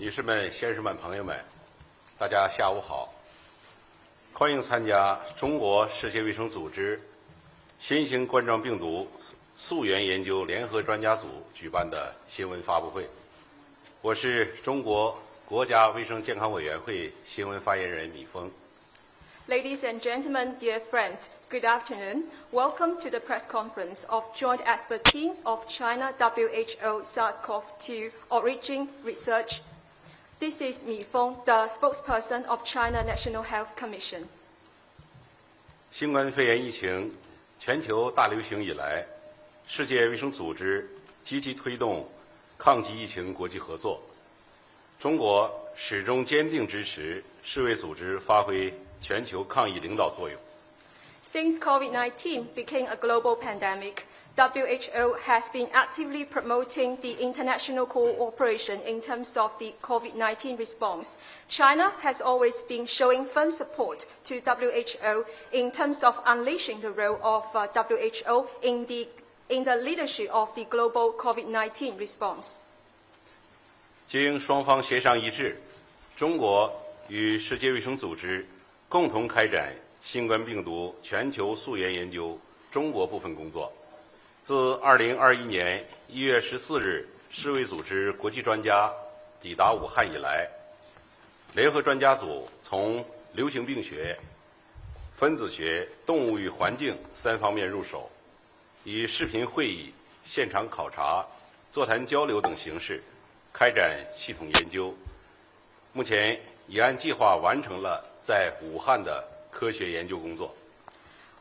女士们、先生们、朋友们，大家下午好！欢迎参加中国世界卫生组织新型冠状病毒溯源研究联合专家组举办的新闻发布会。我是中国国家卫生健康委员会新闻发言人米峰。Ladies and gentlemen, dear friends, good afternoon. Welcome to the press conference of Joint Expert Team of China WHO SARS-CoV-2 Origin Research. This is Mi Feng, the spokesperson of China National Health Commission. 新冠肺炎疫情全球大流行以来，世界卫生组织积极推动抗击疫情国际合作。中国始终坚定支持世卫组织发挥全球抗疫领导作用。Since COVID-19 became a global pandemic, WHO has been actively promoting the international cooperation in terms of the COVID-19 response. China has always been showing firm support to WHO in terms of unleashing the role of WHO in the leadership of the global COVID-19 response. 经双方协商一致，中国与世界卫生组织共同开展新冠病毒全球溯源研究中国部分工作。自2021年1月14日世卫组织国际专家抵达武汉以来，联合专家组从流行病学、分子学、动物与环境3方面入手，以视频会议、现场考察、座谈交流等形式开展系统研究。目前已按计划完成了在武汉的科学研究工作。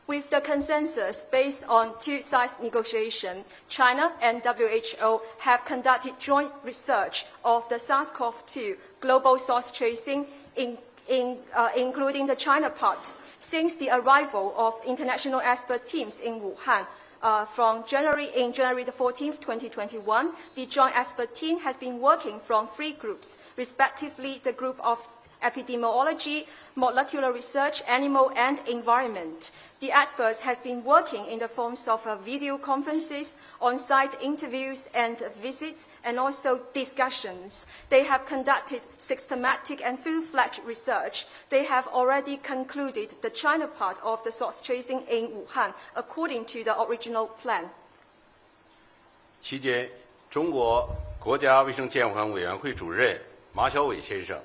With the consensus based on two-side negotiation, China and WHO have conducted joint research of the SARS-CoV-2 global source tracing, including the China part. Since the arrival of international expert teams in Wuhan from January 14th, 2021, the joint expert team has been working from 3 groups, respectively the group of epidemiology, molecular research, animal and environment. The experts have been working in the forms of video conferences, on-site interviews and visits, and also discussions. They have conducted systematic and full-fledged research. They have already concluded the China part of the source tracing in Wuhan, according to the original plan. 期间，中国国家卫生健康委员会主任马晓伟先生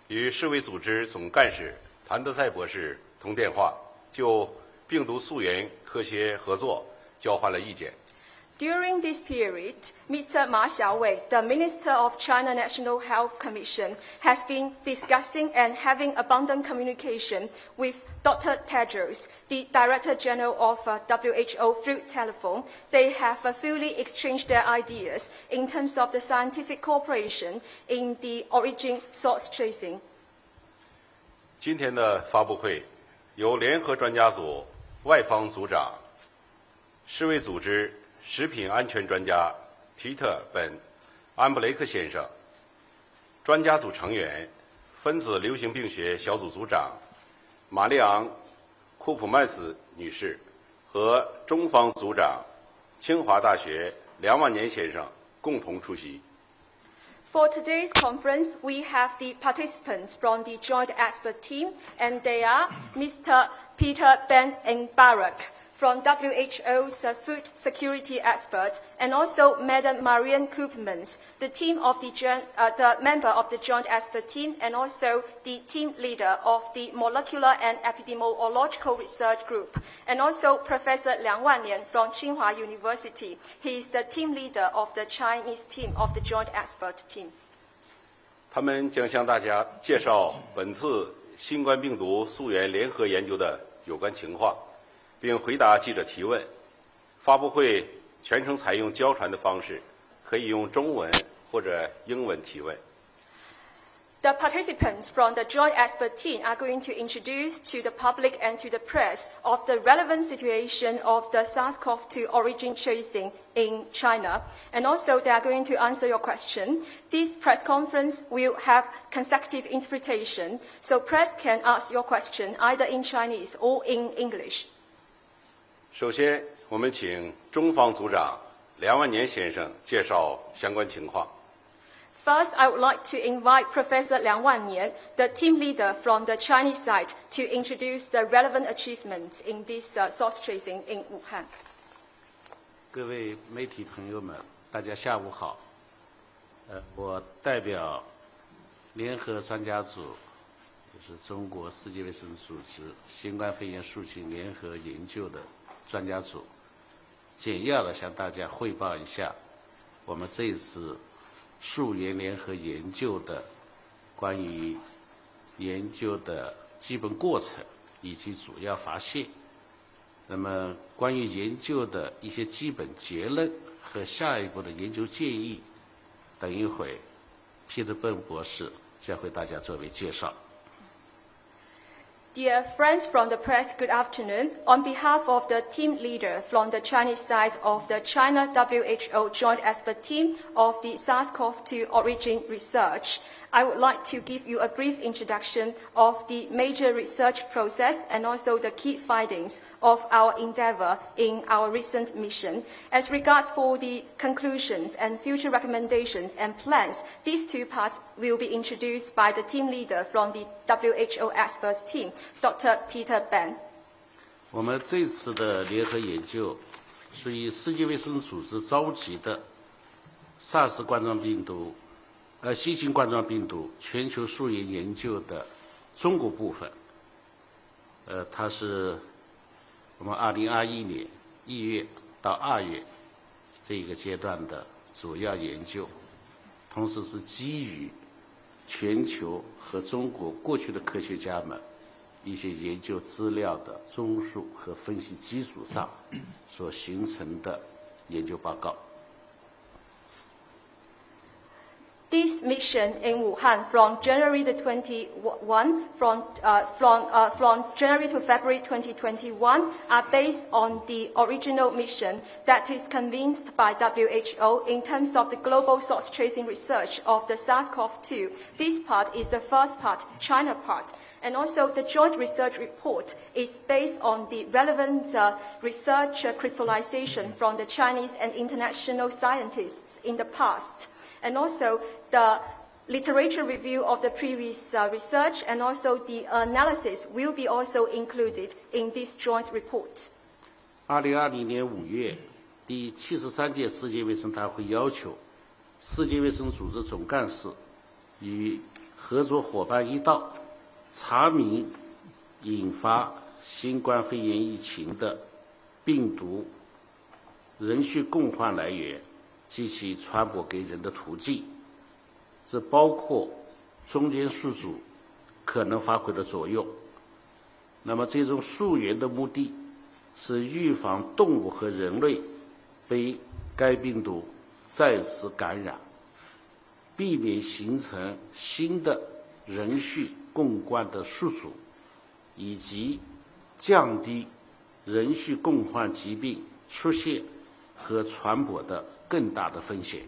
与世卫组织总干事谭德赛博士通电话，就病毒溯源科学合作交换了意见。During this period, Mr. Ma Xiaowei, the Minister of China National Health Commission, has been discussing and having abundant communication with Dr. Tedros, the Director General of WHO, through telephone. They have fully exchanged their ideas in terms of the scientific cooperation in the origin source tracing. 今天的发布会由联合专家组外方组长、世卫组织食品安全专家皮特·本·安布雷克先生，专家组成员、分子流行病学小组组长玛丽昂·库普曼斯女士和中方组长清华大学梁万年先生共同出席。For today's conference, we have the participants from the joint expert team, and they are Mr. Peter Ben Barak from WHO's food security expert, and also Madam Marianne Koopmans, the member of the joint expert team, and also the team leader of the molecular and epidemiological research group, and also Professor Liang Wannian from Tsinghua University. He is the team leader of the Chinese team of the joint expert team. 他们将向大家介绍本次新冠病毒溯源联合研究的有关情况，并回答记者提问。发布会全程采用交传的方式，可以用中文或者英文提问。The participants from the joint expert team are going to introduce to the public and to the press of the relevant situation of the SARS-CoV-2 origin tracing in China. And also they are going to answer your question. This press conference will have consecutive interpretation, so press can ask your question either in Chinese or in English. 首先，我们请中方组长梁万年先生介绍相关情况。First, I would like to invite Professor Liang Wannian, the team leader from the Chinese side, to introduce the relevant achievements in this source tracing in Wuhan. 各位媒体朋友们，大家下午好。我代表联合专家组，就是中国世界卫生组织新冠肺炎溯情联合研究的专家组，简要的向大家汇报一下我们这次溯源联合研究的关于研究的基本过程以及主要发现。那么关于研究的一些基本结论和下一步的研究建议，等一会Peter Ben博士将为大家作为介绍。Dear friends from the press, good afternoon. On behalf of the team leader from the Chinese side of the China WHO Joint Expert Team of the SARS-CoV-2 Origin Research, I would like to give you a brief introduction of the major research process and also the key findings of our endeavor in our recent mission. As regards for the conclusions and future recommendations and plans, these two parts will be introduced by the team leader from the WHO experts team, Dr. Peter Ben. 我们这次的联合研究是以世界卫生组织召集的 SARS 冠状病毒新型冠状病毒全球溯源研究的中国部分，它是我们2021年1月到2月这一个阶段的主要研究，同时是基于全球和中国过去的科学家们一些研究资料的综述和分析基础上所形成的研究报告。This mission in Wuhan from January the 21 from January to February 2021 are based on the original mission that is convened by WHO in terms of the global source tracing research of the SARS-CoV-2. This part is the first part, China part. And also the joint research report is based on the relevant research crystallization from the Chinese and international scientists in the past. And also the literature review of the previous research and also the analysis will be also included in this joint report. 2020年5月，第73届世界卫生大会要求世界卫生组织总干事与合作伙伴一道查明引发新冠肺炎疫情的病毒人畜共患来源及其传播给人的途径，这包括中间宿主可能发挥的作用。那么这种溯源的目的是预防动物和人类被该病毒再次感染，避免形成新的人畜共患的宿主，以及降低人畜共患疾病出现和传播的更大的风险。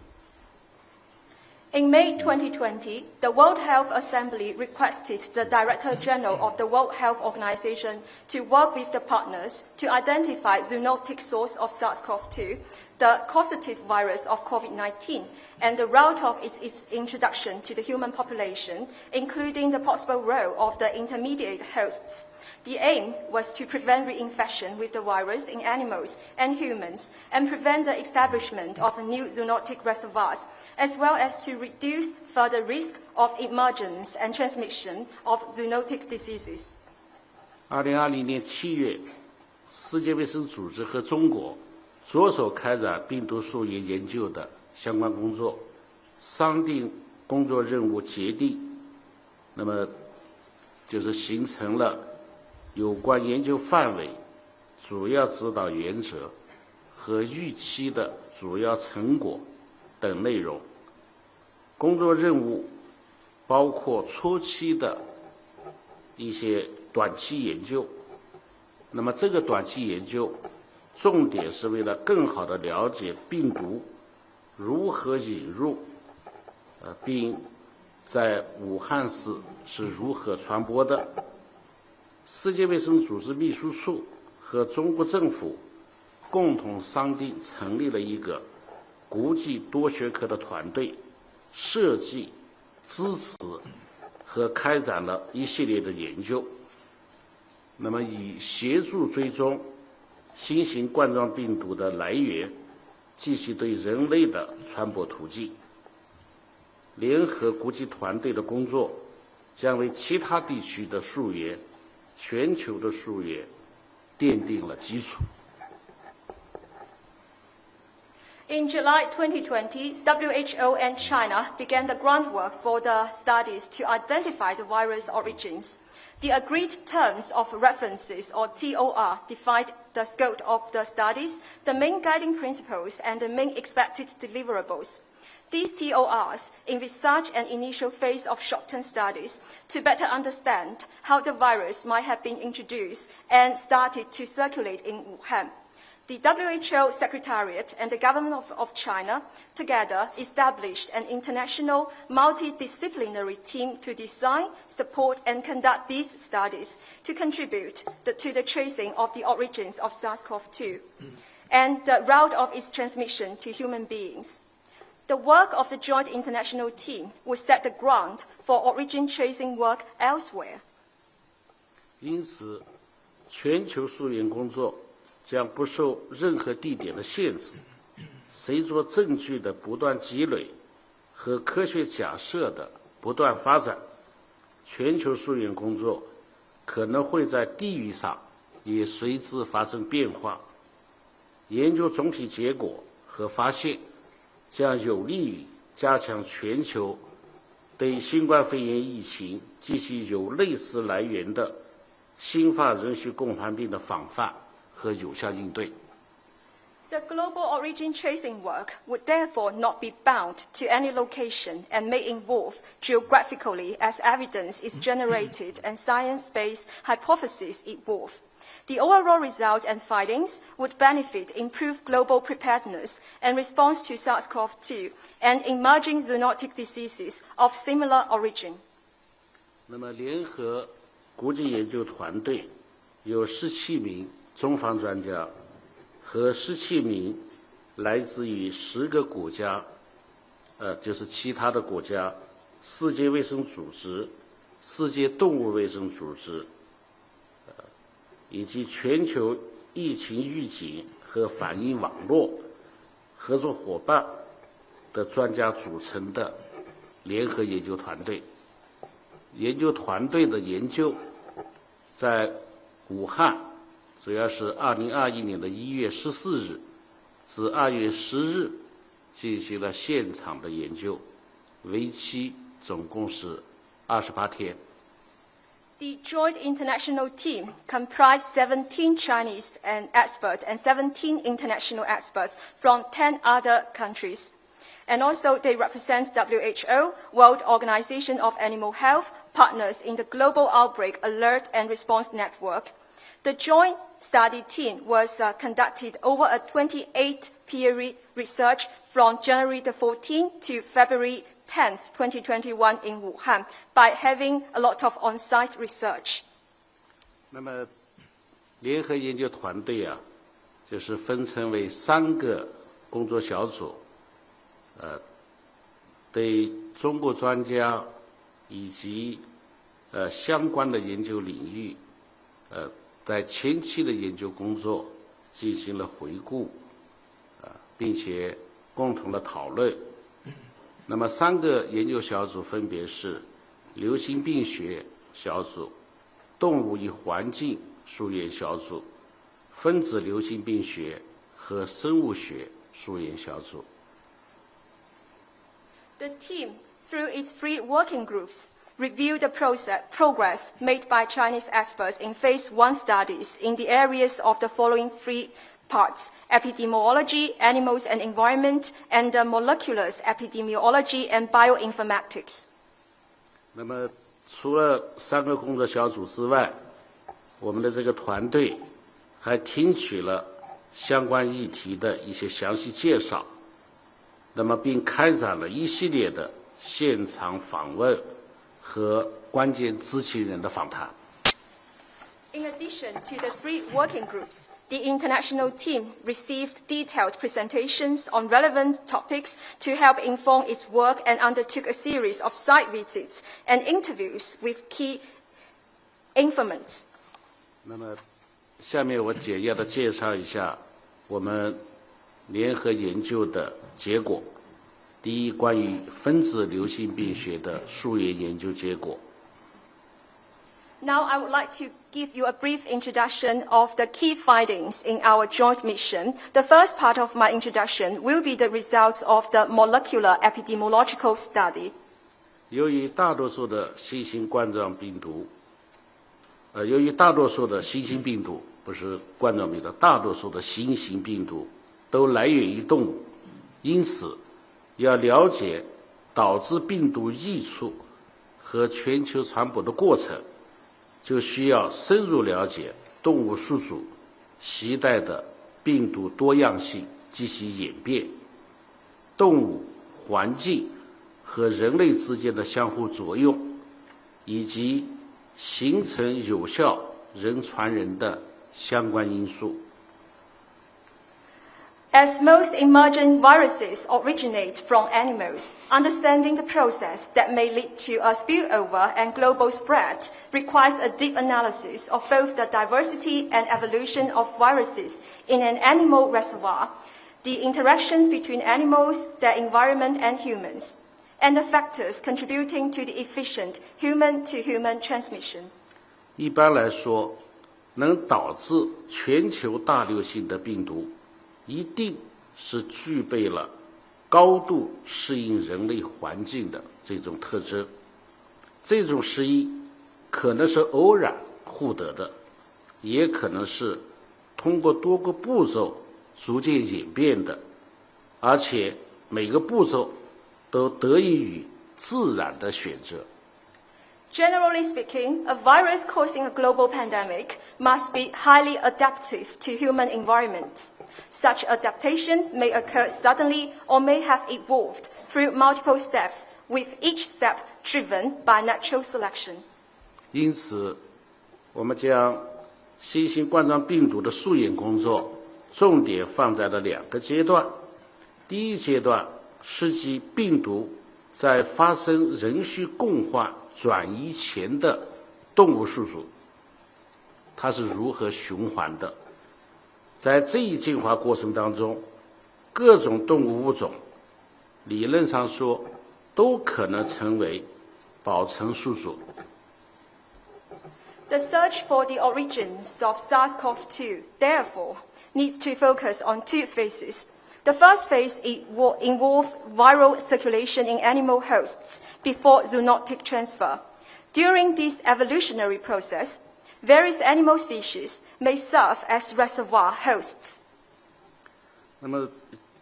In May 2020, the World Health Assembly requested the Director General of the World Health Organization to work with the partners to identify zoonotic source of SARS-CoV-2, the causative virus of COVID-19, and the route of its introduction to the human population, including the possible role of the intermediate hosts. The aim was to prevent reinfection with the virus in animals and humans and prevent the establishment of new zoonotic reservoirs, as well as to reduce further risk of emergence and transmission of zoonotic diseases. 2020年7月，世界卫生组织和中国着手开展病毒溯源研究的相关工作，商定工作任务决定，那么就是形成了有关研究范围、主要指导原则和预期的主要成果等内容。工作任务包括初期的一些短期研究，那么这个短期研究重点是为了更好地了解病毒如何引入，并在武汉市是如何传播的。世界卫生组织秘书处和中国政府共同商定成立了一个国际多学科的团队，设计、支持和开展了一系列的研究，那么以协助追踪新型冠状病毒的来源及其对人类的传播途径。联合国际团队的工作将为其他地区的溯源、全球的溯源奠定了基础。In July 2020, WHO and China began the groundwork for the studies to identify the virus origins. The agreed terms of references, or TOR, defined the scope of the studies, the main guiding principles, and the main expected deliverables. These TORs envisage an initial phase of short-term studies to better understand how the virus might have been introduced and started to circulate in Wuhan. The WHO Secretariat and the Government of China together established an international multidisciplinary team to design, support, and conduct these studies to contribute to the tracing of the origins of SARS-CoV-2 and the route of its transmission to human beings. The work of the joint international team will set the ground for origin tracing work elsewhere. 因此，全球溯源工作将不受任何地点的限制，随着证据的不断积累和科学假设的不断发展，全球溯源工作可能会在地域上也随之发生变化。研究总体结果和发现将有利于加强全球对新冠肺炎疫情及其有类似来源的新发人畜共患病的防范和有效应对。The global origin tracing work would therefore not be bound to any location and may evolve geographically as evidence is generated and science-based hypotheses evolve. The overall results and findings would benefit improved global preparedness and response to SARS-CoV-2 and emerging zoonotic diseases of similar origin. 那么，联合国际研究团队有17名中方专家和17名来自于10个国家，就是其他的国家、世界卫生组织、世界动物卫生组织。以及全球疫情预警和反应网络合作伙伴的专家组成的联合研究团队。研究团队的研究在武汉，主要是2021年的1月14日至2月10日进行了现场的研究，为期总共是28天。The joint international team comprised 17 Chinese experts and 17 international experts from 10 other countries. And also they represent WHO, World Organization of Animal Health, partners in the Global Outbreak Alert and Response Network. The joint study team was conducted over a 28-period research from January the 14th to February 10th, 2021 in Wuhan by having a lot of on-site research. 那么，联合研究团队就是分成为3个工作小组，对中国专家以及相关的研究领域，在前期的研究工作进行了回顾，并且共同的讨论。那么3个研究小组分别是流行病学小组、动物与环境溯源小组、分子流行病学和生物学溯源小组。The team, through its 3 working groups, reviewed the progress made by Chinese experts in phase 1 studies in the areas of the following 3 parts: epidemiology, animals and environment, and molecular epidemiology and bioinformatics. 那么，除了3个工作小组之外，我们的这个团队还听取了相关议题的一些详细介绍，那么并开展了一系列的现场访问和关键知情人的访谈。In addition to the 3 working groups, The international team received detailed presentations on relevant topics to help inform its work and undertook a series of site visits and interviews with key informants. 那么，下面我简要的介绍一下我们联合研究的结果。第一，关于分子流行病学的溯源研究结果。Now I would like to give you a brief introduction of the key findings in our joint mission. The first part of my introduction will be the results of the molecular epidemiological study. 由于大多数的新型冠状病毒，不是冠状病毒，大多数的新型病毒都来源于动物，因此要了解导致病毒溢出和全球传播的过程，就需要深入了解动物宿主携带的病毒多样性及其演变，动物、环境和人类之间的相互作用，以及形成有效人传人的相关因素。As most emergent viruses originate from animals, understanding the process that may lead to a spillover and global spread requires a deep analysis of both the diversity and evolution of viruses in an animal reservoir, the interactions between animals, their environment and humans, and the factors contributing to the efficient human-to-human transmission. 一般来说，能导致全球大流行的病毒一定是具备了高度适应人类环境的这种特征。这种适应可能是偶然获得的，也可能是通过多个步骤逐渐演变的，而且每个步骤都得益于自然的选择。Generally speaking, a virus causing a global pandemic must be highly adaptive to human environments. Such adaptation may occur suddenly or may have evolved through multiple steps, with each step driven by natural selection. 因此，我们将新型冠状病毒的溯源工作重点放在了两个阶段。第一阶段是指病毒在发生人畜共患转移前的动物宿主，它是如何循环的。在这一进化过程当中，各种动物物种理论上说都可能成为保存宿主。The search for the origins of SARS-CoV-2, therefore, needs to focus on two phases. The first phase involves viral circulation in animal hosts before zoonotic transfer. During this evolutionary process, various animal species may serve as reservoir hosts. 那么，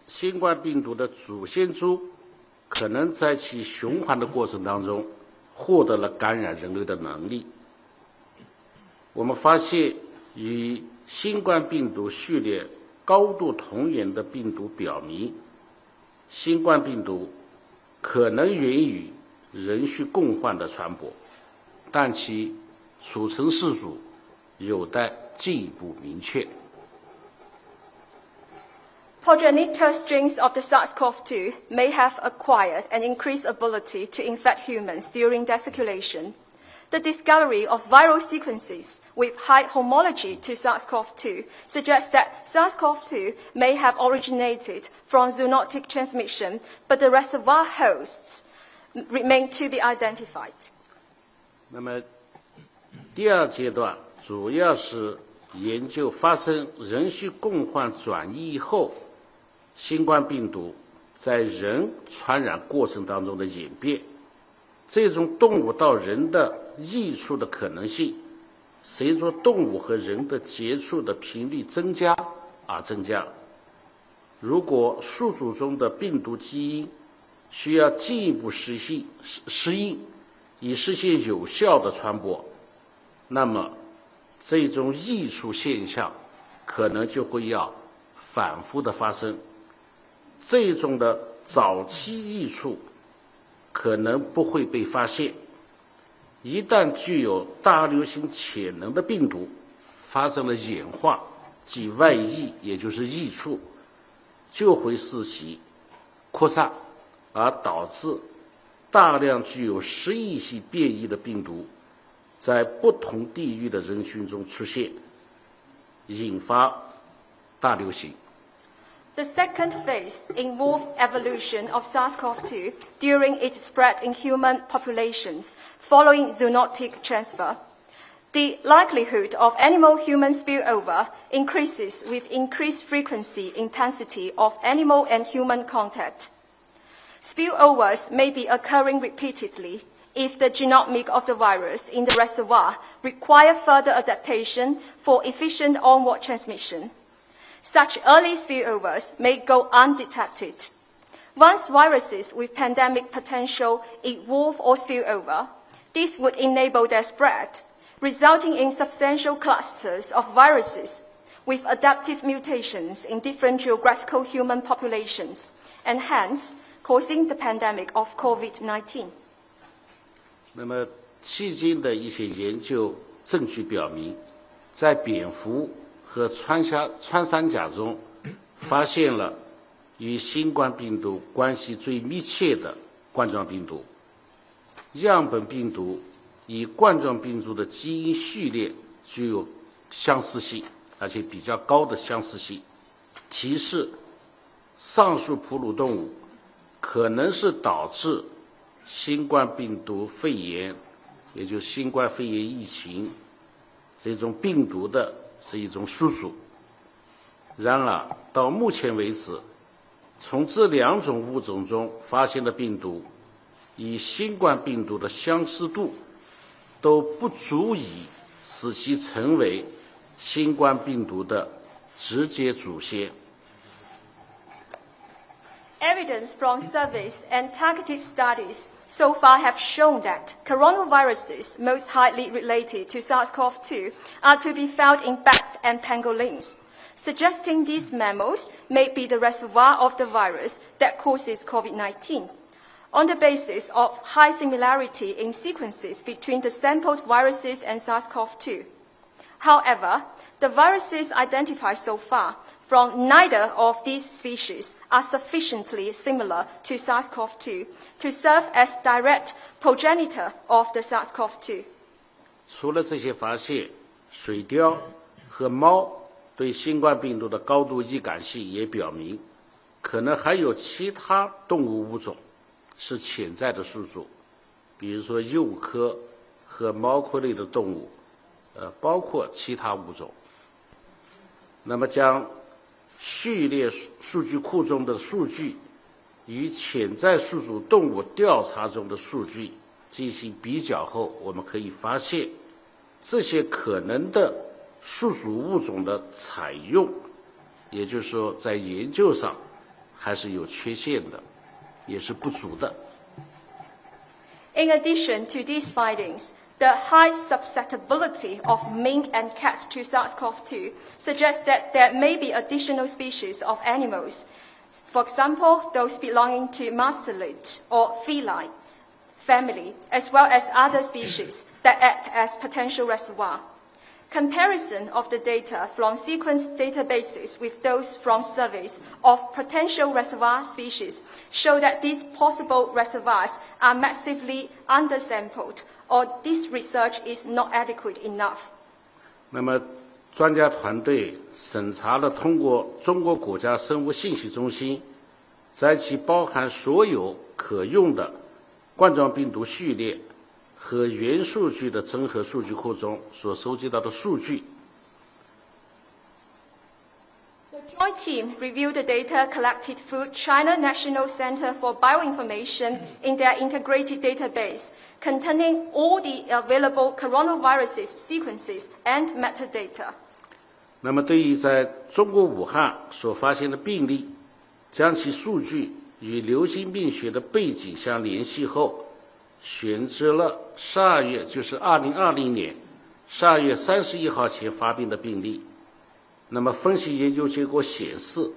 新冠病毒的祖先株可能在其循环的过程当中获得了感染人类的能力。我们发现，与新冠病毒序列高度同源的病毒表明，新冠病毒可能源于人畜共患的传播，但其储存宿主有待进一步明确。Progenitor strains of the SARS-CoV-2 may have acquired an increased ability to infect humans during their circulation. The discovery of viral sequences with high homology to SARS-CoV-2 suggests that SARS-CoV-2 may have originated from zoonotic transmission, but the reservoir hosts remain to be identified. 那么，第二阶段主要是研究发生人畜共患转移以后，新冠病毒在人传染过程当中的演变，这种动物到人的溢出的可能性，随着动物和人的接触的频率增加而增加。如果宿主中的病毒基因需要进一步适应，以实现有效的传播，那么这种溢出现象可能就会要反复的发生。这种的早期溢出可能不会被发现，一旦具有大流行潜能的病毒发生了演化，即外溢，也就是溢出，就会使其扩散，而导致大量具有适应性变异的病毒在不同地域的人群中出现，引发大流行。The second phase involved evolution of SARS-CoV-2 during its spread in human populations following zoonotic transfer. The likelihood of animal-human spillover increases with increased frequency, intensity of animal and human contact. Spillovers may be occurring repeatedly if the genomic of the virus in the reservoir require further adaptation for efficient onward transmission. Such early spillovers may go undetected. Once viruses with pandemic potential evolve or spill over, this would enable their spread, resulting in substantial clusters of viruses with adaptive mutations in different geographical human populations, and hence causing the pandemic of COVID-19. 那么，迄今的一些研究证据表明，在蝙蝠和穿山甲中发现了与新冠病毒关系最密切的冠状病毒。样本病毒与冠状病毒的基因序列具有相似性，而且比较高的相似性，提示上述哺乳动物可能是导致新冠病毒肺炎，也就是新冠肺炎疫情这种病毒的是一种宿主。然而，到目前为止，从这两种物种中发现的病毒与新冠病毒的相似度都不足以使其成为新冠病毒的直接祖先。Evidence from surveys and targeted studies so far have shown that coronaviruses most highly related to SARS-CoV-2 are to be found in bats and pangolins, suggesting these mammals may be the reservoir of the virus that causes COVID-19. On the basis of high similarity in sequences between the sampled viruses and SARS-CoV-2. However, the viruses identified so far from neither of these species are sufficiently similar to SARS-CoV-2 to serve as direct progenitor of the SARS-CoV-2. 除了这些发现，水貂和猫对新冠病毒的高度易感性也表明，可能还有其他动物物种是潜在的宿主，比如说幼科和猫科类的动物，包括其他物种。那么将序列数据库中的数据与潜在宿主动物调查中的数据进行比较后，我们可以发现，这些可能的宿主物种的采用，也就是说在研究上还是有缺陷的，也是不足的。In addition to these findings, the high susceptibility of mink and cats to SARS-CoV-2 suggests that there may be additional species of animals, for example, those belonging to mustelid or feline family, as well as other species that act as potential reservoir. Comparison of the data from sequence databases with those from surveys of potential reservoir species show that these possible reservoirs are massively undersampled, or this research is not adequate enough. 那么，专家团队审查了通过中国国家生物信息中心在其包含所有可用的冠状病毒序列和原数据的综合数据库中所收集到的数据。The joint team reviewed the data collected through China National Center for Bioinformation in their integrated database, containing all the available coronavirus sequences and metadata. 那么，对于在中国武汉所发现的病例，将其数据与流行病学的背景相联系后，选择了12月，就是2020年12月31号前发病的病例。那么，分析研究结果显示，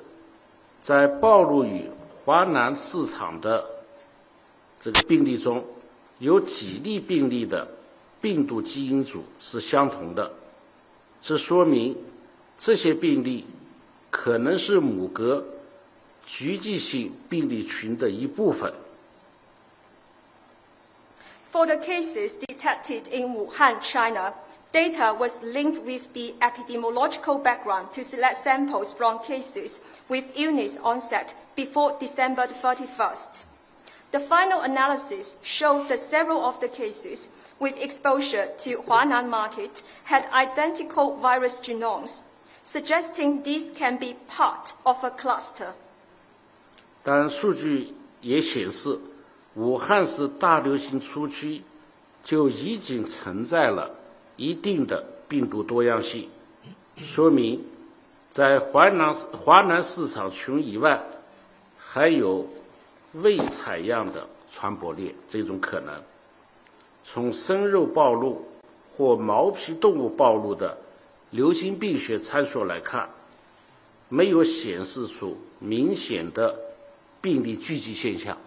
在暴露于华南市场的这个病例中，有几例病例的病毒基因组是相同的，这说明这些病例可能是母格聚集性病例群的一部分。For the cases detected in Wuhan, China, data was linked with the epidemiological background to select samples from cases with illness onset before December 31st. The final analysis showed that several of the cases with exposure to Huanan market had identical virus genomes, suggesting this can be part of a cluster. 但数据也显示，武汉市大流行初期就已经存在了一定的病毒多样性，说明在华南市场群以外，还有未采样的传播链这种可能。从生肉暴露或毛皮动物暴露的流行病学参数来看，没有显示出明显的病例聚集现象。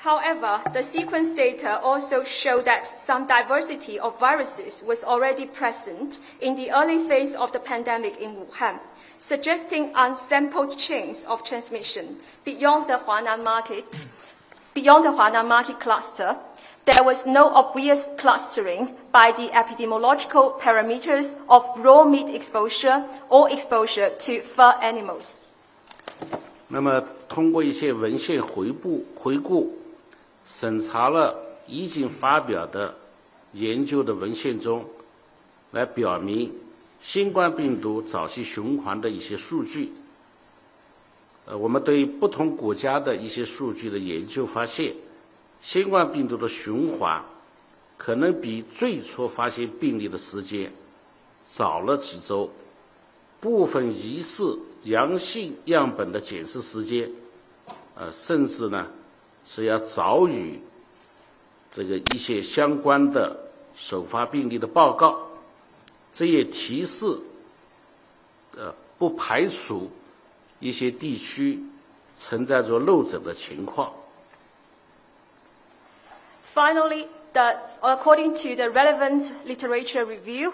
However, the sequence data also show that some diversity of viruses was already present in the early phase of the pandemic in Wuhan, suggesting unsampled chains of transmission beyond the Huanan market cluster. There was no obvious clustering by the epidemiological parameters of raw meat exposure or exposure to fur animals. 那么，通过一些文献回顾，审查了已经发表的研究的文献中，来表明新冠病毒早期循环的一些数据。我们对不同国家的一些数据的研究发现，新冠病毒的循环可能比最初发现病例的时间早了几周，部分疑似阳性样本的检测时间，甚至呢是要早于这个一些相关的首发病例的报告。这也提示，不排除一些地区存在着漏诊的情况。Finally, according to the relevant literature review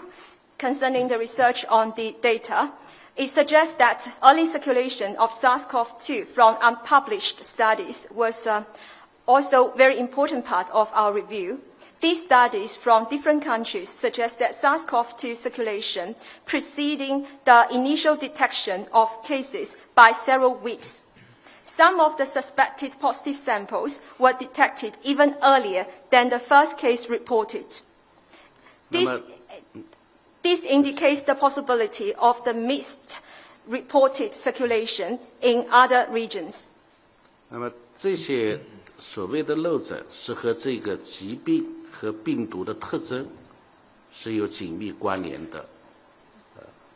concerning the research on the data, it suggests that early circulation of SARS-CoV-2 from unpublished studies was also a very important part of our review. These studies from different countries suggest that SARS-CoV-2 circulation preceding the initial detection of cases by several weeks. Some of the suspected positive samples were detected even earlier than the first case reported. This indicates the possibility of the missed reported circulation in other regions. 那么这些所谓的漏诊是和这个疾病和病毒的特征是有紧密关联的。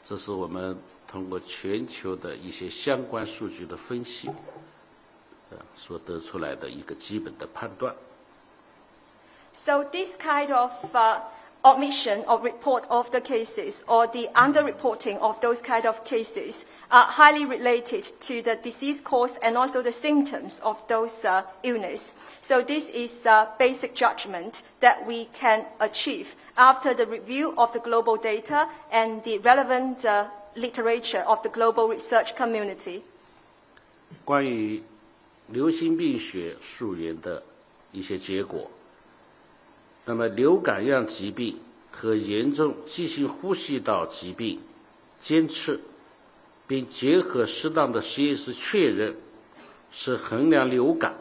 这是我们通过全球的一些相关数据的分析，所得出来的一个基本的判断。So this kind of omission of report of the cases or the underreporting of those kind of cases are highly related to the disease course and also the symptoms of those illness. So this is a basic judgment that we can achieve after the review of the global data and the relevant literature of the global research community. 关于流行病学溯源的一些结果，那么流感样疾病和严重急性呼吸道疾病监测，并结合适当的实验室确认，是衡量流感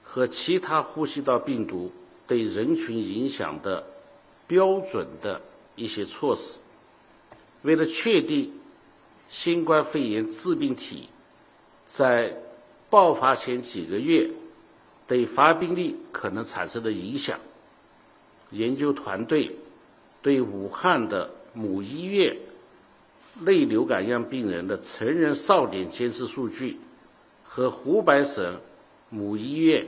和其他呼吸道病毒对人群影响的标准的一些措施。为了确定新冠肺炎致病体在爆发前几个月对发病率可能产生的影响，研究团队对武汉的母医院类流感样病人的成人少年监测数据和湖北省母医院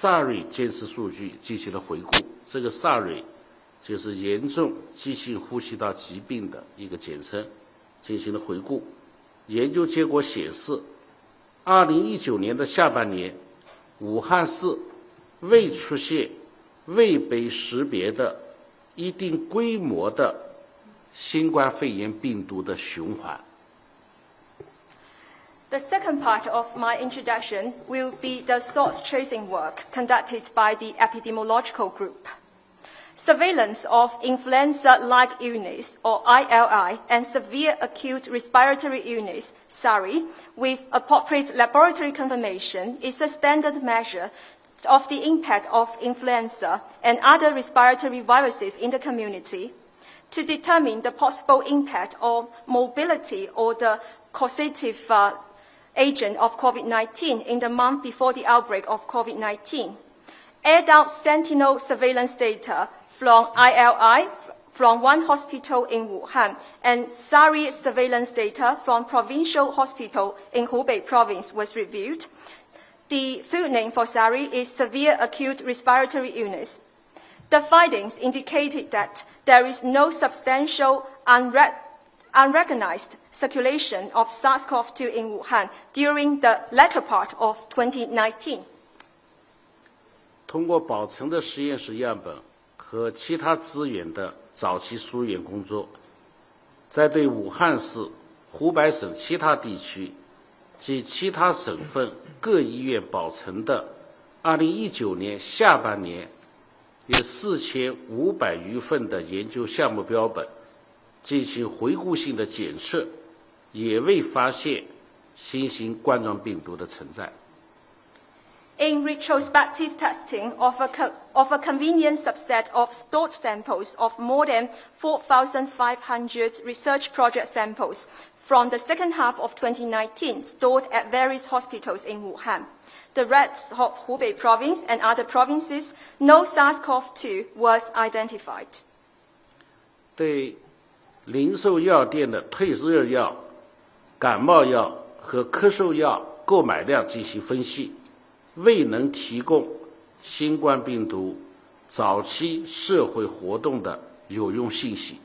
SARI监测数据进行了回顾。这个 SARI 就是严重急性呼吸道疾病的一个简称，进行了回顾。研究结果显示，2019年的下半年，武汉市未出现未被识别的一定规模的新冠肺炎病毒的循环。The second part of my introduction will be the source tracing work conducted by the epidemiological group. Surveillance of influenza-like illness, or ILI, and severe acute respiratory illness, SARI, with appropriate laboratory confirmation is a standard measure of the impact of influenza and other respiratory viruses in the community to determine the possible impact of mobility or the causative agent of COVID-19 in the month before the outbreak of COVID-19. Adult sentinel surveillance data from ILI from one hospital in Wuhan and SARI surveillance data from provincial hospital in Hubei province was reviewed. The full name for SARI is severe acute respiratory illness. The findings indicated that there is no substantial unrecognized circulation of SARS-CoV-2 in Wuhan during the latter part of 2019. 通过保存的实验室样本和其他资源的早期溯源工作，在对武汉市、湖北省其他地区及其他省份各医院保存的2019年下半年约4500余份的研究项目标本进行回顾性的检测，也未发现新型冠状病毒的存在。In retrospective testing of a convenient subset of stored samples of more than 4,500 research project samples from the second half of 2019 stored at various hospitals in Wuhan, the rest of Hubei province and other provinces, no SARS-CoV-2 was identified. 对零售药店的退热药、感冒药和咳嗽药购买量进行分析，未能提供新冠病毒早期社会活动的有用信息。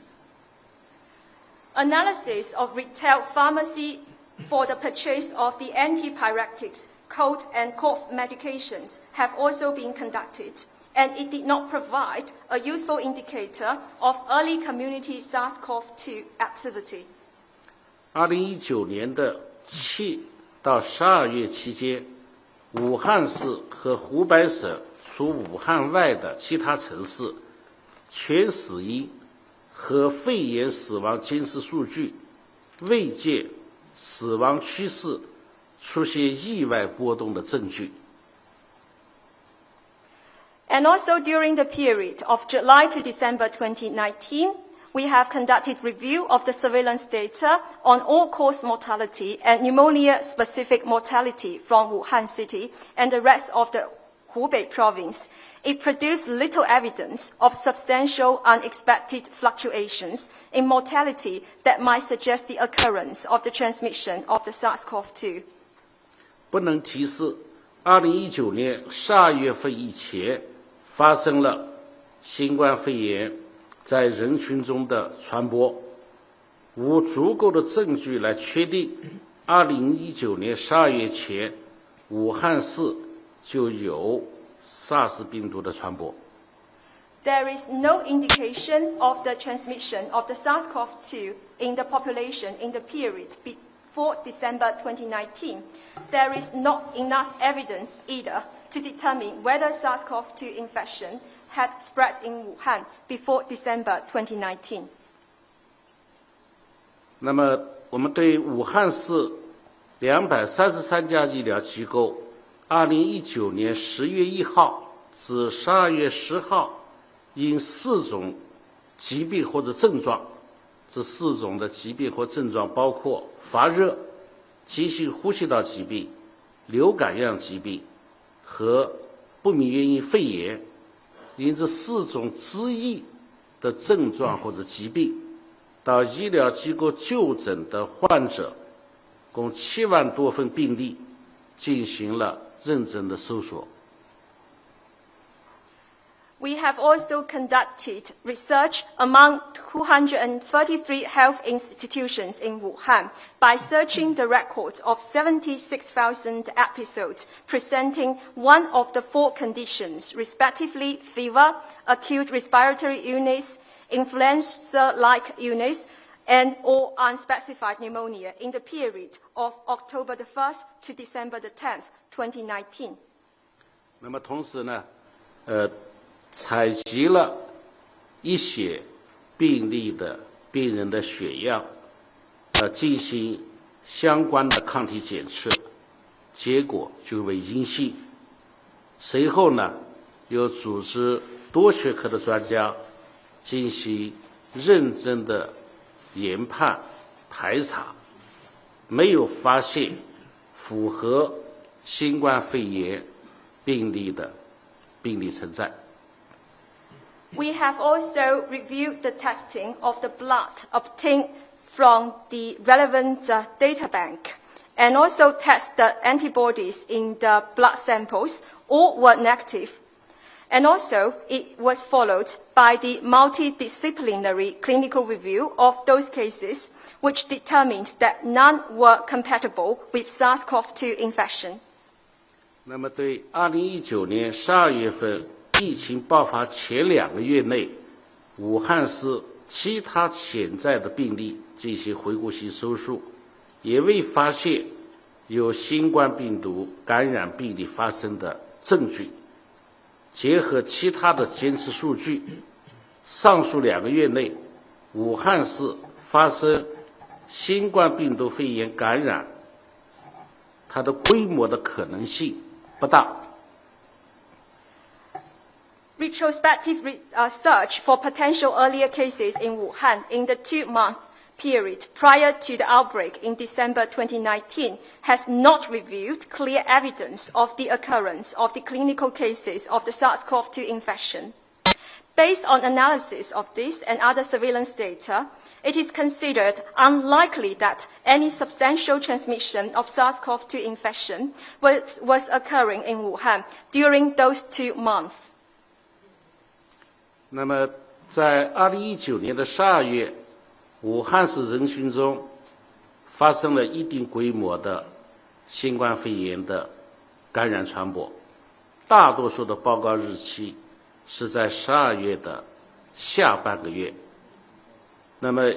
Analysis of retail pharmacy for the purchase of the antipyretics, cold and cough medications have also been conducted, and it did not provide a useful indicator of early community SARS-CoV-2 activity. 2019年的7到12月期间，武汉市和湖北省除武汉外的其他城市，全死因和肺炎死亡监视数据未见死亡趋势出现意外波动的证据。And also during the period of July to December 2019, we have conducted review of the surveillance data on all-cause mortality and pneumonia-specific mortality from Wuhan city and the rest of the Hubei province. It produced little evidence of substantial unexpected fluctuations in mortality that might suggest the occurrence of the transmission of the SARS-CoV-2. 不能提示2019年12月份以前发生了新冠肺炎在人群中的传播，无足够的证据来确定2019年12月前武汉市就有 SARS 病毒的传播。There is no indication of the transmission of the SARS-CoV-2 in the population in the period before December 2019. There is not enough evidence either to determine whether SARS-CoV-2 infection had spread in Wuhan before December 2019. 那么，我们对武汉市233家医疗机构2019年10月1号至12月10号因4种疾病或者症状，这4种的疾病或症状包括发热、急性呼吸道疾病、流感样疾病和不明原因肺炎，因这4种之一的症状或者疾病到医疗机构就诊的患者共7万多份病例进行了认真的搜索。We have also conducted research among 233 health institutions in Wuhan by searching the records of 76,000 episodes presenting one of the 4 conditions, respectively fever, acute respiratory illness, influenza-like illness, and or unspecified pneumonia in the period of October the 1st to December the 10th, 2019. 那么同时呢，采集了一些病人的血样，进行相关的抗体检测，结果就为阴性。随后呢，又组织多学科的专家进行认真的研判排查，没有发现符合新冠肺炎病例的病例存在。We have also reviewed the testing of the blood obtained from the relevant data bank and also test the antibodies in the blood samples. All were negative. And also, it was followed by the multidisciplinary clinical review of those cases, which determined that none were compatible with SARS-CoV-2 infection. 那么对2019年12月份疫情爆发前2个月内，武汉市其他潜在的病例进行回顾性搜数，也未发现有新冠病毒感染病例发生的证据。结合其他的监测数据，上述2个月内，武汉市发生新冠病毒肺炎感染，它的规模的可能性不大。Retrospective search for potential earlier cases in Wuhan in the 2-month period prior to the outbreak in December 2019 has not revealed clear evidence of the occurrence of the clinical cases of the SARS-CoV-2 infection. Based on analysis of this and other surveillance data, it is considered unlikely that any substantial transmission of SARS-CoV-2 infection was occurring in Wuhan during those 2 months. 那么在2019年的12月，武汉市人群中发生了一定规模的新冠肺炎的感染传播，大多数的报告日期是在12月的下半个月。那么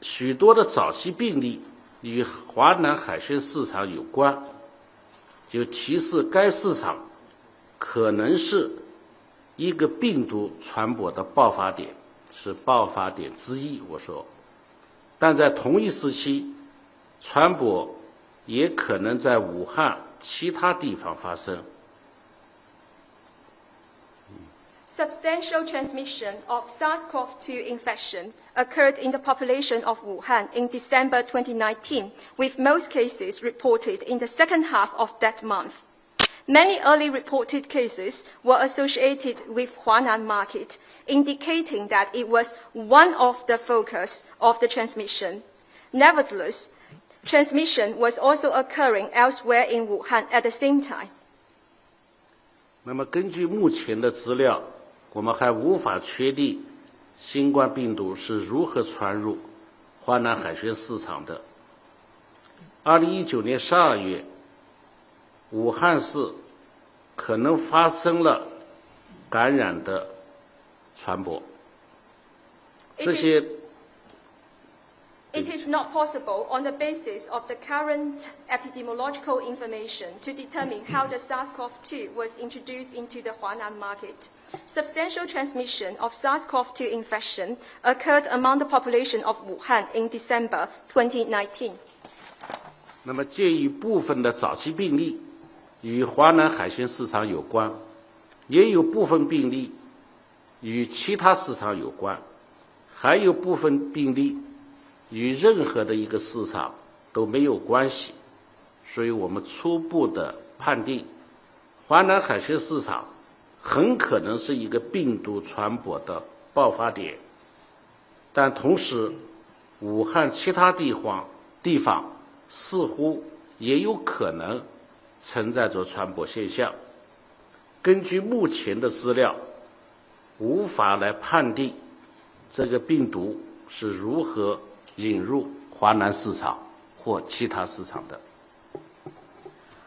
许多的早期病例与华南海鲜市场有关，就提示该市场可能是一个病毒传播的爆发点，是爆发点之一，我说。但在同一时期，传播也可能在武汉其他地方发生。Substantial transmission of SARS-CoV-2 infection occurred in the population of Wuhan in December 2019, with most cases reported in the second half of that month. Many early reported cases were associated with Huanan market, indicating that it was one of the focus of the transmission. Nevertheless, transmission was also occurring elsewhere in Wuhan at the same time. 那么根据目前的资料，我们还无法确定新冠病毒是如何传入华南海鲜市场的。2019年12月，武汉市可能发生了感染的传播。这些 It is not possible on the basis of the current epidemiological information to determine how the SARS-CoV-2 was introduced into the Huanan market. Substantial transmission of SARS-CoV-2 infection occurred among the population of Wuhan in December 2019. 那么鉴于部分的早期病例与华南海鲜市场有关，也有部分病例与其他市场有关，还有部分病例与任何的一个市场都没有关系，所以我们初步的判定，华南海鲜市场很可能是一个病毒传播的爆发点，但同时，武汉其他地方似乎也有可能存在着传播现象。根据目前的资料，无法来判定这个病毒是如何引入华南市场或其他市场的。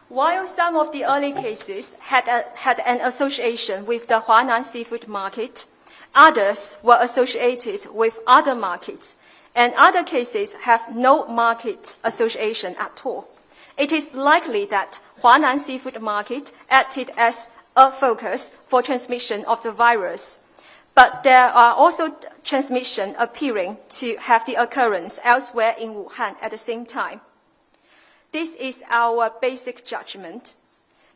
While some of the early cases had an association with the Huanan seafood market, Others were associated with other markets, and other cases have no market association at all. It is likely that Huanan seafood market acted as a focus for transmission of the virus. But there are also transmission appearing to have the occurrence elsewhere in Wuhan at the same time. This is our basic judgment.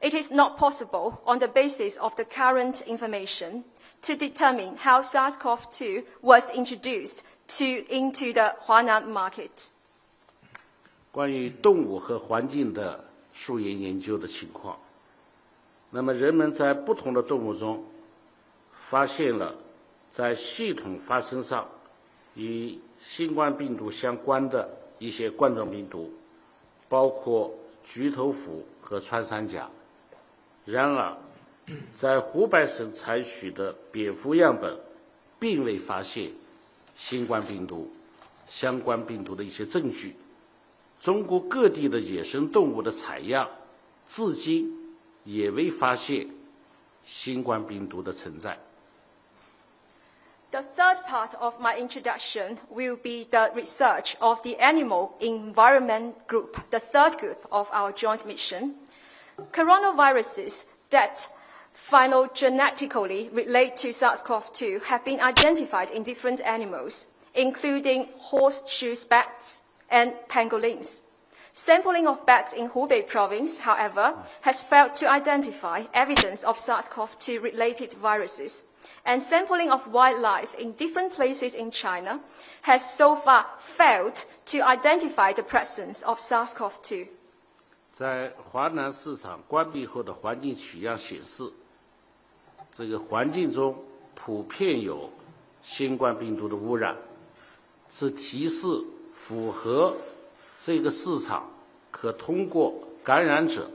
It is not possible, on the basis of the current information, to determine how SARS-CoV-2 was introduced into the Huanan market. 关于动物和环境的溯源研究的情况，那么人们在不同的动物中发现了在系统发生上与新冠病毒相关的一些冠状病毒，包括菊头蝠和穿山甲。然而，在湖北省采取的蝙蝠样本并未发现新冠病毒相关病毒的一些证据。中国各地的野生动物的采样至今也未发现新冠病毒的存在。The third part of my introduction will be the research of the animal environment group, the third group of our joint mission. Coronaviruses that phylogenetically relate to SARS-CoV-2 have been identified in different animals, including horseshoe bats and pangolins. Sampling of bats in Hubei province, however, has failed to identify evidence of SARS-CoV-2 related viruses. And sampling of wildlife in different places in China has so far failed to identify the presence of SARS-CoV-2. 在华南市场关闭后的环境取样显示，这个环境中普遍有新冠病毒的污染，是提示符合这个市场可通过感染者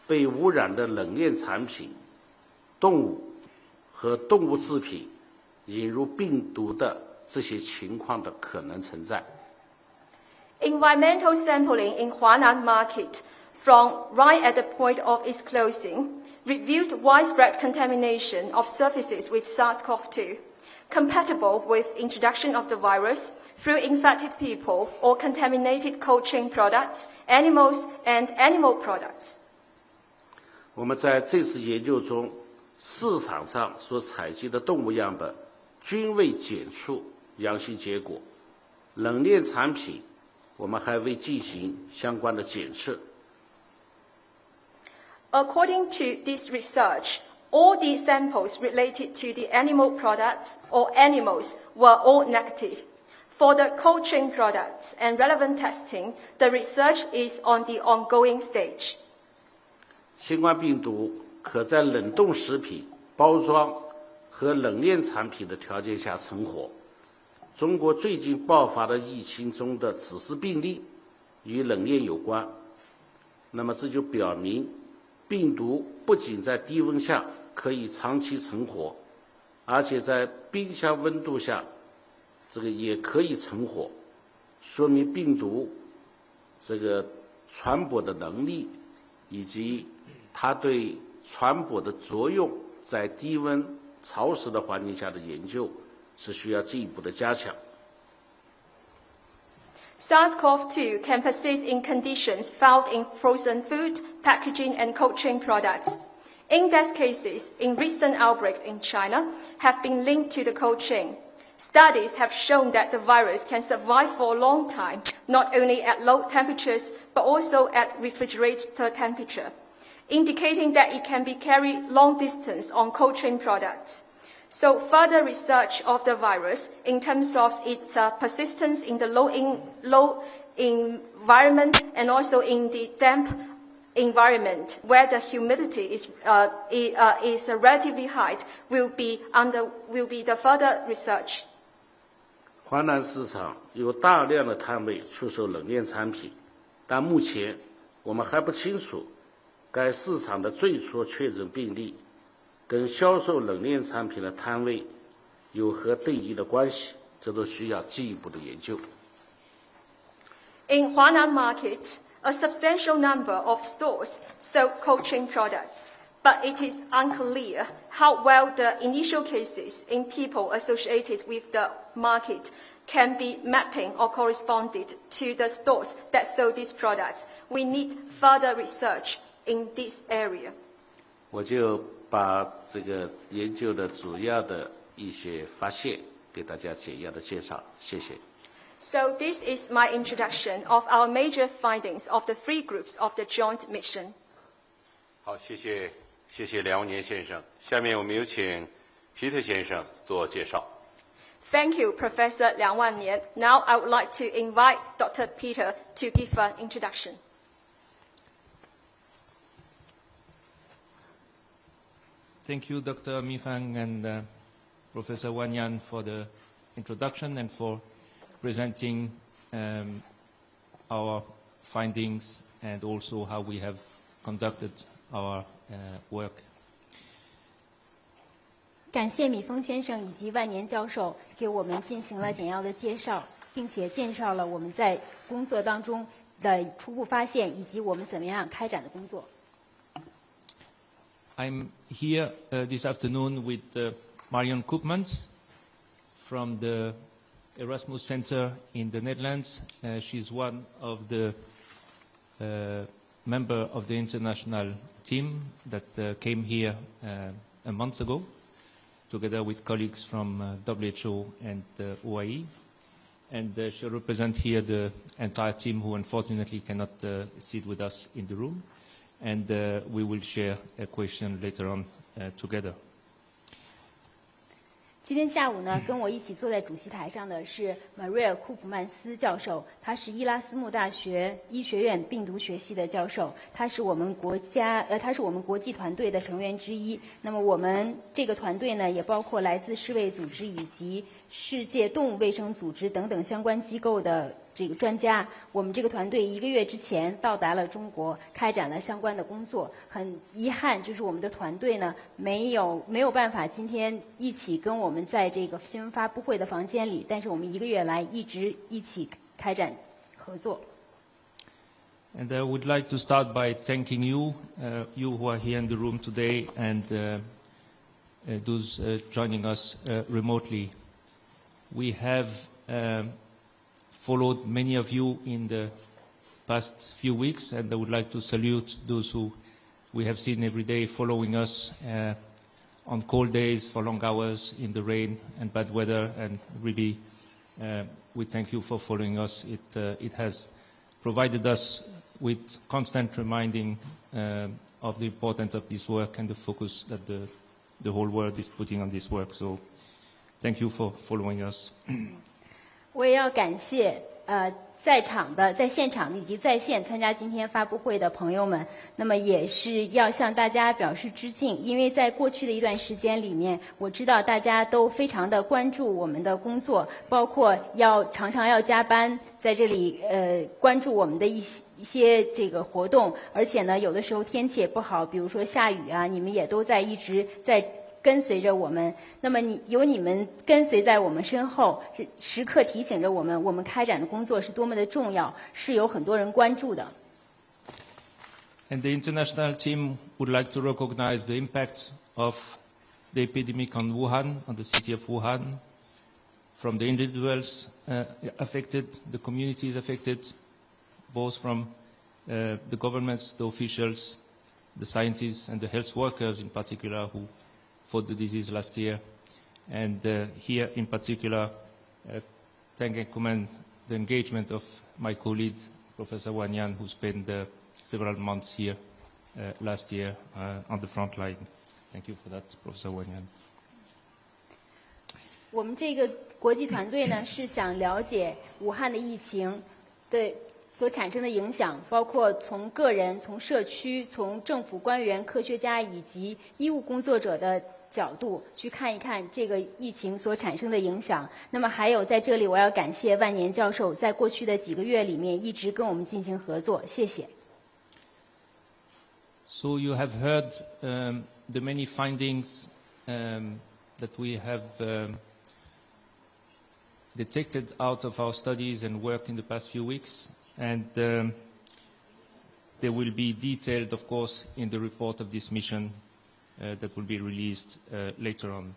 被污染的冷链产品、动物和动物制品引入病毒的这些情况的可能存在。Environmental sampling in Huanan market from right at the point of its closing revealed widespread contamination of surfaces with SARS-CoV-2, compatible with introduction of the virus through infected people or contaminated cold chain products, animals and animal products. 我们在这次研究中，市场上所采集的动物样本均未检出阳性结果，冷链产品我们还未进行相关的检测。According to this research, all the samples related to the animal products or animals were all negative. For the cold chain products and relevant testing, the research is on the ongoing stage. 新冠病毒可在冷冻食品、包装和冷链产品的条件下存活。中国最近爆发的疫情中的指示病例与冷链有关，那么这就表明病毒不仅在低温下可以长期存活，而且在冰箱温度下这个也可以存活，说明病毒这个传播的能力以及它对传播的作用在低温潮湿的环境下的研究是需要进一步的加强。SARS-CoV-2 can persist in conditions found in frozen food, packaging and cold chain products. In-depth cases in recent outbreaks in China have been linked to the cold chain. Studies have shown that the virus can survive for a long time, not only at low temperatures, but also at refrigerator temperature, indicating that it can be carried long distance on cold chain products. So further research of the virus in terms of its persistence in the low environment and also in the damp environment where the humidity is relatively high will be the further research. 华南市场有大量的摊位出售冷链产品，但目前我们还不清楚该市场的最初确诊病例跟销售冷链产品的摊位有何对应的关系，这都需要进一步的研究。In Huanan market, a substantial number of stores sell cold chain products, but it is unclear how well the initial cases in people associated with the market can be mapping or corresponded to the stores that sell these products. We need further research in this area. 我就把这个研究的主要的一些发现给大家简要的介绍，谢谢。So this is my introduction of our major findings of the 3 groups of the joint mission. 好，谢谢梁文年先生。下面我们有请皮特先生做介绍。Thank you, Professor Liang Wannian. Now I would like to invite Dr. Peter to give an introduction. Thank you, Dr. Mifang and Professor Wannian for the introduction and for presenting our findings and also how we have conducted our work. 感谢米峰先生以及万年教授给我们进行了简要的介绍，并且介绍了我们在工作当中的初步发现以及我们怎么样开展的工作。I'm here this afternoon with Marion Koopmans from the Erasmus Center in the Netherlands. She's one of the member of the international team that came here a month ago, together with colleagues from WHO and OIE. And she'll represent here the entire team who unfortunately cannot sit with us in the room. And we will share a question later on together. 今天下午呢，跟我一起坐在主席台上的是马瑞尔·库普曼斯教授，他是伊拉斯木大学医学院病毒学系的教授，他是我们国际团队的成员之一。那么我们这个团队呢，也包括来自世卫组织以及世界动物卫生组织等等相关机构的这个专家。我们这个团队1个月之前到达了中国，开展了相关的工作。很遗憾，就是我们的团队呢没有办法今天一起跟我们在这个新闻发布会的房间里，但是我们1个月来一直一起开展合作。And I would like to start by thanking you, you who are here in the room today, and those joining us remotely. We have followed many of you in the past few weeks, and I would like to salute those who we have seen every day following us on cold days for long hours in the rain and bad weather, and really we thank you for following us. It has provided us with constant reminding of the importance of this work and the focus that the whole world is putting on this work. So thank you for following us. 我也要感谢在现场以及在线参加今天发布会的朋友们，那么也是要向大家表示致敬，因为在过去的一段时间里面，我知道大家都非常的关注我们的工作，包括常常要加班在这里关注我们的一些这个活动，而且呢有的时候天气也不好，比如说下雨啊，你们也都一直在跟随着我们，那么你们跟随在我们身后，时刻提醒着我们开展的工作是多么的重要，是有很多人关注的。And the international team would like to recognize the impact of the epidemic on Wuhan, on the city of Wuhan, from the individuals affected, the communities affected, both from the governments, the officials, the scientists and the health workers in particular who fought the disease last year. And here in particular, thank and commend the engagement of my colleague, Professor Wannian, who spent several months here last year on the front line. Thank you for that, Professor Wannian. 我们这个国际团队呢，是想了解武汉的疫情对所产生的影响，包括从个人、从社区、从政府官员、科学家以及医务工作者的角度去看一看这个疫情所产生的影响。那么还有在这里我要感谢万年教授在过去的几个月里面一直跟我们进行合作，谢谢。So you have heard the many findings that we have detected out of our studies and work in the past few weeks, and they will be detailed, of course, in the report of this mission that will be released later on.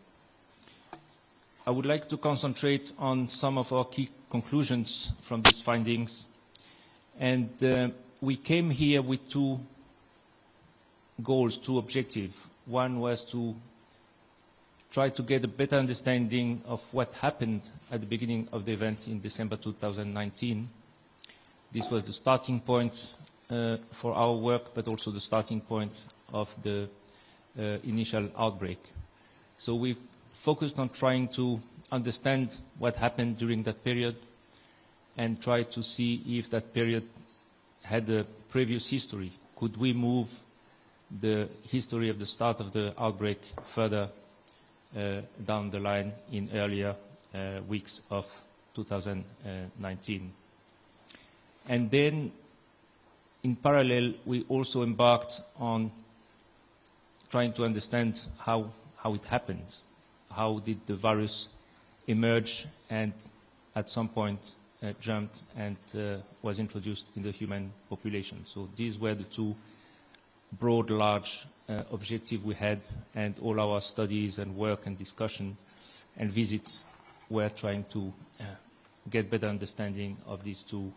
I would like to concentrate on some of our key conclusions from these findings. And we came here with two goals, two objectives. One was to try to get a better understanding of what happened at the beginning of the event in December 2019. This was the starting point for our work, but also the starting point of the initial outbreak. So we've focused on trying to understand what happened during that period and try to see if that period had a previous history. Could we move the history of the start of the outbreak further down the line in earlier weeks of 2019? And then, in parallel, we also embarked on trying to understand how it happened. How did the virus emerge and at some point jumped and was introduced in the human population? So these were the two broad, large objectives we had, and all our studies and work and discussion and visits were trying to get better understanding of these two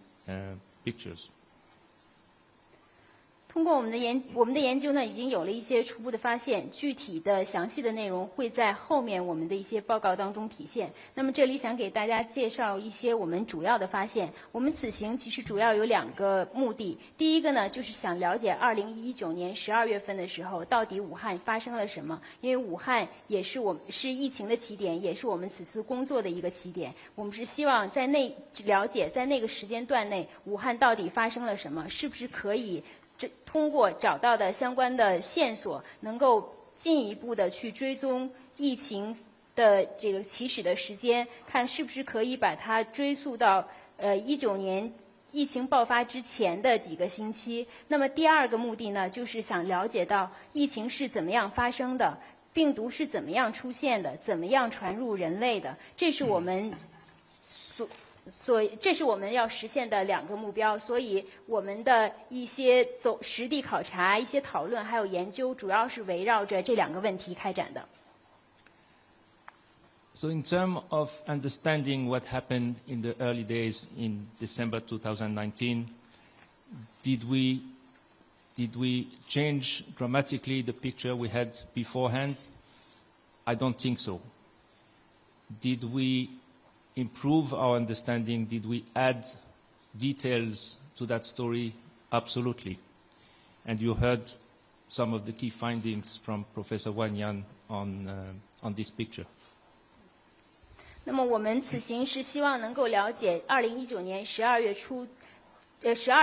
pictures. 通过我们的研究呢，已经有了一些初步的发现，具体的详细的内容会在后面我们的一些报告当中体现。那么这里想给大家介绍一些我们主要的发现。我们此行其实主要有2个目的，第一个呢就是想了解2019年12月份的时候到底武汉发生了什么，因为武汉也是疫情的起点，也是我们此次工作的一个起点。我们是希望了解在那个时间段内武汉到底发生了什么，是不是可以通过找到的相关的线索，能够进一步的去追踪疫情的这个起始的时间，看是不是可以把它追溯到19年疫情爆发之前的几个星期。那么第2个目的呢，就是想了解到疫情是怎么样发生的，病毒是怎么样出现的，怎么样传入人类的，这是我们这是我们要实现的2个目标，所以我们的一些实地考察、一些讨论还有研究，主要是围绕着这2个问题开展的。So in terms of understanding what happened in the early days in December 2019, did we change dramatically the picture we had beforehand? I don't think so. Did we improve our understanding? Did we add details to that story? Absolutely. And you heard some of the key findings from Professor Wang Yan on this picture. 那么我们此行是希望能够了解2019年12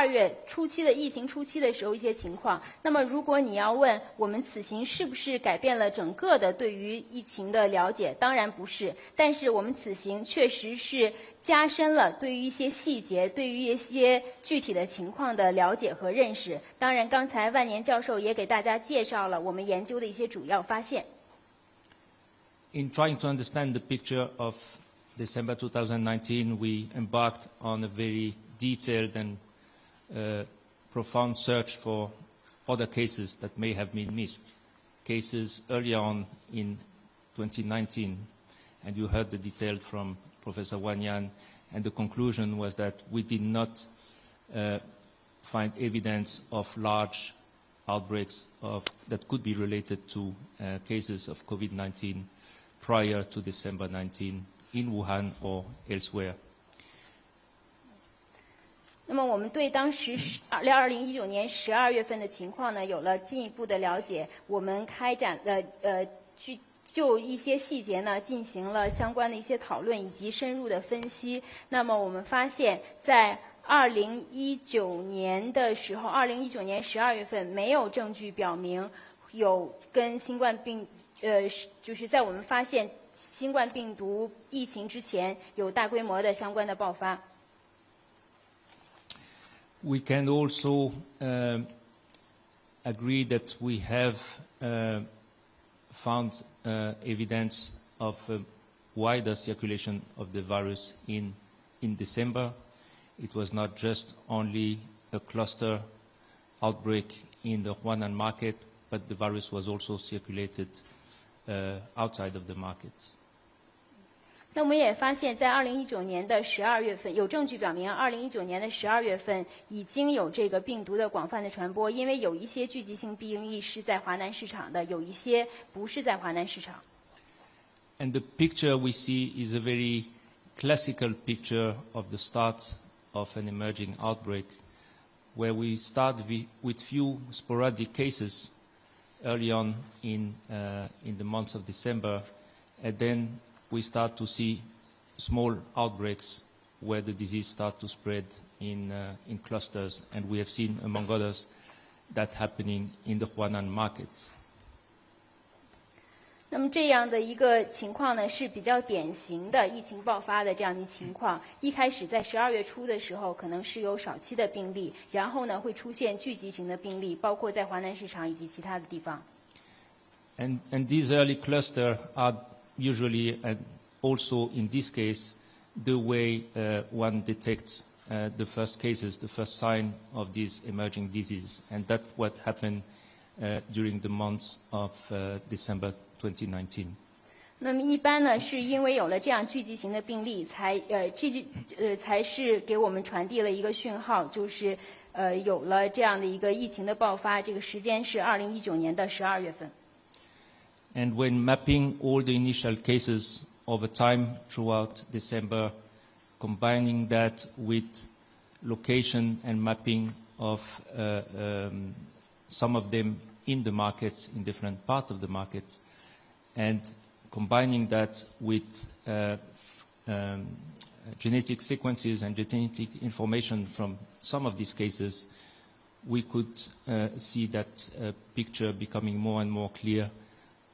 月初期的疫情初期的时候一些情况。那么如果你要问我们此行是不是改变了整个的对于疫情的了解，当然不是。但是我们此行确实是加深了对于一些细节、对于一些具体的情况的了解和认识。当然，刚才万年教授也给大家介绍了我们研究的一些主要发现。In trying to understand the picture of December 2019, we embarked on a very detailed and profound search for other cases that may have been missed, cases earlier on in 2019. And you heard the detail from Professor Wang Yan, and the conclusion was that we did not find evidence of large outbreaks that could be related to cases of COVID-19 prior to December 19 in Wuhan or elsewhere. 那么我们对当时2019年12月份的情况呢有了进一步的了解，我们开展了就一些细节呢进行了相关的一些讨论以及深入的分析。那么我们发现在2019年的时候，2019年12月份没有证据表明有跟新冠病就是在我们发现新冠病毒疫情之前有大规模的相关的爆发。We can also agree that we have found evidence of a wider circulation of the virus in December. It was not just only a cluster outbreak in the Wuhan market, but the virus was also circulated outside of the markets. 那我们也发现，在2019年的12月份，有证据表明，2019年的12月份已经有这个病毒的广泛的传播，因为有一些聚集性病例是在华南市场的，有一些不是在华南市场。And the picture we see is a very classical picture of the start of an emerging outbreak, where we start with few sporadic cases early on in the months of December, and then we start to see small outbreaks where the disease starts to spread in clusters, and we have seen, among others, that happening in the Huanan market. 那么这样的一个情况呢，是比较典型的疫情爆发的这样的情况。一开始在12月初的时候，可能是有少期的病例，然后呢会出现聚集型的病例，包括在华南市场以及其他的地方。And these early clusters are usually, and also in this case, the way one detects the first cases, the first sign of this emerging disease. And that's what happened during the months of December 2019. 那么一般呢，是因为有了这样聚集型的病例，才是给我们传递了一个讯号，就是有了这样的一个疫情的爆发。这个时间是2019年的12月份。And when mapping all the initial cases over time throughout December, combining that with location and mapping of some of them in the markets, in different parts of the market, and combining that with genetic sequences and genetic information from some of these cases, we could see that picture becoming more and more clear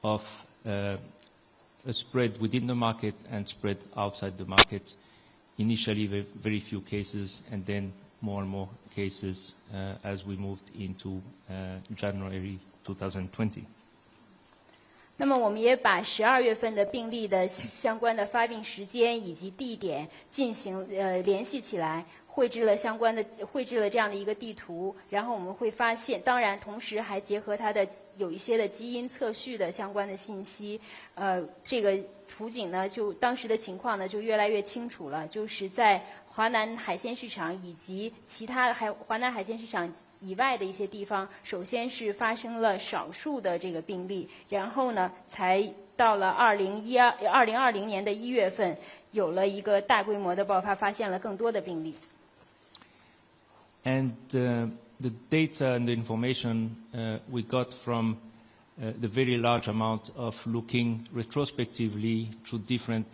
of a spread within the market and spread outside the market. Initially very few cases, and then more and more cases as we moved into January 2020. 那么我们也把12月份的病例的相关的发病时间以及地点进行联系起来，绘制了这样的一个地图，然后我们会发现，当然同时还结合它的有一些的基因测序的相关的信息，这个图景呢，就当时的情况呢就越来越清楚了，就是在华南海鲜市场以及其他华南海鲜市场以外的一些地方，首先是发生了少数的这个病例，然后呢，才到了2020年的1月份，有了一个大规模的爆发，发现了更多的病例。And the data and the information we got from the very large amount of looking retrospectively through different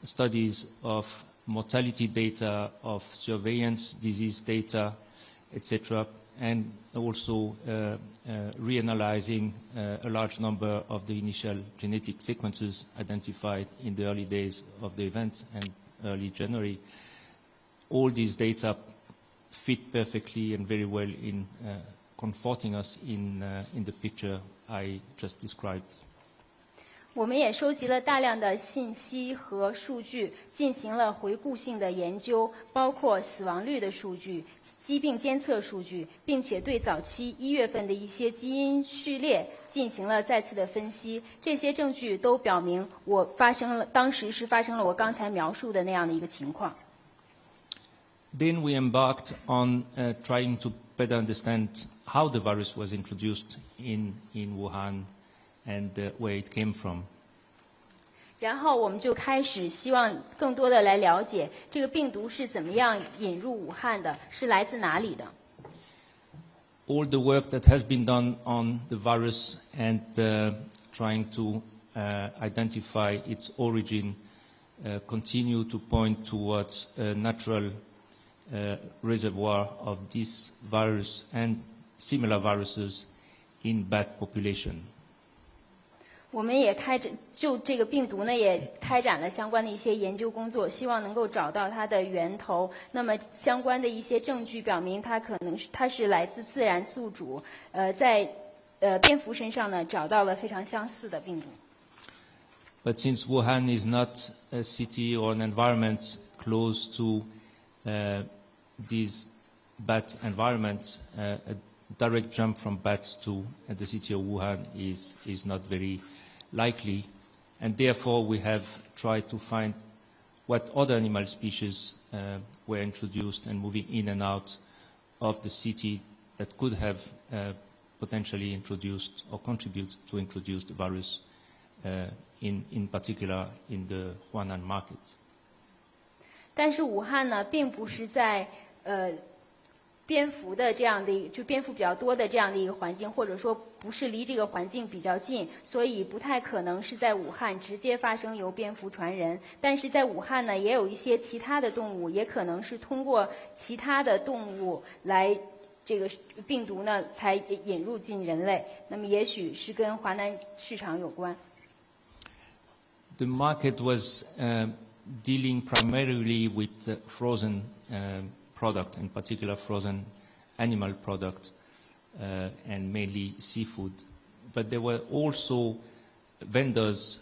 studies of mortality data, of surveillance disease data, etc., and also reanalyzing a large number of the initial genetic sequences identified in the early days of the event and early January. All these data fit perfectly and very well in comforting us in the picture I just described. 我们也收集了大量的信息和数据，进行了回顾性的研究，包括死亡率的数据、疾病监测数据，并且对早期1月份的一些基因序列进行了再次的分析。这些证据都表明，当时是发生了我刚才描述的那样的一个情况。Then we embarked on trying to better understand how the virus was introduced in Wuhan and where it came from. 然后我们就开始希望更多的来了解这个病毒是怎么样引入武汉的，是来自哪里的。All the work that has been done on the virus and trying to identify its origin continue to point towards a natural reservoir of this virus and similar viruses in bat population. 我们也就这个病毒呢，也开展了相关的一些研究工作，希望能够找到它的源头。那么相关的一些证据表明，它是来自自然宿主，在蝙蝠身上呢找到了非常相似的病毒。But since Wuhan is not a city or an environment close to these bat environments, direct jump from bats to the city of Wuhan is not very likely, and therefore we have tried to find what other animal species were introduced and moving in and out of the city that could have potentially introduced or contribute to introduce the virus, in particular in the Wuhan market. 但是武汉呢，并不是在蝙蝠的这样的就蝙蝠比较多的这样的一个环境，或者说不是离这个环境比较近，所以不太可能是在武汉直接发生由蝙蝠传人。但是在武汉呢，也有一些其他的动物，也可能是通过其他的动物来这个病毒呢才引入进人类。那么也许是跟华南市场有关。The market was dealing primarily with frozen product, in particular frozen animal product, and mainly seafood. But there were also vendors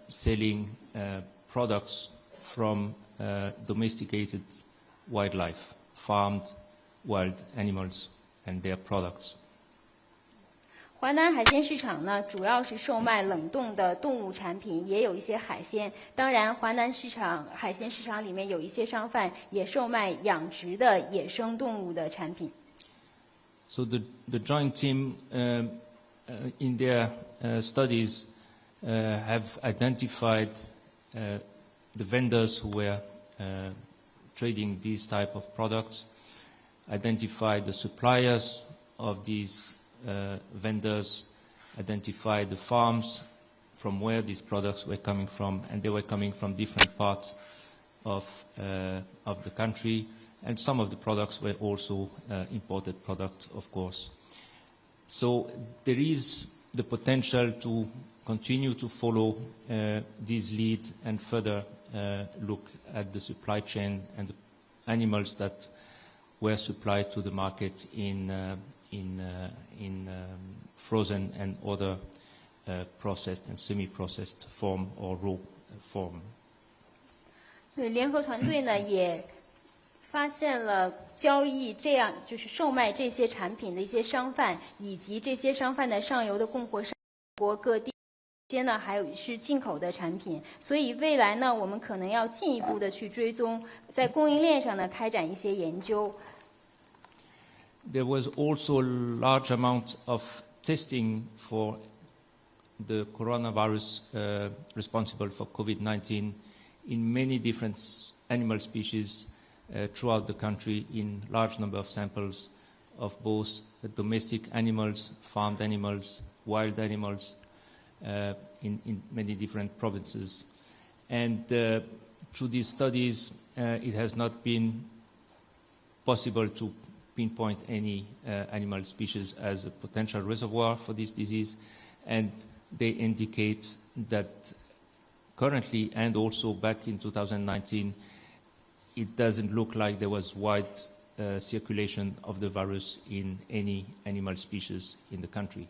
selling products from domesticated wildlife, farmed wild animals and their products. 华南海鲜市场呢，主要是售卖冷冻的动物产品，也有一些海鲜。当然，华南市场海鲜市场里面有一些商贩也售卖养殖的野生动物的产品。So the joint team in their studies have identified the vendors who were trading these type of products, identified the suppliers of these vendors, identified the farms from where these products were coming from, and they were coming from different parts of the country, and some of the products were also imported products, of course. So there is the potential to continue to follow this lead and further look at the supply chain and the animals that were supplied to the market in frozen and other processed and semi-processed form or raw form. 对，联合团队呢也发现了交易这样就是售卖这些产品的一些商贩，以及这些商贩的上游的供货商国各地。些呢还有是进口的产品，所以未来呢，我们可能要进一步的去追踪，在供应链上呢开展一些研究。There was also a large amount of testing for the coronavirus responsible for COVID-19 in many different animal species throughout the country in large number of samples of both domestic animals, farmed animals, wild animals, in many different provinces. And through these studies, it has not been possible to pinpoint any animal species as a potential reservoir for this disease, and they indicate that currently and also back in 2019, it doesn't look like there was wide circulation of the virus in any animal species in the country.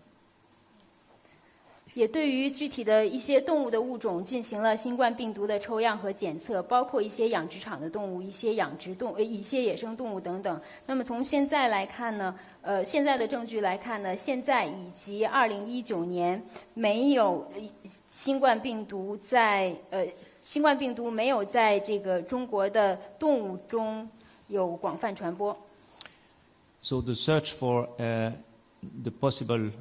也对于具体的一些动物的物种进行了新冠病毒的抽样和检测，包括一些养殖场的动物、一些一些野生动物等等。那么从现在来看呢，现在的证据来看呢，现在以及2019年没有新冠病毒没有在这个中国的动物中有广泛传播。So the search for the possible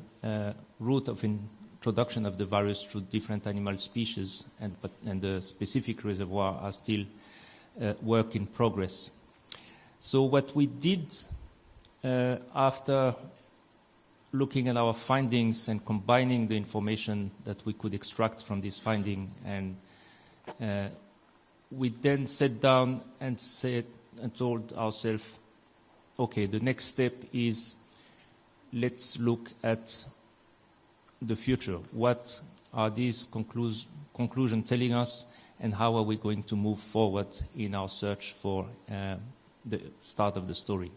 route of introduction of the virus through different animal species and the specific reservoir are still work in progress. So what we did after looking at our findings and combining the information that we could extract from this finding, and we then sat down and told ourselves, okay, the next step is let's look at the future. What are these conclusions telling us, and how are we going to move forward in our search for the start of the story?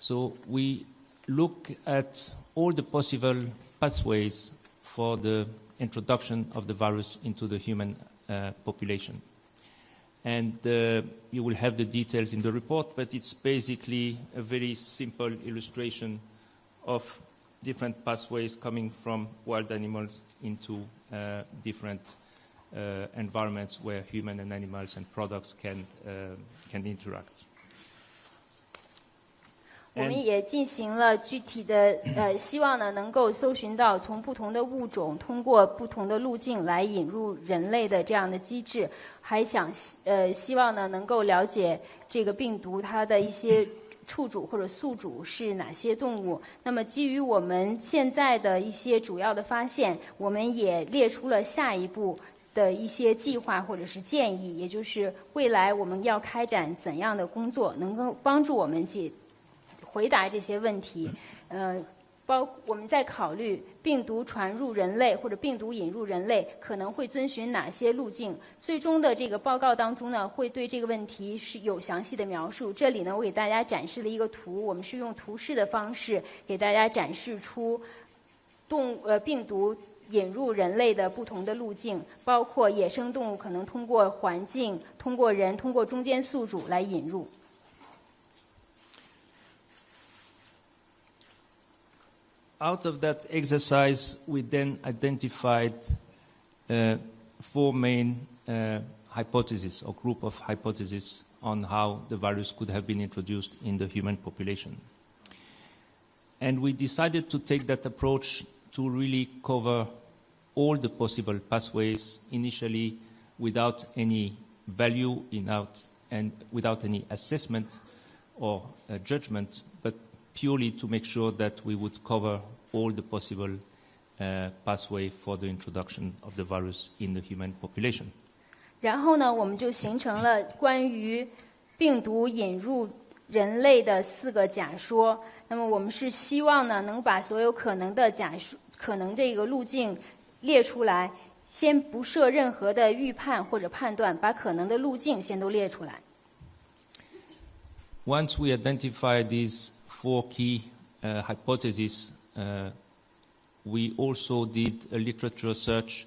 So we look at all the possible pathways for the introduction of the virus into the human population. And you will have the details in the report, but it's basically a very simple illustration of different pathways coming from wild animals into different environments where human and animals and products can interact. 我们也进行了具体的希望呢能够搜寻到从不同的物种通过不同的路径来引入人类的这样的机制，还想希望呢能够了解这个病毒它的一些触主或者宿主是哪些动物。那么基于我们现在的一些主要的发现，我们也列出了下一步的一些计划或者是建议，也就是未来我们要开展怎样的工作能够帮助我们回答这些问题。我们在考虑病毒传入人类或者病毒引入人类可能会遵循哪些路径。最终的这个报告当中呢，会对这个问题是有详细的描述。这里呢，我给大家展示了一个图，我们是用图示的方式给大家展示出病毒引入人类的不同的路径，包括野生动物可能通过环境、通过人、通过中间宿主来引入。Out of that exercise, we then identified 4 main hypotheses or group of hypotheses on how the virus could have been introduced in the human population. And we decided to take that approach to really cover all the possible pathways, initially without any value and without any assessment or judgment, but purely to make sure that we would cover all the possible pathway for the introduction of the virus in the human population. 然后呢，我们就形成了关于病毒引入人类的4个假说。那么我们是希望呢，能把所有可能的可能这个路径列出来，先不设任何的预判或者判断，把可能的路径先都列出来。Once we identify these 4 key hypotheses, we also did a literature search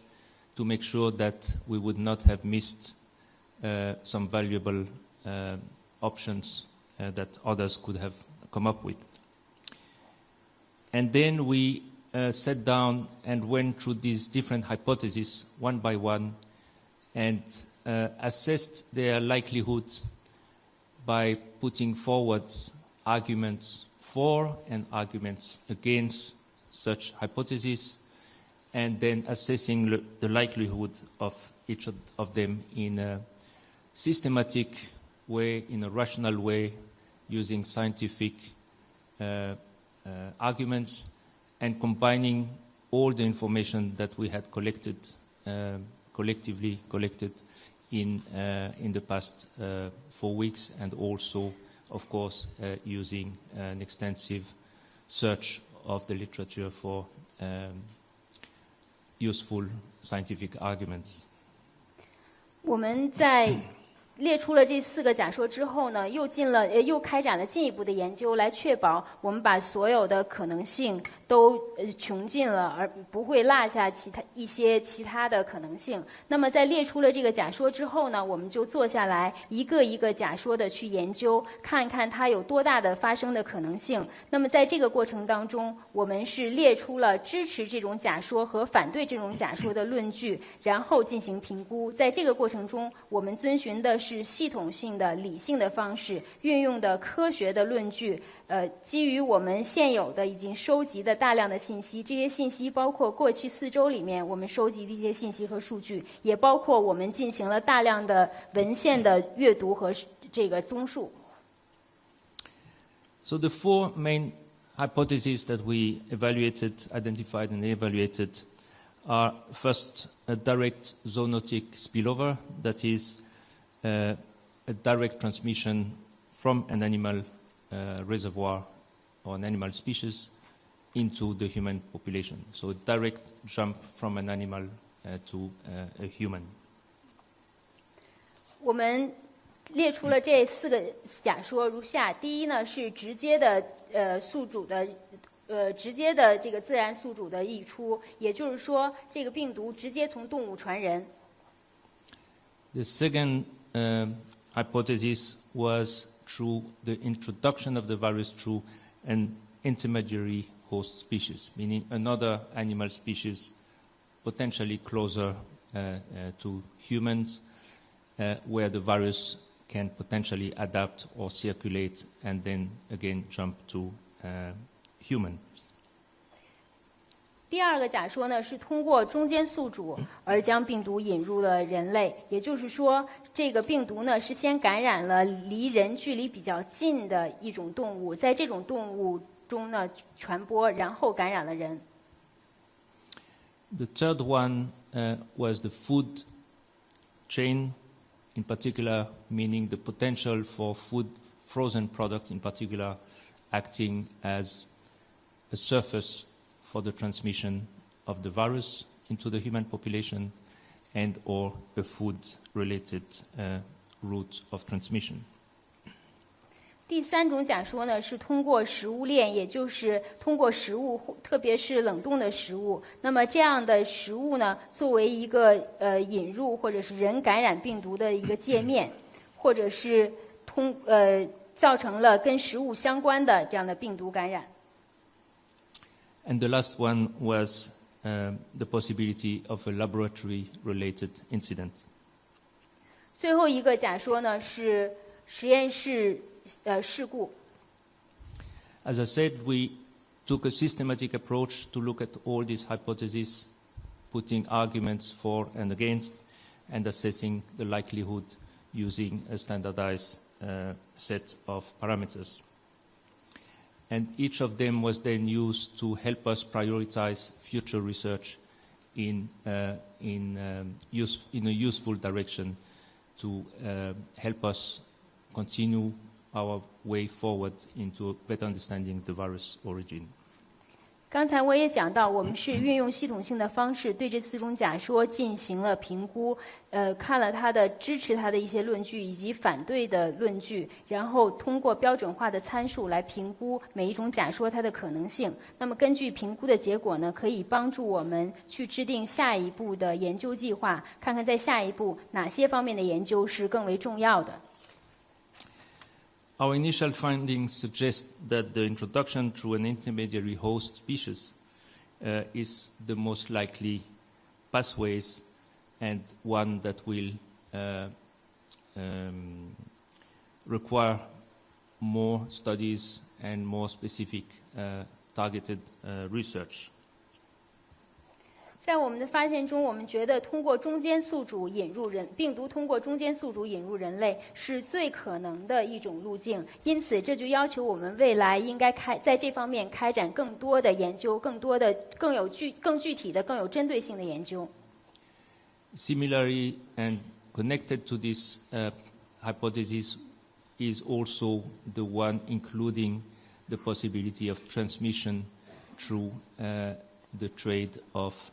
to make sure that we would not have missed some valuable options that others could have come up with. And then we sat down and went through these different hypotheses one by one and assessed their likelihood by putting forward arguments for and arguments against such hypotheses, and then assessing the likelihood of each of them in a systematic way, in a rational way, using scientific arguments, and combining all the information that we had collectively collected in the past 4 weeks, and also, of course, using an extensive search of the literature for useful scientific arguments. 我们在列出了这4个假说之后呢，又开展了进一步的研究，来确保我们把所有的可能性都穷尽了，而不会落下一些其他的可能性。那么在列出了这个假说之后呢，我们就坐下来一个一个假说的去研究，看看它有多大的发生的可能性。那么在这个过程当中，我们是列出了支持这种假说和反对这种假说的论据，然后进行评估。在这个过程中，我们遵循的是系统性的理性的方式，运用的科学的论据，基于我们现有的已经收集的大量的信息，这些信息包括过去4周里面我们收集的一些信息和数据，也包括我们进行了大量的文献的阅读和这个综述。So the 4 main hypotheses that we identified and evaluated are first a direct zoonotic spillover, that is a direct transmission from an animal reservoir or an animal species into the human population. So a direct jump from an animal to a human. 我们列出了这4个假说如下：第一呢是直接的宿主的直接的这个自然宿主的溢出，也就是说这个病毒直接从动物传人。The second hypothesis was through the introduction of the virus through an intermediary host species, meaning another animal species potentially closer to humans, where the virus can potentially adapt or circulate and then again jump to humans. 第二个假说呢，是通过中间宿主而将病毒引入了人类，也就是说，这个病毒呢是先感染了离人距离比较近的一种动物，在这种动物中呢传播，然后感染了人。The third one was the food chain, in particular, meaning the potential for food, frozen products in particular, acting as a surface for the transmission of the virus into the human population and or a food-related route of transmission. 第三种假说呢，是通过食物链，也就是通过食物，特别是冷冻的食物。那么这样的食物呢，作为一个引入或者是人感染病毒的一个界面，或者是造成了跟食物相关的这样的病毒感染。And the last one was the possibility of a laboratory-related incident. 最后一个假说呢，是实验室事故。As I said, we took a systematic approach to look at all these hypotheses, putting arguments for and against, and assessing the likelihood using a standardized set of parameters. And each of them was then used to help us prioritize future research in a useful direction to help us continue our way forward into a better understanding the virus origin. 刚才我也讲到，我们是运用系统性的方式对这4种假说进行了评估，看了它的支持它的一些论据以及反对的论据，然后通过标准化的参数来评估每一种假说它的可能性。那么根据评估的结果呢，可以帮助我们去制定下一步的研究计划，看看在下一步哪些方面的研究是更为重要的。Our initial findings suggest that the introduction through an intermediary host species is the most likely pathways and one that will require more studies and more specific targeted research. 在我们的发现中，我们觉得通过中间宿主病毒通过中间宿主引入人类是最可能的一种路径，因此这就要求我们未来应该在这方面开展更多的研究，更具体的、更有针对性的研究。Similarly, and connected to this hypothesis is also the one including the possibility of transmission through the trade of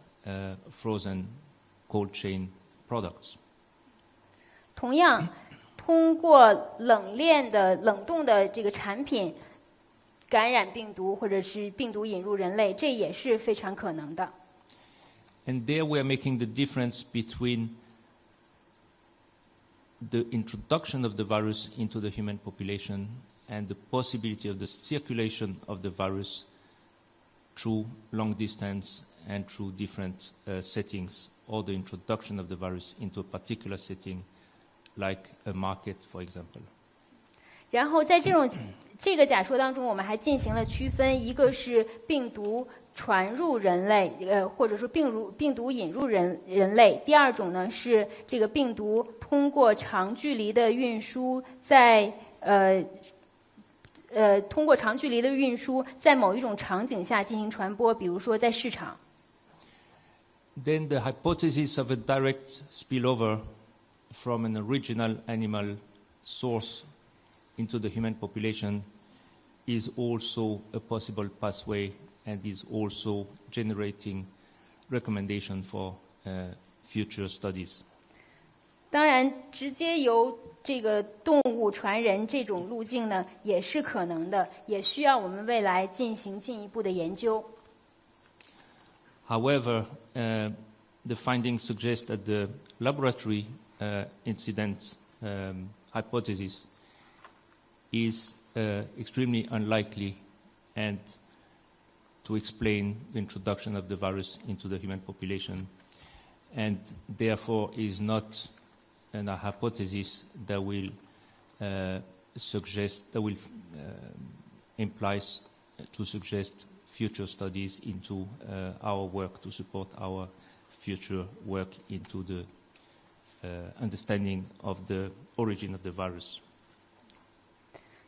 frozen cold chain products. 同样，通过冷冻的这个产品感染病毒，或者是病毒引入人类，这也是非常可能的。And there we are making the difference between the introduction of the virus into the human population and the possibility of the circulation of the virus through long distance and through different settings, or the introduction of the virus into a particular setting, like a market, for example. 然后在这个假说当中，我们还进行了区分，一个是病毒传入人类，或者说病毒引入人类；第二种呢是这个病毒通过长距离的运输通过长距离的运输，在某一种场景下进行传播，比如说在市场。Then the hypothesis of a direct spillover from an original animal source into the human population is also a possible pathway and is also generating recommendation for future studies. 当然，直接由这个动物传人这种路径呢，也是可能的，也需要我们未来进行进一步的研究。However, the findings suggest that the laboratory incident hypothesis is extremely unlikely and to explain the introduction of the virus into the human population, and therefore is not a hypothesis that will implies to suggest future studies into our work to support our future work into the understanding of the origin of the virus.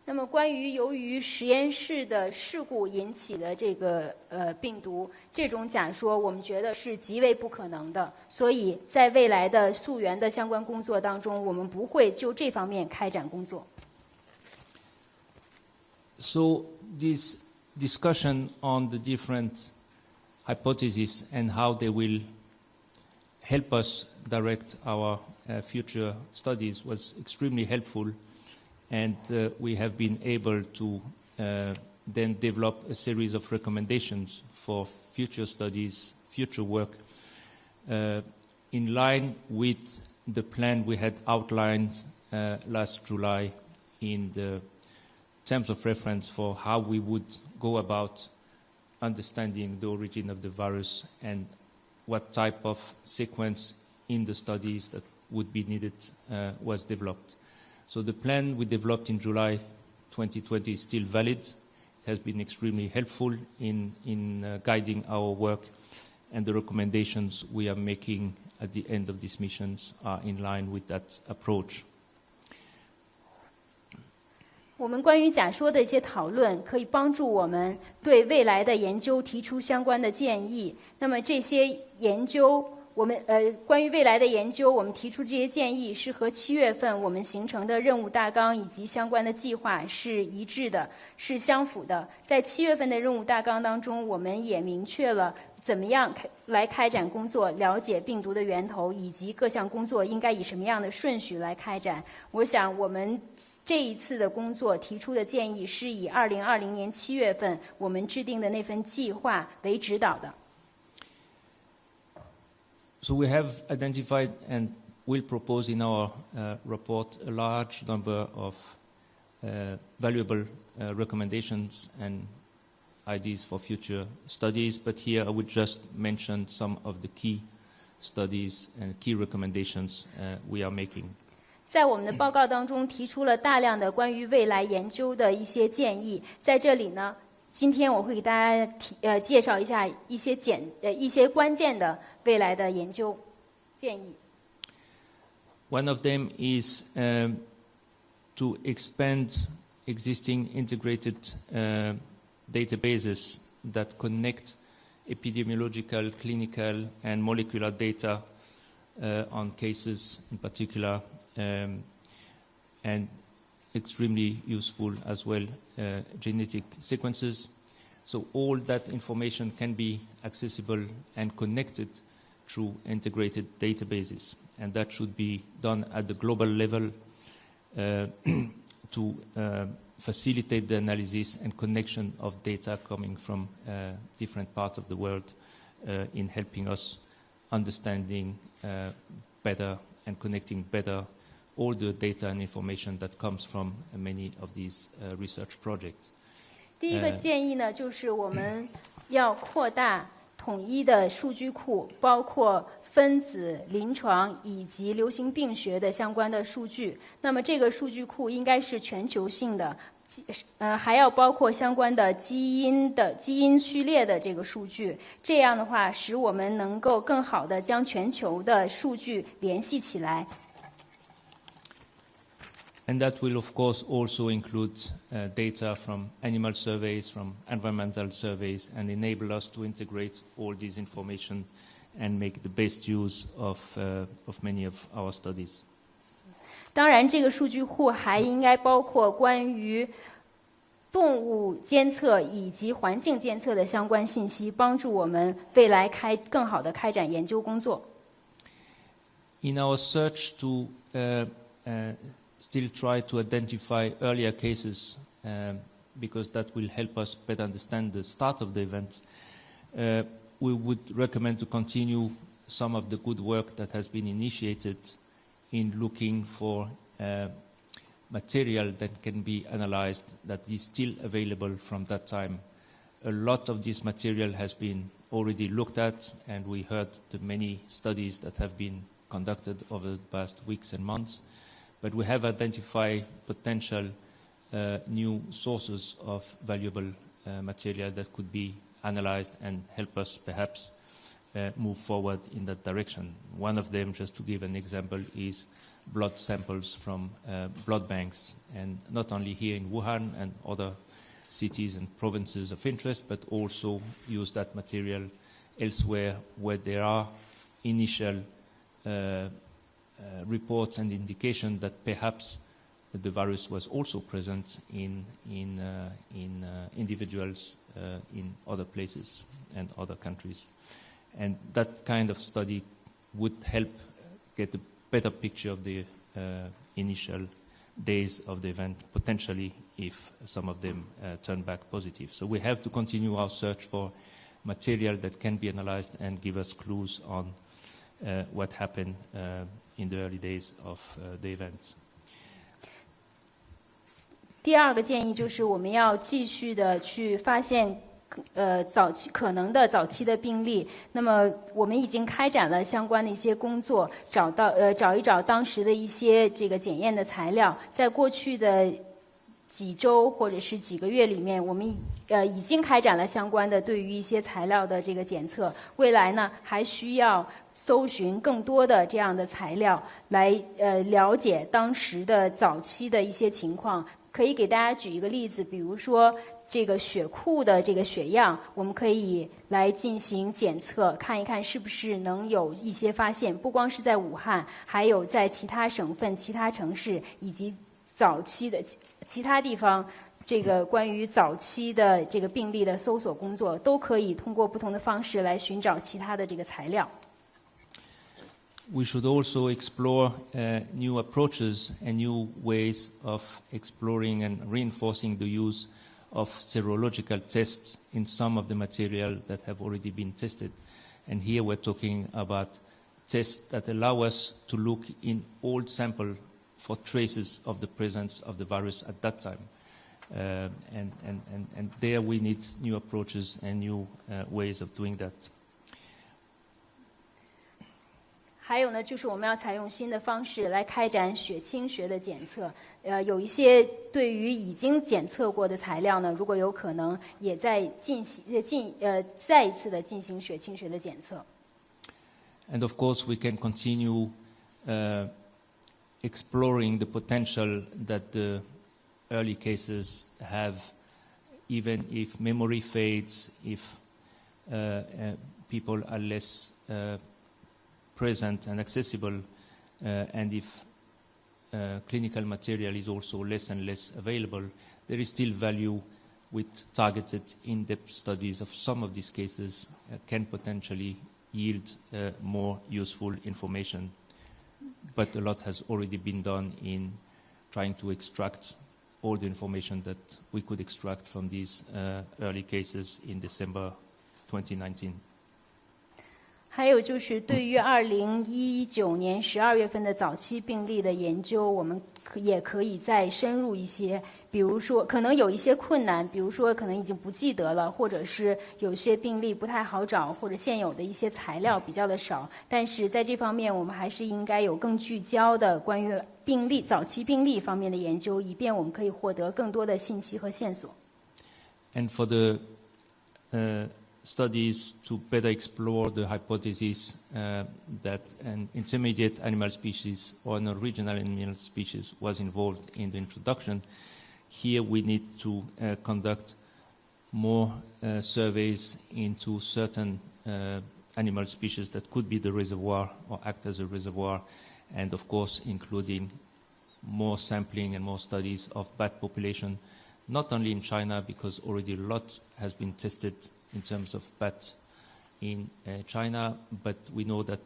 那么，关于由于实验室的事故引起的这个病毒，这种假说，我们觉得是极为不可能的。所以在未来的溯源的相关工作当中，我们不会就这方面开展工作。So this discussion on the different hypotheses and how they will help us direct our future studies was extremely helpful. And we have been able to then develop a series of recommendations for future studies, future work, in line with the plan we had outlined last July in the terms of reference for how we would go about understanding the origin of the virus and what type of sequence in the studies that would be needed was developed. So the plan we developed in July 2020 is still valid. It has been extremely helpful in guiding our work, and the recommendations we are making at the end of these missions are in line with that approach. 我们关于假说的一些讨论，可以帮助我们对未来的研究提出相关的建议。那么这些研究，关于未来的研究，我们提出这些建议是和7月份我们形成的任务大纲以及相关的计划是一致的，是相符的。在7月份的任务大纲当中，我们也明确了怎么样来开展工作，了解病毒的源头，以及各项工作应该以什么样的顺序来开展。我想我们这一次的工作提出的建议是以2020年7月份我们制定的那份计划为指导的。So we have identified and will propose in our report a large number of valuable recommendations and ideas for future studies, but here I would just mention some of the key studies and key recommendations we are making. 在我们的报告当中提出了大量的关于未来研究的一些建议，在这里呢，今天我会给大家介绍一下一些关键的未来的研究建议。One of them is to expand existing integrated databases that connect epidemiological, clinical, and molecular data on cases in particular, and extremely useful as well genetic sequences. So all that information can be accessible and connected through integrated databases, and that should be done at the global level to facilitate the analysis and connection of data coming from different parts of the world in helping us understanding better and connecting better all the data and information that comes from many of these research projects. 第一个建议呢，就是我们要扩大统一的数据库，包括分子、临床以及流行病学的相关的数据。那么这个数据库应该是全球性的，还要包括相关的基因序列的这个数据。这样的话，使我们能够更好地将全球的数据联系起来。And that will, of course, also include data from animal surveys, from environmental surveys, and enable us to integrate all this information and make the best use of many of our studies. 当然，这个数据库还应该包括关于动物监测以及环境监测的相关信息，帮助我们未来更好地开展研究工作。In our search to still try to identify earlier cases because that will help us better understand the start of the event. We would recommend to continue some of the good work that has been initiated in looking for material that can be analyzed that is still available from that time. A lot of this material has been already looked at, and we heard the many studies that have been conducted over the past weeks and months. But we have identified potential new sources of valuable material that could be analyzed and help us perhaps move forward in that direction. One of them, just to give an example, is blood samples from blood banks, and not only here in Wuhan and other cities and provinces of interest, but also use that material elsewhere where there are initial reports and indication that perhaps the virus was also present in individuals in other places and other countries. And that kind of study would help get a better picture of the initial days of the event, potentially if some of them turn back positive. So we have to continue our search for material that can be analyzed and give us clues on what happened in the early days of the event. 第二个建议就是我们要继续的去发现可能的早期的病例。那么我们已经开展了相关的一些工作，找一找当时的一些这个检验的材料。在过去的几周或者是几个月里面，我们已经开展了相关的对于一些材料的这个检测。未来呢，还需要搜寻更多的这样的材料来了解当时的早期的一些情况。可以给大家举一个例子，比如说这个血库的这个血样，我们可以来进行检测，看一看是不是能有一些发现。不光是在武汉，还有在其他省份、其他城市以及早期的其他地方，这个关于早期的这个病例的搜索工作，都可以通过不同的方式来寻找其他的这个材料。We should also explore new approaches and new ways of exploring and reinforcing the use of serological tests in some of the material that have already been tested. And here we're talking about tests that allow us to look in old sample for traces of the presence of the virus at that time. And there we need new approaches and new ways of doing that. 还有呢，就是我们要采用新的方式来开展血清学的检测。有一些对于已经检测过的材料呢，如果有可能，也在再一次的进行血清学的检测。And of course, we can continue exploring the potential that the early cases have, even if memory fades, if people are less present and accessible, and if clinical material is also less and less available, there is still value with targeted in-depth studies of some of these cases can potentially yield more useful information. But a lot has already been done in trying to extract all the information that we could extract from these early cases in December 2019. 还有就是对于2019年12月份的早期病例的研究，我们也可以再深入一些。比如说，可能有一些困难，比如说可能已经不记得了，或者是有些病例不太好找，或者现有的一些材料比较的少。但是在这方面，我们还是应该有更聚焦的关于早期病例方面的研究，以便我们可以获得更多的信息和线索。And for the studies to better explore the hypothesis that an intermediate animal species or an original animal species was involved in the introduction. Here we need to conduct more surveys into certain animal species that could be the reservoir or act as a reservoir, and of course including more sampling and more studies of bat population, not only in China, because already a lot has been tested in terms of bats in China, but we know that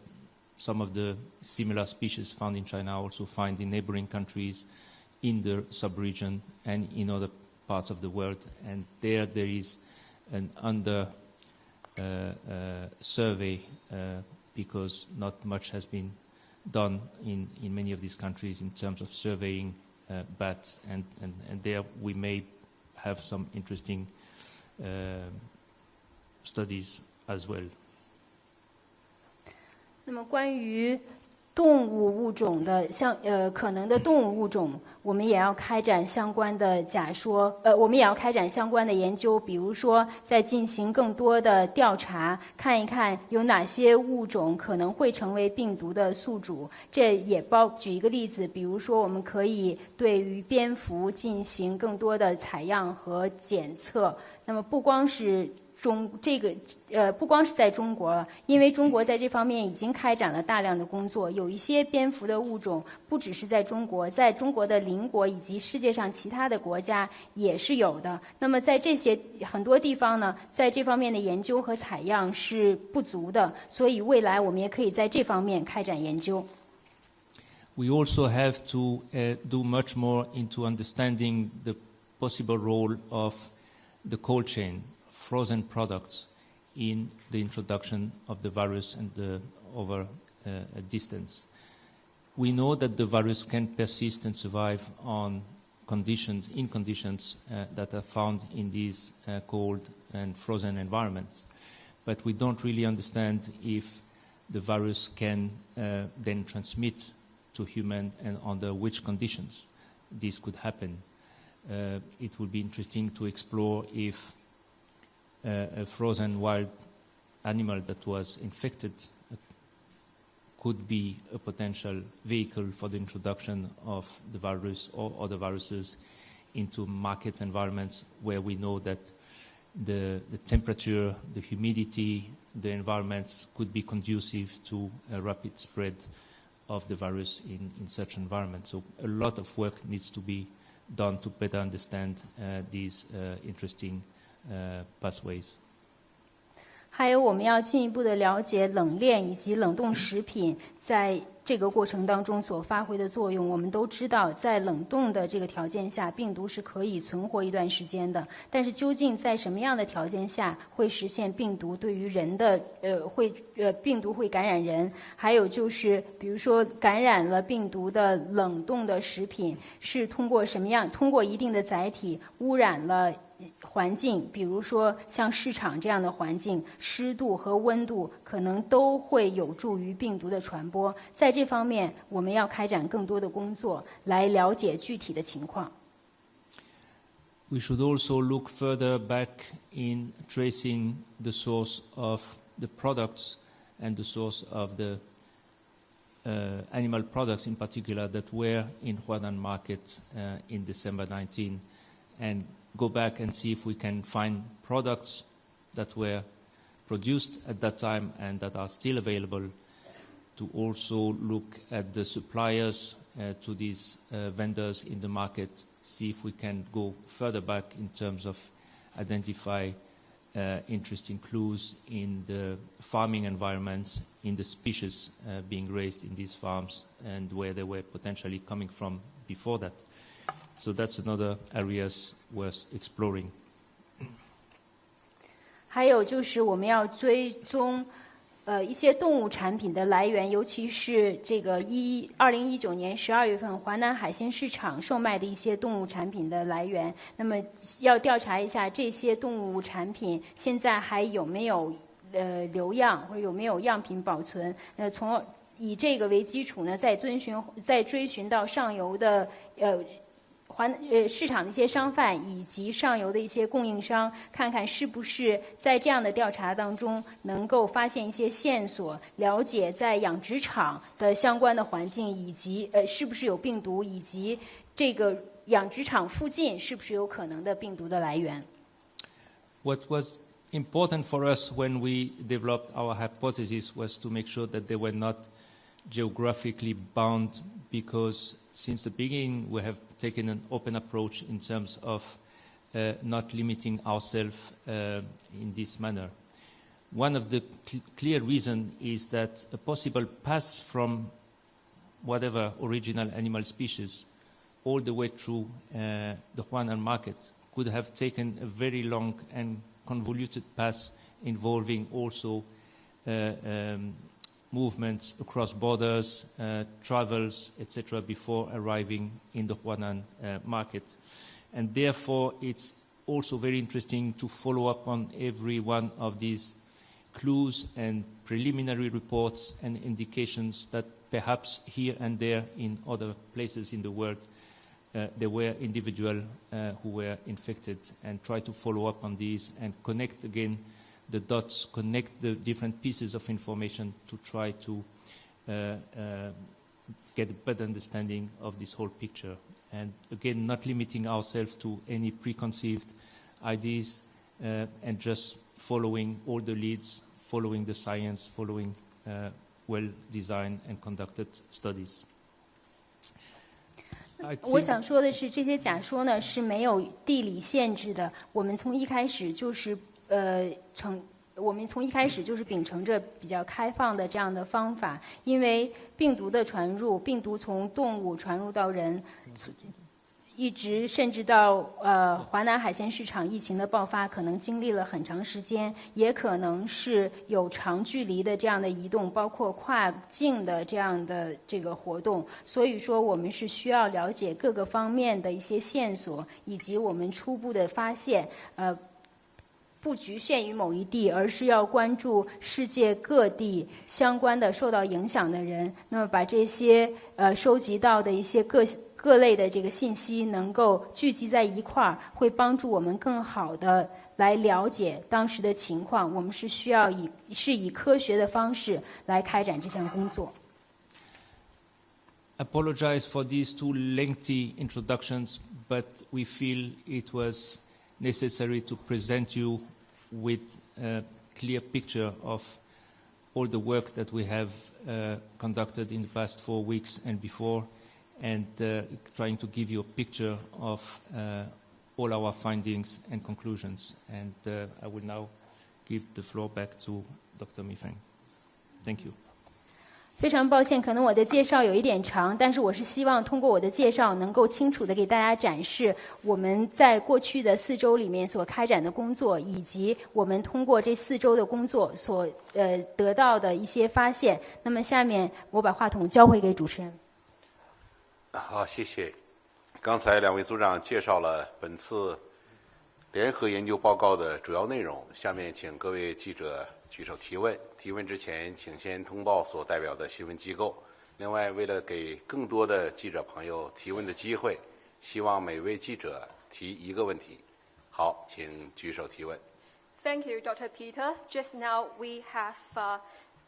some of the similar species found in China are also found in neighboring countries, in the sub-region and in other parts of the world. And there is an under survey because not much has been done in many of these countries in terms of surveying bats, and there we may have some interesting studies as well. 那么关于动物物种的可能的动物物种，我们也要开展相关的我们也要开展相关的研究，比如说在进行更多的调查，看一看有哪些物种可能会成为病毒的宿主。这也举一个例子，比如说我们可以对于蝙蝠进行更多的采样和检测。那么不光是在中国，因为中国在这方面已经开展了大量的工作，有一些蝙蝠的物种不只是在中国，在中国的邻国以及世界上其他的国家也是有的。那么在这些很多地方呢，在这方面的研究和采样是不足的，所以未来我们也可以在这方面开展研究。We also have to do much more into understanding the possible role of the cold chain, frozen products, in the introduction of the virus and over a distance. We know that the virus can persist and survive in conditions that are found in these cold and frozen environments. But we don't really understand if the virus can then transmit to humans and under which conditions this could happen. It would be interesting to explore if a frozen wild animal that was infected could be a potential vehicle for the introduction of the virus or other viruses into market environments where we know that the temperature, the humidity, the environments could be conducive to a rapid spread of the virus in such environments. So a lot of work needs to be done to better understand these interesting pathways. 还有我们要进一步的了解冷链以及冷冻食品在这个过程当中所发挥的作用。我们都知道，在冷冻的这个条件下，病毒是可以存活一段时间的。但是究竟在什么样的条件下会实现病毒对于人的病毒会感染人？还有就是，比如说感染了病毒的冷冻的食品是通过什么样？通过一定的载体污染了环境，比如说像市场这样的环境，湿度和温度可能都会有助于病毒的传播。在这方面，我们要开展更多的工作，来了解具体的情况。We should also look further back in tracing the source of the products and the source of the animal products in particular that were in Wuhan market in December 19, and go back and see if we can find products that were produced at that time and that are still available, to also look at the suppliers to these vendors in the market, see if we can go further back in terms of identify interesting clues in the farming environments, in the species being raised in these farms and where they were potentially coming from before that. So that's another areas worth exploring. 还有就是我们要追踪一些动物产品的来源，尤其是这个2019年12月份华南海鲜市场售卖的一些动物产品的来源。那么要调查一下这些动物产品现在还有没有留样，或者有没有样品保存。从以这个为基础呢，再追寻到上游的市场的一些商贩以及上游的一些供应商，看看是不是在这样的调查当中能够发现一些线索，了解在养殖场的相关的环境，以及是不是有病毒，以及这个养殖场附近是不是有可能的病毒的来源。What was important for us when we developed our hypothesis was to make sure that they were not geographically bound, because since the beginning we have taken an open approach in terms of not limiting ourselves in this manner. One of the clear reasons is that a possible pass from whatever original animal species all the way through the Wuhan market could have taken a very long and convoluted path involving also movements across borders, travels, etc., before arriving in the Wuhan market. And therefore, it's also very interesting to follow up on every one of these clues and preliminary reports and indications that perhaps here and there in other places in the world there were individuals who were infected, and try to follow up on these and connect again the dots, connect the different pieces of information to try to get a better understanding of this whole picture. And again, not limiting ourselves to any preconceived ideas and just following all the leads, following the science, following well-designed and conducted studies. 我想说的是，这些假说呢是没有地理限制的。我们从一开始就是秉承着比较开放的这样的方法，因为病毒的传入，病毒从动物传入到人，一直甚至到华南海鲜市场疫情的爆发，可能经历了很长时间，也可能是有长距离的这样的移动，包括跨境的这样的这个活动。所以说，我们是需要了解各个方面的一些线索，以及我们初步的发现，不局限于某一地，而是要关注世界各地相关的受到影响的人。那么把这些收集到的一些各类的这个信息能够聚集在一块儿，会帮助我们更好的来了解当时的情况。我们是需要以科学的方式来开展这项工作。Apologize for these two lengthy introductions, but we feel it was necessary to present you with a clear picture of all the work that we have conducted in the past 4 weeks and before, and trying to give you a picture of all our findings and conclusions. And I will now give the floor back to Dr. Mifeng. Thank you. 非常抱歉，可能我的介绍有一点长，但是我是希望通过我的介绍能够清楚地给大家展示我们在过去的4周里面所开展的工作，以及我们通过这4周的工作所得到的一些发现。那么下面我把话筒交回给主持人。好，谢谢。刚才2位组长介绍了本次联合研究报告的主要内容，下面请各位记者举手提问。提问之前，请先通报所代表的新闻机构。另外，为了给更多的记者朋友提问的机会，希望每位记者提1个问题。好，请举手提问。Thank you, Dr. Peter. Just now we have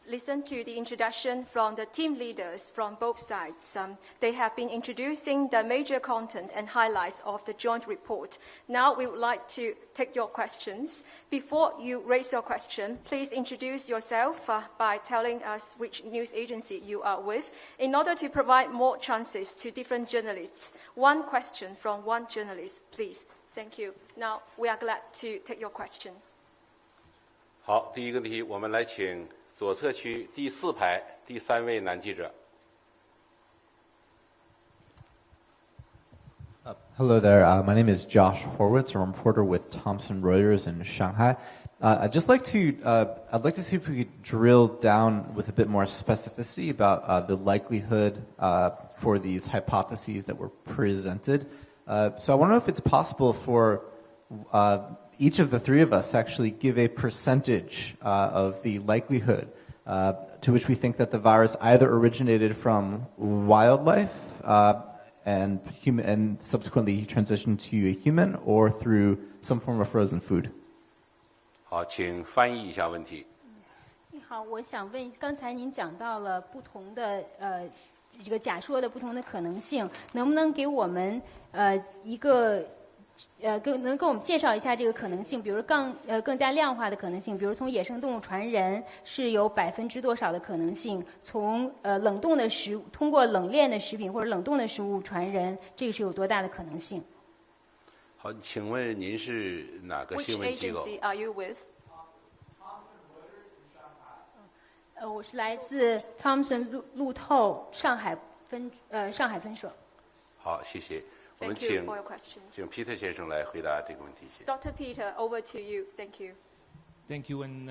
listen to the introduction from the team leaders from both sides. They have been introducing the major content and highlights of the joint report. Now we would like to take your questions. Before you raise your question, please introduce yourself by telling us which news agency you are with, in order to provide more chances to different journalists. 1 question from 1 journalist, please. Thank you. Now we are glad to take your question. 好，第1个问题，我们来请左侧区第4排第3位男记者。Hello there. My name is Josh Horwitz. I'm a reporter with Thomson Reuters in Shanghai. I'd like to see if we could drill down with a bit more specificity about the likelihood for these hypotheses that were presented. So I want to know if it's possible for each of the 3 of us actually give a percentage of the likelihood to which we think that the virus either originated from wildlife and subsequently transitioned to a human, or through some form of frozen food. 好，请翻译一下问题。你好，我想问，刚才您讲到了不同的这个假说的不同的可能性，能不能给我们一个能跟我们介绍一下这个可能性？比如更加量化的可能性，比如从野生动物传人是有%多少的可能性？从冷冻的通过冷链的食品或者冷冻的食物传人，这个是有多大的可能性？好，请问您是哪个新闻机构？ Which agency are you with? 我是来自 Thomson 路透上海分社。好，谢谢。我们 Thank you for your question. 请 Peter 先生来回答这个问题。谢谢。 Dr. Peter, over to you. Thank you. Thank you, and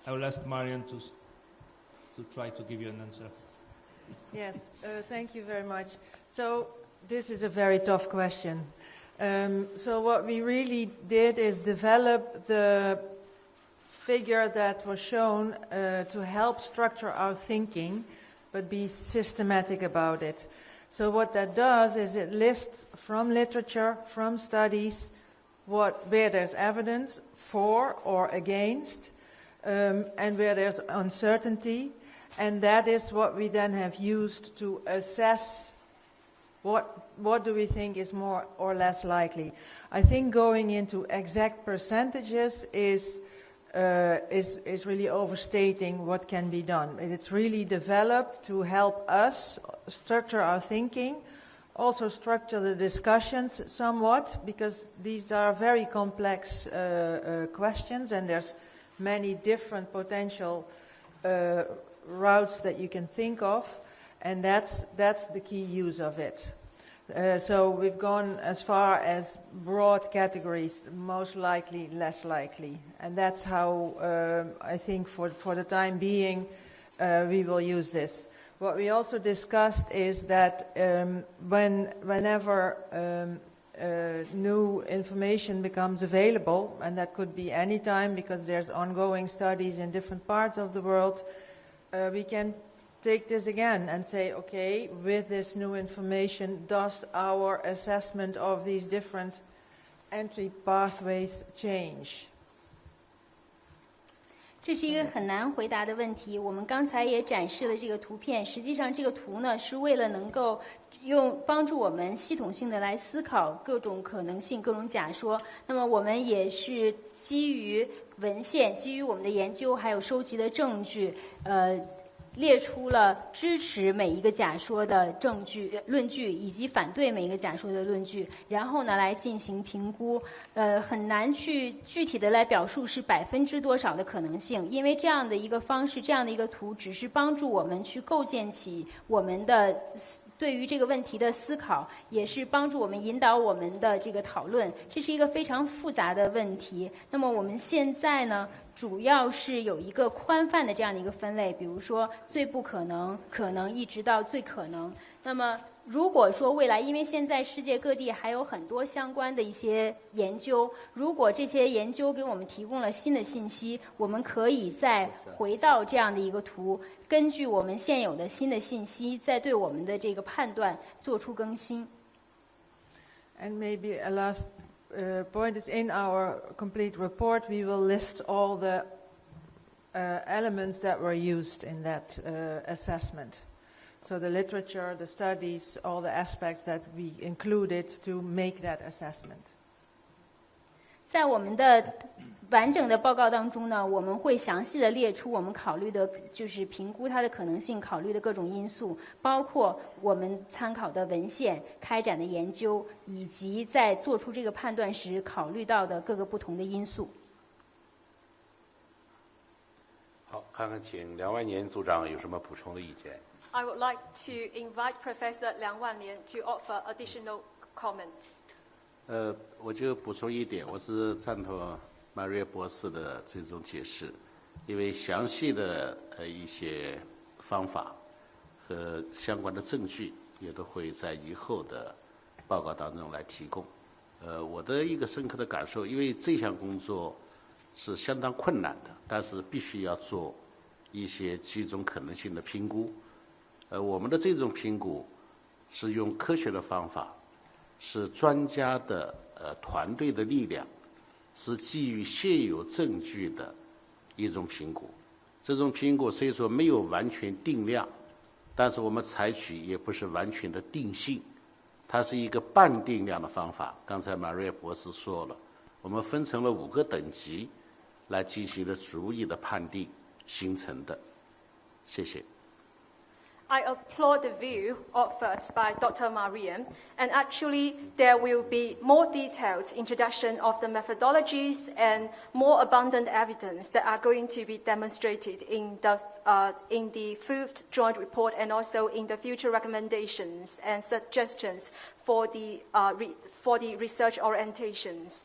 I will ask Marian to to try to give you an answer. Yes, thank you very much. So this is a very tough question. So what we really did is develop the figure that was shown to help structure our thinking, but be systematic about it. So what that does is it lists from literature, from studies, where there's evidence for or against, and where there's uncertainty. And that is what we then have used to assess what do we think is more or less likely. I think going into exact percentages is really overstating what can be done. It's really developed to help us structure our thinking, also structure the discussions somewhat, because these are very complex questions and there's many different potential routes that you can think of, and that's the key use of it. So we've gone as far as broad categories, most likely, less likely, and that's how I think for the time being we will use this. What we also discussed is that whenever new information becomes available, and that could be any time because there's ongoing studies in different parts of the world, we can take this again and say, okay, with this new information, does our assessment of these different entry pathways change? 这是一个很难回答的问题。我们刚才也展示了这个图片，实际上这个图呢是为了能够帮助我们系统性的来思考各种可能性、各种假说。那么我们也是基于文献、基于我们的研究还有收集的证据，列出了支持每一个假说的证据、论据，以及反对每一个假说的论据，然后呢来进行评估。很难去具体的来表述是多少的可能性，因为这样的一个方式、这样的一个图，只是帮助我们去构建起我们的对于这个问题的思考，也是帮助我们引导我们的这个讨论。这是一个非常复杂的问题。那么我们现在呢？主要是有一个宽泛的这样的一个分类，比如说最不可能、可能一直到最可能。那么如果说未来，因为现在世界各地还有很多相关的一些研究，如果这些研究给我们提供了新的信息，我们可以再回到这样的一个图，根据我们现有的新的信息，再对我们的这个判断做出更新。And maybe a last point is, in our complete report we will list all the elements that were used in that assessment. So the literature, the studies, all the aspects that we included to make that assessment. 在我们的完整的报告当中呢，我们会详细的列出我们考虑的，就是评估它的可能性考虑的各种因素，包括我们参考的文献、开展的研究，以及在做出这个判断时考虑到的各个不同的因素。好，看看请梁万年组长有什么补充的意见。I would like to invite Professor Liang Wanlian to offer additional comment. 我就补充一点，我是赞同马瑞博士的这种解释，因为详细的一些方法和相关的证据也都会在以后的报告当中来提供。我的一个深刻的感受，因为这项工作是相当困难的，但是必须要做一些几种可能性的评估。我们的这种评估是用科学的方法，是专家的团队的力量，是基于现有证据的一种评估。这种评估虽说没有完全定量，但是我们采取也不是完全的定性，它是一个半定量的方法。刚才马瑞博士说了，我们分成了5个等级来进行了逐一的判定形成的。谢谢。I applaud the view offered by Dr. Mariam, and actually there will be more detailed introduction of the methodologies and more abundant evidence that are going to be demonstrated in the fifth joint report and also in the future recommendations and suggestions for the research orientations.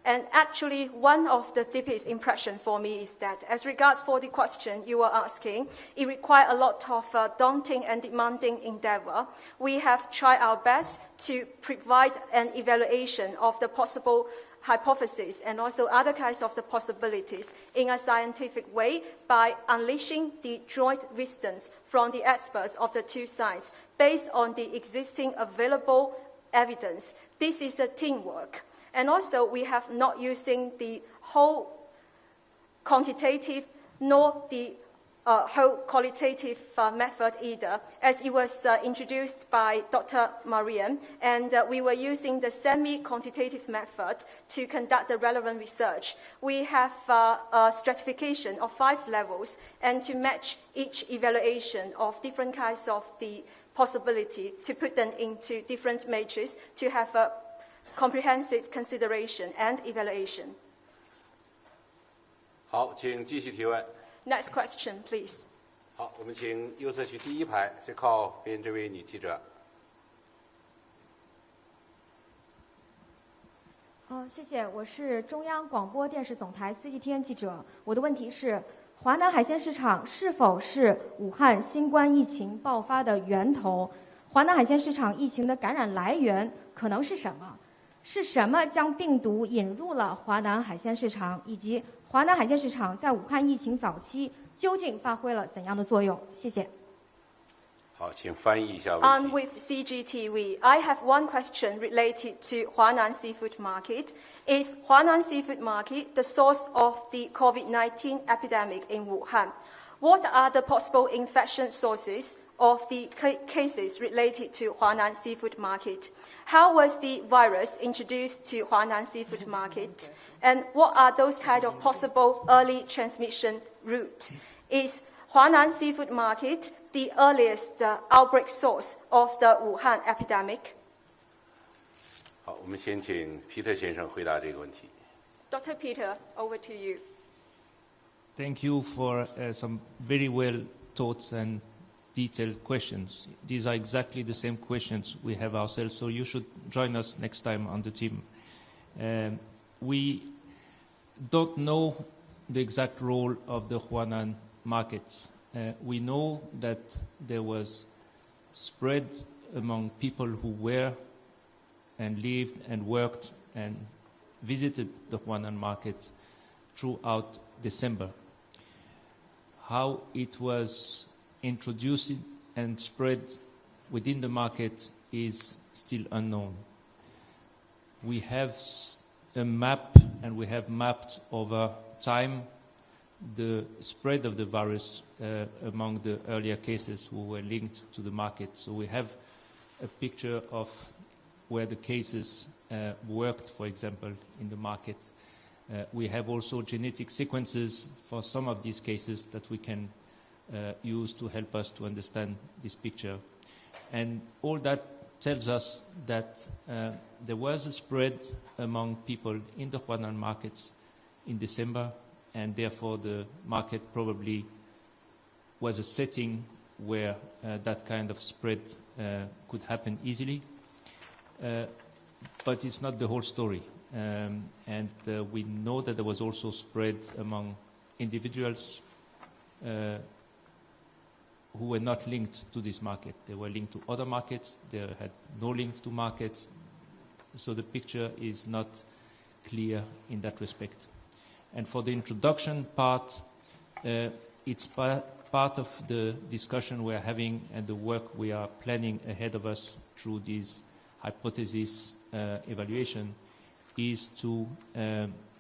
And actually, one of the deepest impressions for me is that, as regards for the question you were asking, it requires a lot of daunting and demanding endeavor. We have tried our best to provide an evaluation of the possible hypotheses and also other kinds of the possibilities in a scientific way by unleashing the joint wisdoms from the experts of the two sides based on the existing available evidence. This is the teamwork. And also, we have not using the whole quantitative nor the whole qualitative method either, as it was introduced by Dr. Mariam, and we were using the semi-quantitative method to conduct the relevant research. We have a stratification of 5 levels, and to match each evaluation of different kinds of the possibility to put them into different matrices to have a comprehensive consideration and evaluation. 好，请继续提问。 Next question, please. 好，我们请右侧区第一排，是靠边这位女记者。谢谢，我是中央广播电视总台 CGTN 记者。我的问题是，华南海鲜市场是否是武汉新冠疫情爆发的源头？华南海鲜市场疫情的感染来源可能是什么？是什么将病毒引入了华南海鲜市场？以及华南海鲜市场在武汉疫情早期究竟发挥了怎样的作用？谢谢。好，请翻译一下问题。With CGTV, I have one question related to Huanan Seafood Market. Is Huanan Seafood Market the source of the COVID-19 epidemic in Wuhan? What are the possible infection sources of the cases related to Huanan Seafood Market? How was the virus introduced to Huanan Seafood Market? And what are those kind of possible early transmission routes? Is Huanan Seafood Market the earliest outbreak source of the Wuhan epidemic? 好，我们先请皮特先生回答这个问题。 Dr. Peter, over to you. Thank you for some very well thought and detailed questions. These are exactly the same questions we have ourselves, so you should join us next time on the team. We don't know the exact role of the Huanan markets. We know that there was spread among people who were and lived and worked and visited the Huanan market throughout December. How it was introduced and spread within the market is still unknown. We have a map, and we have mapped over time the spread of the virus among the earlier cases who were linked to the market. So we have a picture of where the cases worked, for example, in the market. We have also genetic sequences for some of these cases that we can use to help us to understand this picture. And all that tells us that there was a spread among people in the Huanan markets in December, and therefore the market probably was a setting where that kind of spread could happen easily. But it's not the whole story. And we know that there was also spread among individuals who were not linked to this market. They were linked to other markets. They had no link to markets. So the picture is not clear in that respect. And for the introduction part, it's part of the discussion we're having and the work we are planning ahead of us through this hypothesis evaluation is to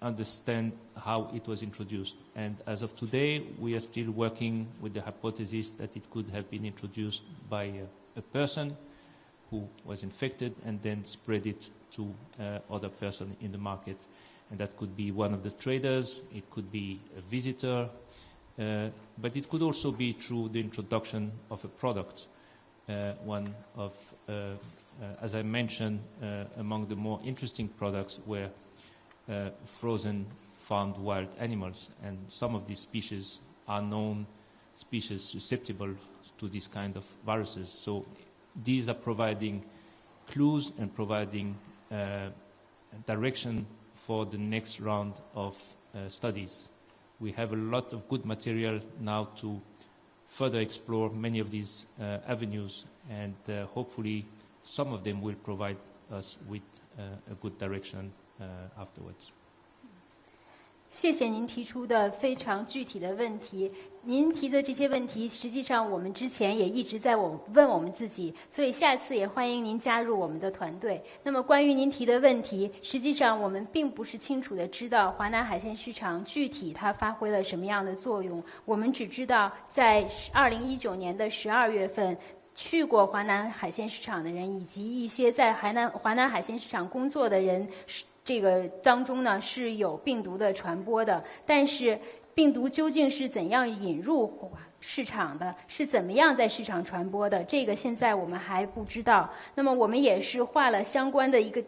understand how it was introduced. And as of today, we are still working with the hypothesis that it could have been introduced by a person who was infected and then spread it to other person in the market. And that could be one of the traders, it could be a visitor, but it could also be through the introduction of a product. One of, as I mentioned, among the more interesting products were frozen farmed wild animals, and some of these species are known species susceptible to this kind of viruses. So these are providing clues and providing direction for the next round of studies. We have a lot of good material now to further explore many of these avenues, and hopefully some of them will provide us with a good direction afterwards. 谢谢您提出的非常具体的问题。您提的这些问题，实际上我们之前也一直在问我们自己，所以下次也欢迎您加入我们的团队。那么关于您提的问题，实际上我们并不是清楚地知道华南海鲜市场具体它发挥了什么样的作用，我们只知道在2019年的12月份。去过华南海鲜市场的人，以及一些在华南海鲜市场工作的人，这个当中呢是有病毒的传播的。但是病毒究竟是怎样引入市场的，是怎么样在市场传播的，这个现在我们还不知道。那么我们也是画了相关的一个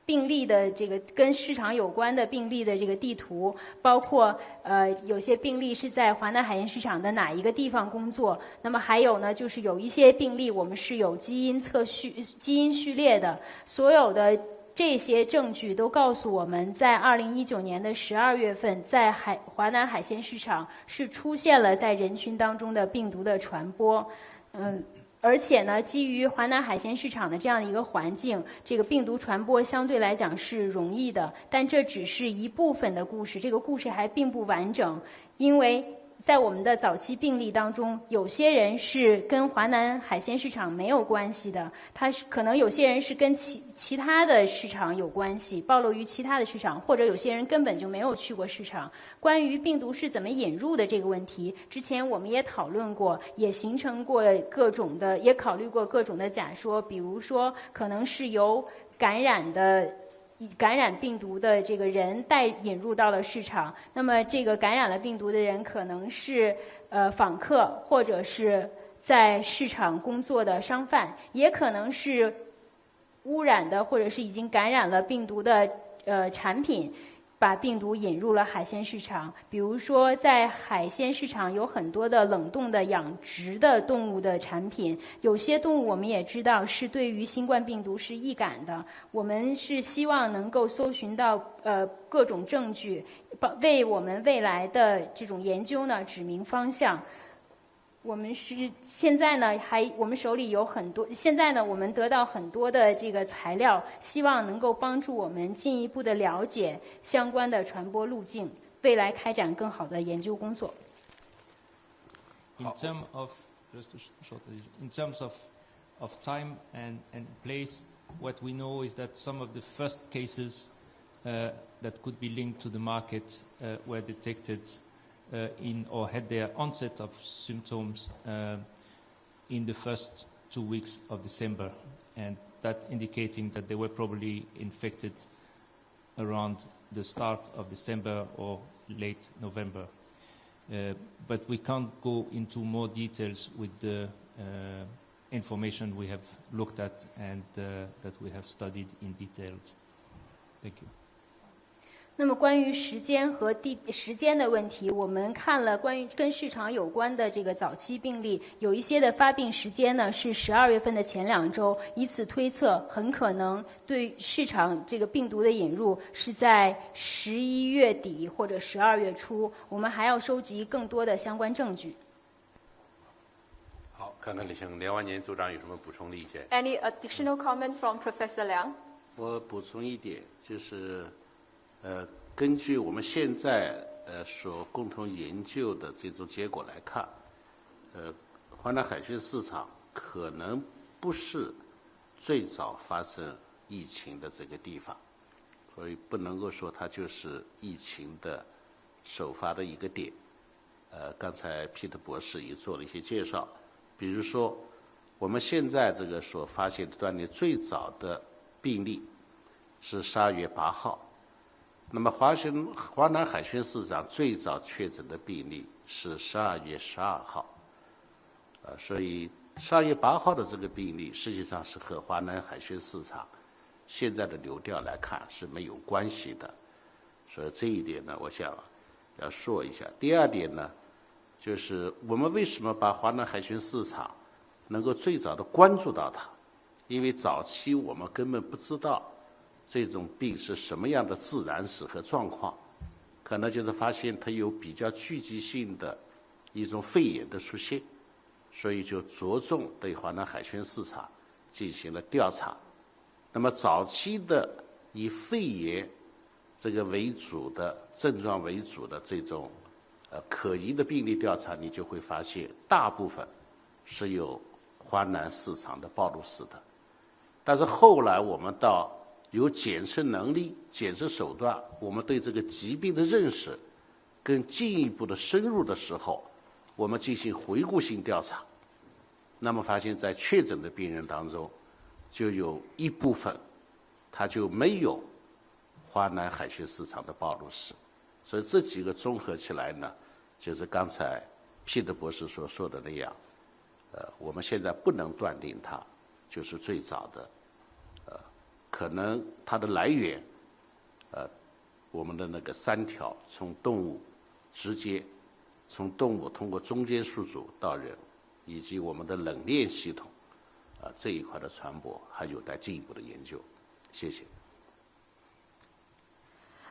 病例的这个跟市场有关的病例的这个地图，包括有些病例是在华南海鲜市场的哪一个地方工作，那么还有呢就是有一些病例我们是有基因序列的，所有的这些证据都告诉我们，在2019年的12月份，在华南海鲜市场是出现了在人群当中的病毒的传播，而且呢，基于华南海鲜市场的这样的一个环境，这个病毒传播相对来讲是容易的，但这只是一部分的故事，这个故事还并不完整，因为在我们的早期病例当中，有些人是跟华南海鲜市场没有关系的，可能有些人是跟其他的市场有关系，暴露于其他的市场，或者有些人根本就没有去过市场。关于病毒是怎么引入的这个问题，之前我们也讨论过，也形成过各种的，也考虑过各种的假说，比如说可能是由感染病毒的这个人引入到了市场，那么这个感染了病毒的人可能是访客，或者是在市场工作的商贩，也可能是污染的或者是已经感染了病毒的产品，把病毒引入了海鲜市场。比如说在海鲜市场有很多的冷冻的养殖的动物的产品，有些动物我们也知道是对于新冠病毒是易感的，我们是希望能够搜寻到各种证据，为我们未来的这种研究呢指明方向。我们现在呢我们手里有很多，现在呢我们得到很多的这个材料，希望能够帮助我们进一步的了解相关的传播路径，未来开展更好的研究工作。In terms of time and place, what we know is that some of the first cases that could be linked to the market were detected or had their onset of symptoms in the first 2 weeks of December, and that indicating that they were probably infected around the start of December or late November. But we can't go into more details with the information we have looked at and that we have studied in detail. Thank you. 那么关于时间的问题，我们看了关于跟市场有关的这个早期病例，有一些的发病时间呢是12月份的前2周，以此推测很可能对市场这个病毒的引入是在11月底或者12月初，我们还要收集更多的相关证据。好，看看请梁万年组长有什么补充的意见。 Any additional comment from Professor Liang? 我补充一点，就是根据我们现在所共同研究的这种结果来看，华南海鲜市场可能不是最早发生疫情的这个地方，所以不能够说它就是疫情的首发的一个点。刚才皮特博士也做了一些介绍，比如说我们现在这个所发现的断裂最早的病例是12月8号。那么华南海鲜市场最早确诊的病例是12月12号，所以12月8号的这个病例实际上是和华南海鲜市场现在的流调来看是没有关系的，所以这一点呢，我想要说一下。第二点呢，就是我们为什么把华南海鲜市场能够最早的关注到它，因为早期我们根本不知道这种病是什么样的自然史和状况，可能就是发现它有比较聚集性的一种肺炎的出现，所以就着重对华南海鲜市场进行了调查。那么早期的以肺炎这个为主的症状为主的这种可疑的病例调查，你就会发现大部分是有华南市场的暴露史的。但是后来我们到有检测能力、检测手段，我们对这个疾病的认识更进一步的深入的时候，我们进行回顾性调查，那么发现在确诊的病人当中，就有一部分他就没有华南海鲜市场的暴露史。所以这几个综合起来呢，就是刚才皮特博士所说的那样，我们现在不能断定它就是最早的，可能它的来源，我们的那个3条从动物直接从动物通过中间宿主到人，以及我们的冷链系统，这一块的传播还有待进一步的研究。谢谢。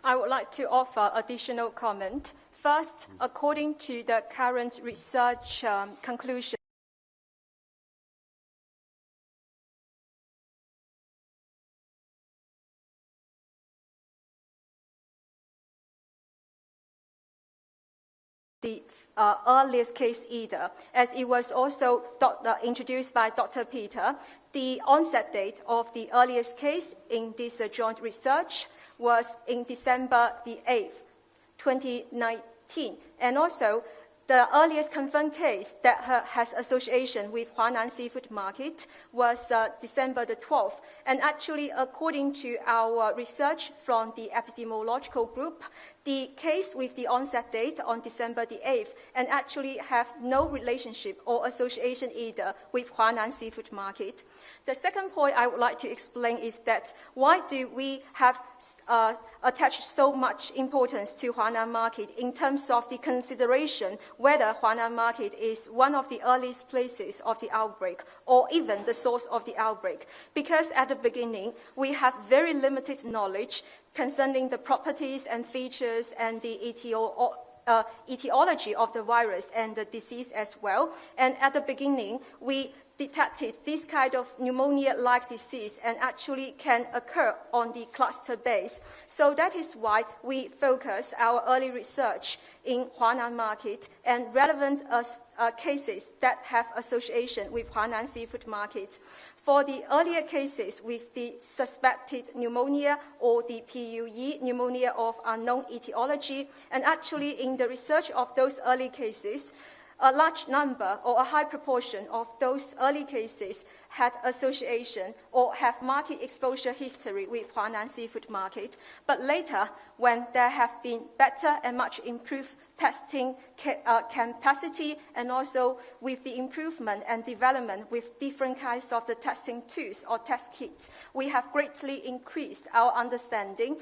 I would like to offer additional comment. First, according to the current research conclusion, the earliest case either, as it was also introduced by Dr. Peter. The onset date of the earliest case in this joint research was in December the 8th, 2019. And also, the earliest confirmed case that has association with Huanan Seafood Market was December the 12th. And actually, according to our research from the epidemiological group, the case with the onset date on December the 8th and actually have no relationship or association either with Huanan Seafood Market. The second point I would like to explain is that why do we have attached so much importance to Huanan Market in terms of the consideration whether Huanan Market is one of the earliest places of the outbreak or even the source of the outbreak? Because at the beginning, we have very limited knowledge concerning the properties and features and the etiology of the virus and the disease as well. And at the beginning, we detected this kind of pneumonia-like disease and actually can occur on the cluster base. So that is why we focus our early research in Huanan Market and relevant cases that have association with Huanan Seafood Market. For the earlier cases with the suspected pneumonia or the PUE, pneumonia of unknown etiology, and actually in the research of those early cases, a large number or a high proportion of those early cases had association or have market exposure history with Huanan Seafood Market. But later, when there have been better and much improved testing capacity and also with the improvement and development with different kinds of the testing tools or test kits, we have greatly increased our understanding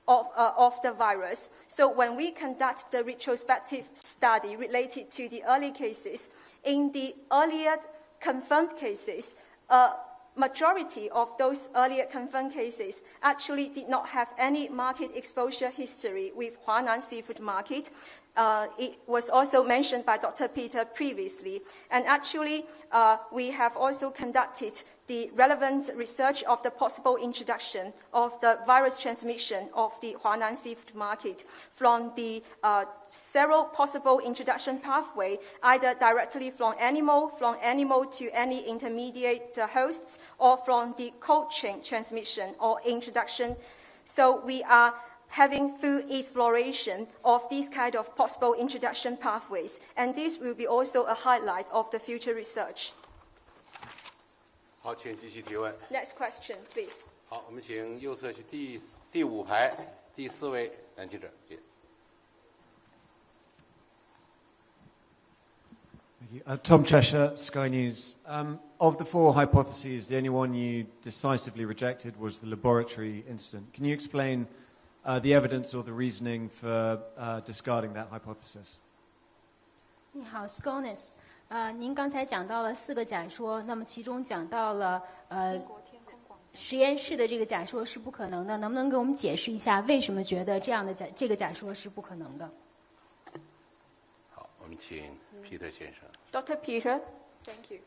of the virus. So when we conduct the retrospective study related to the early cases, in the earlier confirmed cases, majority of those earlier confirmed cases actually did not have any market exposure history with Huanan Seafood Market. It was also mentioned by Dr. Peter previously. And actually, we have also conducted the relevant research of the possible introduction of the virus transmission of the Huanan Seafood Market from the several possible introduction pathway, either directly from animal to any intermediate hosts, or from the cold chain transmission or introduction. So we are having full exploration of these kind of possible introduction pathways. And this will be also a highlight of the future research. 好，请继续提问。 Next question, please. 好，我们请右侧去第5排第4位男记者 ，yes。 Thank you. Tom Cheshire, Sky News. Of the 4 hypotheses, the only one you decisively rejected was the laboratory incident. Can you explain the evidence or the reasoning for discarding that hypothesis? 你好 ，Scones。您刚才讲到了4个假说，那么其中讲到了实验室的这个假说是不可能的，能不能给我们解释一下为什么觉得这个假说是不可能的？好，我们请 Peter 先生。Dr. Peter, thank you.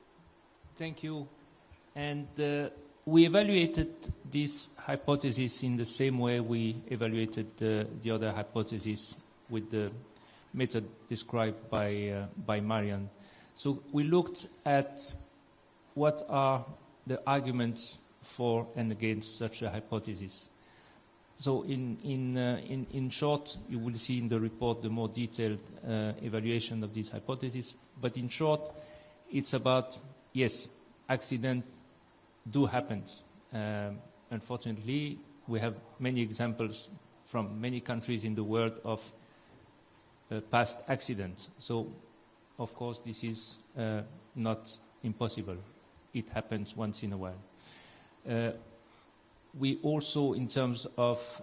Thank you. And we evaluated this hypothesis in the same way we evaluated the other hypothesis with the method described by Marian. So we looked at what are the arguments for and against such a hypothesis. So in short, you will see in the report the more detailed evaluation of this hypothesis. But in short, it's about, yes, accidents do happen. Unfortunately, we have many examples from many countries in the world of past accidents. So, of course, this is not impossible. It happens once in a while. We also, in terms of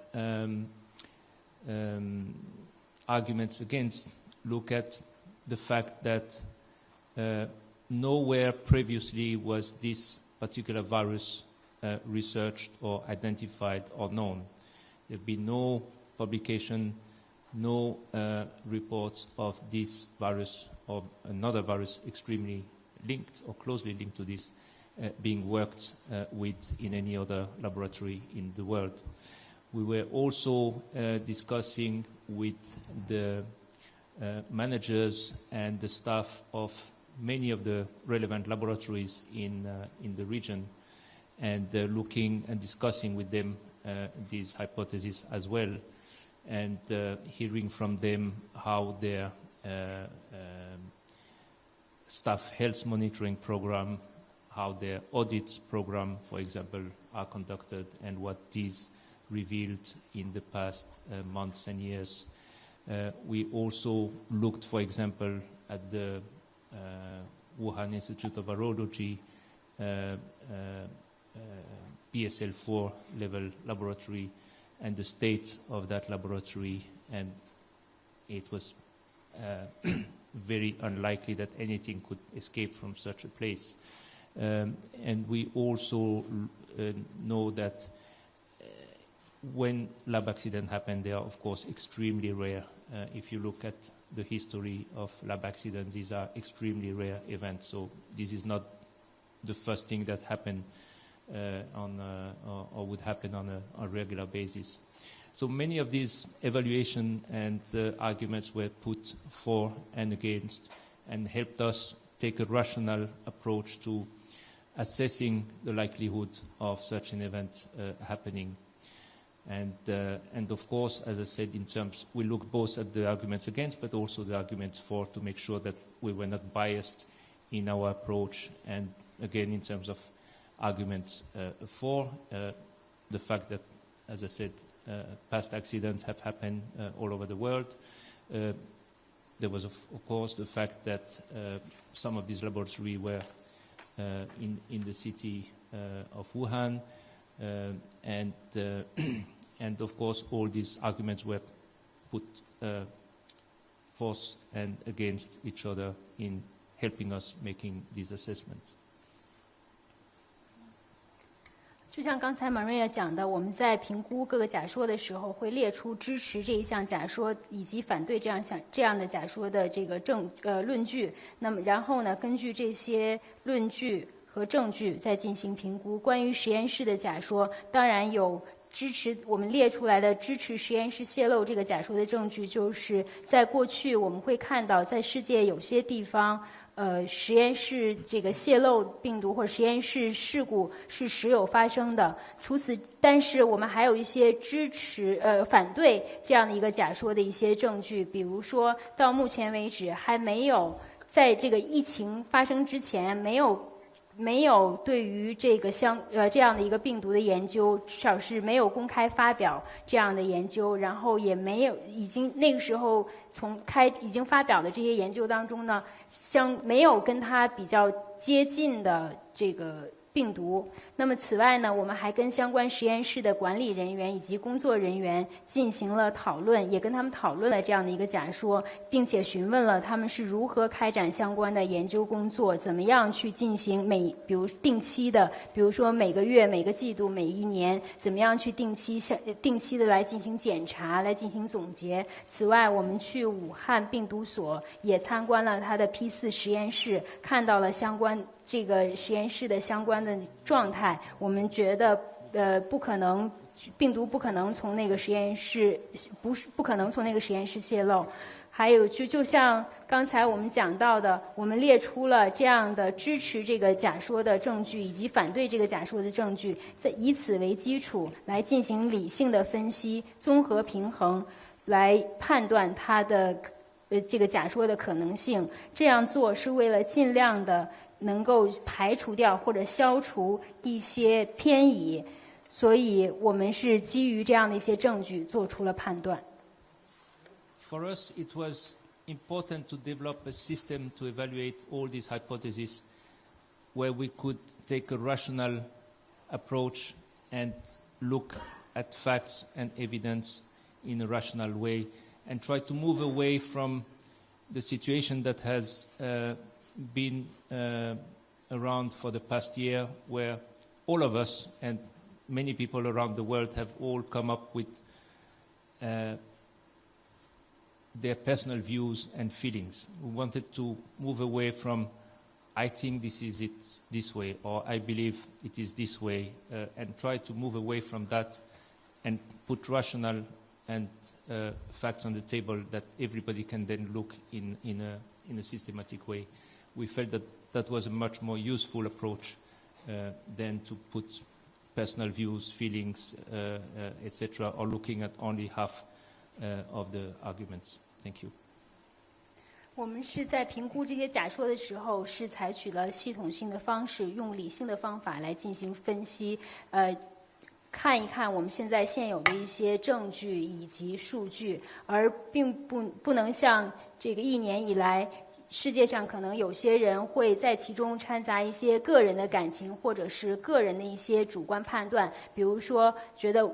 arguments against, look at the fact that nowhere previously was this particular virus researched or identified or known. There have been no publication, no reports of this virus or another virus extremely linked or closely linked to this being worked with in any other laboratory in the world. We were also discussing with the managers and the staff of many of the relevant laboratories in the region and looking and discussing with them these hypotheses as well and hearing from them how their staff health monitoring program, how their audit program, for example, are conducted and what these revealed in the past months and years. We also looked, for example, at the Wuhan Institute of Virology BSL-4 level laboratory and the state of that laboratory, and it was very unlikely that anything could escape from such a place. And we also know that when lab accidents happen, they are, of course, extremely rare. If you look at the history of lab accidents, these are extremely rare events. So this is not the first thing that happened or would happen on a regular basis. So many of these evaluation and arguments were put for and against and helped us take a rational approach to assessing the likelihood of such an event happening. And of course, as I said, in terms, we look both at the arguments against, but also the arguments for, to make sure that we were not biased in our approach. And again, in terms of arguments for, the fact that, as I said, past accidents have happened all over the world. There was, of course, the fact that some of these laboratories were in the city of Wuhan, and of course, all these arguments were put forth and against each other in helping us making these assessments. 就像刚才 Maria 讲的，我们在评估各个假说的时候，会列出支持这一项假说以及反对这样的假说的这个论据。那么，然后呢，根据这些论据和证据再进行评估。关于实验室的假说，当然有支持我们列出来的支持实验室泄露这个假说的证据，就是在过去我们会看到，在世界有些地方。实验室这个泄漏病毒或者实验室事故是时有发生的。但是我们还有一些支持反对这样的一个假说的一些证据，比如说到目前为止还没有在这个疫情发生之前没有对于这个这样的一个病毒的研究，至少是没有公开发表这样的研究，然后也没有那个时候已经发表的这些研究当中呢，没有跟它比较接近的这个病毒。那么此外呢，我们还跟相关实验室的管理人员以及工作人员进行了讨论，也跟他们讨论了这样的一个假说，并且询问了他们是如何开展相关的研究工作，怎么样去进行比如定期的，比如说每个月、每个季度、每一年，怎么样去定期的来进行检查、来进行总结。此外，我们去武汉病毒所也参观了它的 P4实验室，看到了相关这个实验室的相关的状态。我们觉得不可能，病毒不可能从那个实验室不可能从那个实验室泄露。还有就像刚才我们讲到的，我们列出了这样的支持这个假说的证据以及反对这个假说的证据，以此为基础来进行理性的分析、综合平衡，来判断它的这个假说的可能性。这样做是为了尽量的能够排除掉或者消除一些偏移，所以我们是基于这样的一些证据做出了判断。For us, it was important to develop a system to evaluate all these hypotheses where we could take a rational approach and look at facts and evidence in a rational way and try to move away from the situation that has been around for the past year, where all of us and many people around the world have all come up with their personal views and feelings. We wanted to move away from, I think this is it this way, or I believe it is this way, and try to move away from that and put rational and facts on the table that everybody can then look in a systematic way. We felt that that was a much more useful approach than to put personal views, feelings, etc., or looking at only half of the arguments. Thank you. 我们是在评估这些假说的时候，是采取了系统性的方式，用理性的方法来进行分析，看一看我们现在现有的一些证据以及数据，而并不能像这个1年以来，世界上可能有些人会在其中掺杂一些个人的感情，或者是个人的一些主观判断，比如说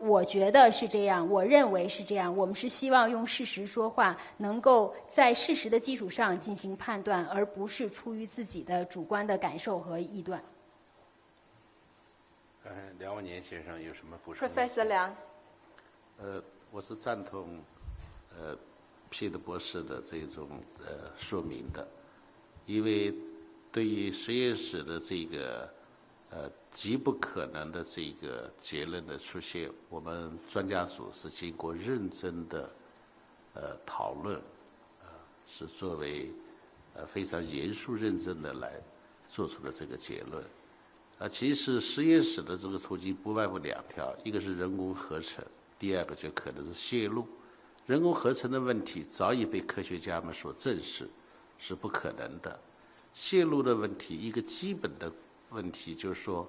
我觉得是这样，我认为是这样。我们是希望用事实说话，能够在事实的基础上进行判断，而不是出于自己的主观的感受和臆断。梁万年先生有什么补充 Professor Liang. 我是赞同皮特博士的这种说明的，因为对于实验室的这个极不可能的这个结论的出现，我们专家组是经过认真的讨论，是作为非常严肃认真的来做出了这个结论。其实实验室的这个途径不外乎2条，一个是人工合成，第二个就可能是泄露。人工合成的问题早已被科学家们所证实是不可能的。泄露的问题，一个基本的问题就是说，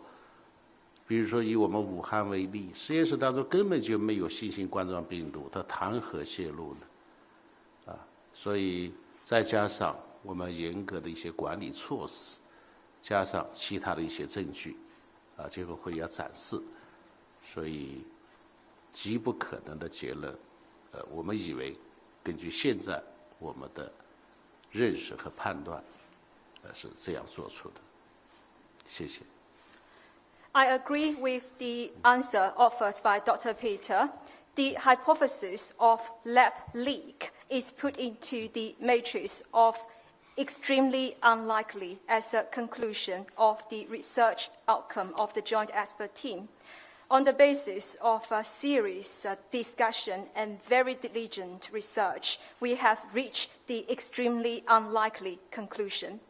比如说以我们武汉为例，实验室当中根本就没有新型冠状病毒，它谈何泄露呢？所以再加上我们严格的一些管理措施，加上其他的一些证据，这个会要展示，所以极不可能的结论。我们以为根据现在我们的认识和判断，是这样做出的。谢谢。I agree with the answer offered by Dr. Peter. The hypothesis of lab leak is put into the matrix of extremely unlikely as a conclusion of the research outcome of the joint expert team. On the basis of a serious discussion and very diligent research, we have reached the extremely unlikely conclusion.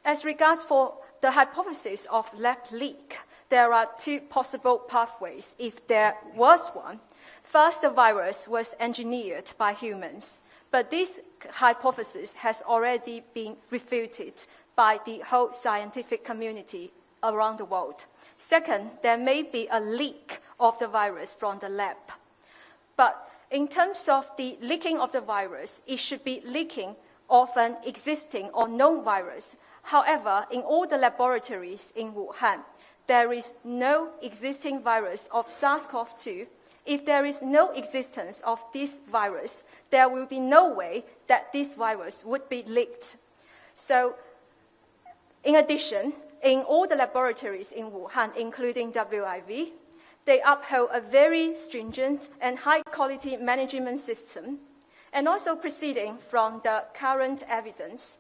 As regards for the hypothesis of lab leak, there are 2 possible pathways if there was one. First, the virus was engineered by humans, but this hypothesis has already been refuted by the whole scientific community around the world. Second, there may be a leak of the virus from the lab. But in terms of the leaking of the virus, it should be leaking of an existing or known virus. However, in all the laboratories in Wuhan, there is no existing virus of SARS-CoV-2, if there is no existence of this virus, there will be no way that this virus would be leaked. So, in addition, in all the laboratories in Wuhan, including WIV, they uphold a very stringent and high-quality management system. And also proceeding from the current evidence,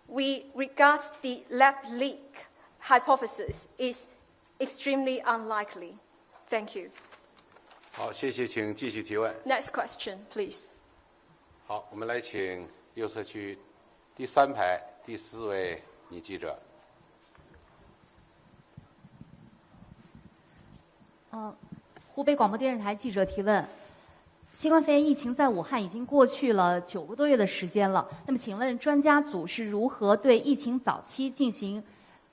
we regard the lab leak hypothesis is extremely unlikely. Thank you. 好，谢谢，请继续提问。 Next question, please. 好，我们来请右侧区第3排第4位女记者。湖北广播电视台记者提问：新冠肺炎疫情在武汉已经过去了9个多月的时间了，那么请问专家组是如何对疫情早期进行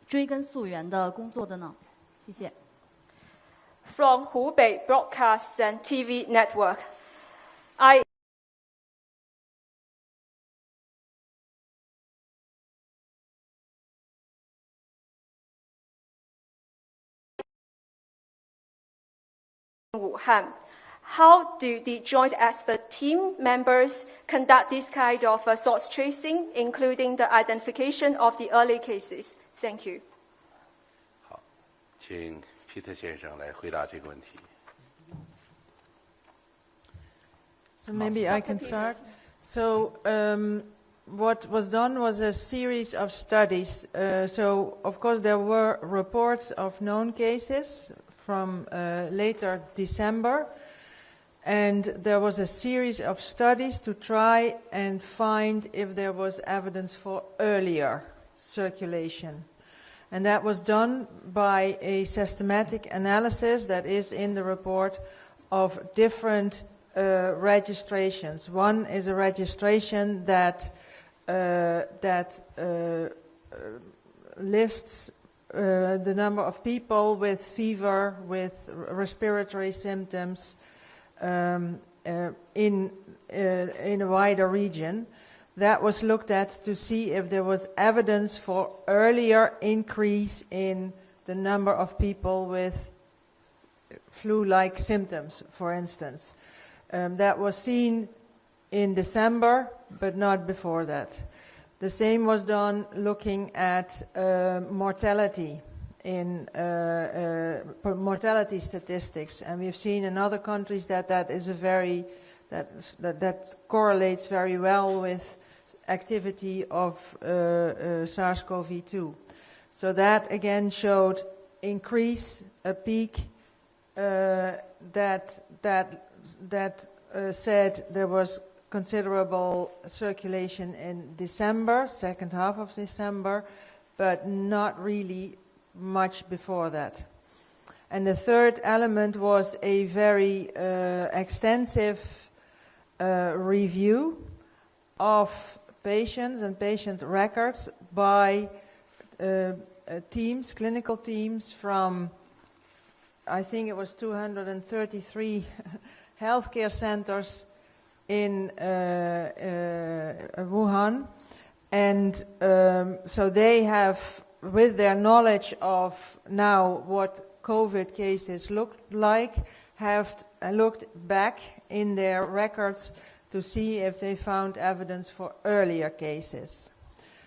追根溯源的工作的呢？谢谢。 From Hubei Broadcast and TV Network, I Wuhan. How do the joint expert team members conduct this kind of source tracing, including the identification of the early cases? Thank you. 好，请皮特先生来回答这个问题。 So maybe I can start. So what was done was a series of studies. So of course there were reports of known cases from later December. And there was a series of studies to try and find if there was evidence for earlier circulation. And that was done by a systematic analysis that is in the report of different registrations. One is a registration that lists the number of people with fever, with respiratory symptoms, in a wider region. That was looked at to see if there was evidence for earlier increase in the number of people with flu-like symptoms, for instance. That was seen in December, but not before that. The same was done looking at mortality in mortality statistics, and we've seen in other countries that is a very that correlates very well with activity of SARS-CoV-2. So that again showed increase, a peak that said there was considerable circulation in December, second half of December, but not really much before that. And the third element was a very extensive review of patients and patient records by teams, clinical teams from, I think it was 233 healthcare centers in Wuhan. And so they have, with their knowledge of now what COVID cases looked like, have looked back in their records to see if they found evidence for earlier cases.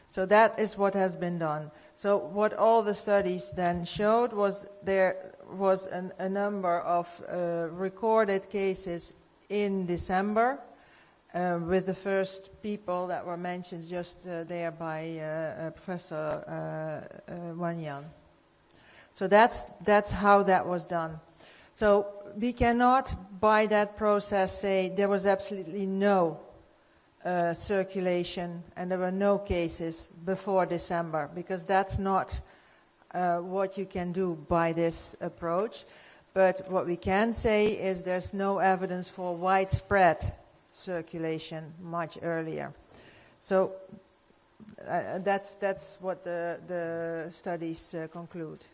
So that is what has been done. So what all the studies then showed was there was a number of recorded cases in December, with the first people that were mentioned just there by Professor Wan Yan. So that's how that was done. So we cannot, by that process, say there was absolutely no circulation and there were no cases before December, because that's not what you can do by this approach. But what we can say is there's no evidence for widespread circulation much earlier. So that's what the studies conclude.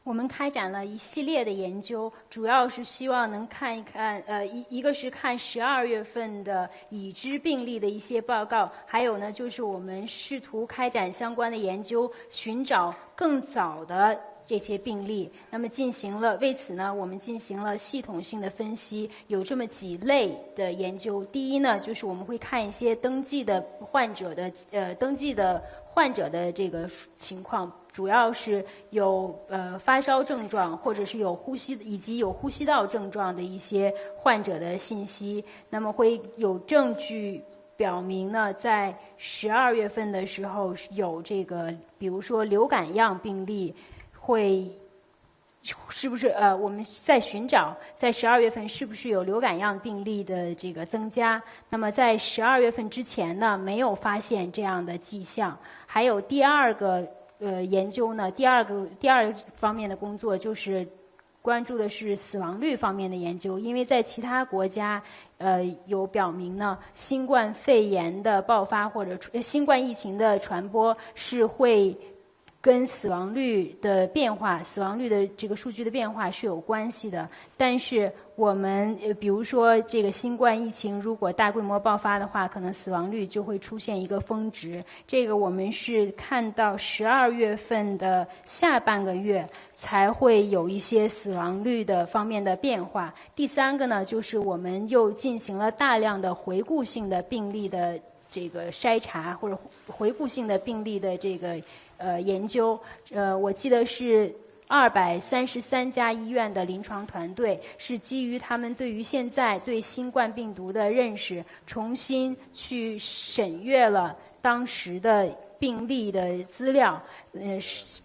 我们开展了一系列的研究，主要是希望能看一看，一个是看12月份的已知病例的一些报告，还有呢，就是我们试图开展相关的研究，寻找更早的这些病例。那么为此呢，我们进行了系统性的分析，有这么几类的研究。第一呢，就是我们会看一些登记的患者的这个情况，主要是有发烧症状，或者是有呼吸道症状的一些患者的信息。那么会有证据表明呢，在12月份的时候有这个，比如说流感样病例是不是我们在寻找在12月份是不是有流感样病例的这个增加？那么在12月份之前呢，没有发现这样的迹象。还有第二个研究呢，第二方面的工作就是关注的是死亡率方面的研究，因为在其他国家有表明呢，新冠肺炎的爆发或者新冠疫情的传播是会跟死亡率的变化、死亡率的这个数据的变化是有关系的。但是我们比如说这个新冠疫情如果大规模爆发的话，可能死亡率就会出现一个峰值。这个我们是看到12月份的下半个月才会有一些死亡率的方面的变化。第三个呢，就是我们又进行了大量的回顾性的病例的这个筛查，或者回顾性的病例的这个研究。我记得是233家医院的临床团队是基于他们对于现在对新冠病毒的认识，重新去审阅了当时的病例的资料，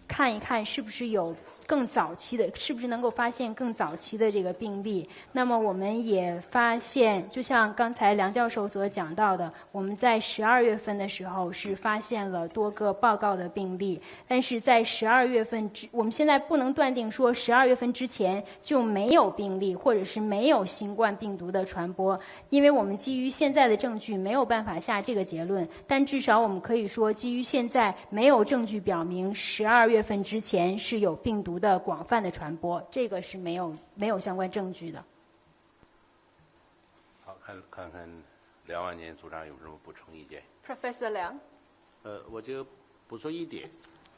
看一看是不是有更早期的，是不是能够发现更早期的这个病例。那么我们也发现，就像刚才梁教授所讲到的，我们在12月份的时候是发现了多个报告的病例，但是在12月份我们现在不能断定说12月份之前就没有病例，或者是没有新冠病毒的传播，因为我们基于现在的证据没有办法下这个结论。但至少我们可以说，基于现在没有证据表明12月份之前是有病毒的广泛的传播，这个是没有相关证据的。好，看看梁万年组长有什么补充意见 Professor Liang. 我就补充一点，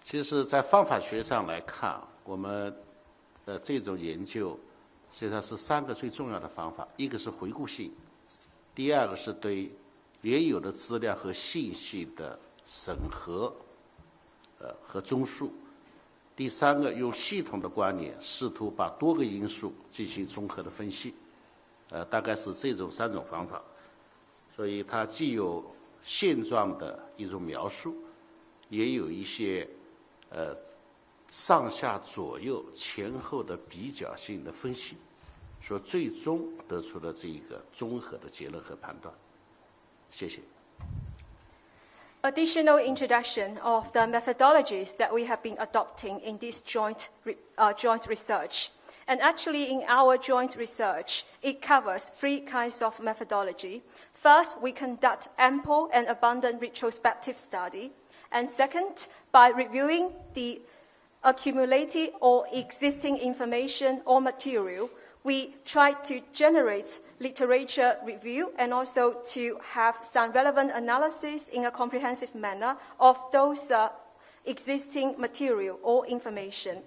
其实在方法学上来看，我们这种研究实际上是3个最重要的方法，一个是回顾性，第二个是对原有的资料和信息的审核和综述，第三个用系统的观念试图把多个因素进行综合的分析，大概是这种3种方法。所以它既有现状的一种描述，也有一些上下左右前后的比较性的分析，所以最终得出了这一个综合的结论和判断。谢谢。Additional introduction of the methodologies that we have been adopting in this joint research. And actually in our joint research, it covers 3 kinds of methodology. First, we conduct ample and abundant retrospective study. And second, by reviewing the accumulated or existing information or material, we try to generate literature review and also to have some relevant analysis in a comprehensive manner of those existing material or information.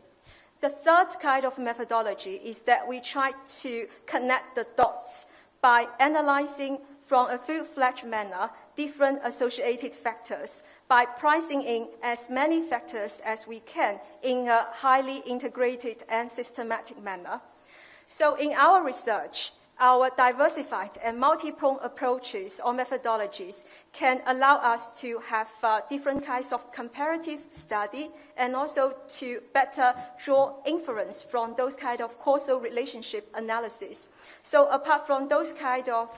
The third kind of methodology is that we try to connect the dots by analyzing from a full-fledged manner different associated factors by pricing in as many factors as we can in a highly integrated and systematic manner. So in our research, our diversified and multi-pronged approaches or methodologies can allow us to have different kinds of comparative study and also to better draw inference from those kind of causal relationship analysis. So apart from those kind of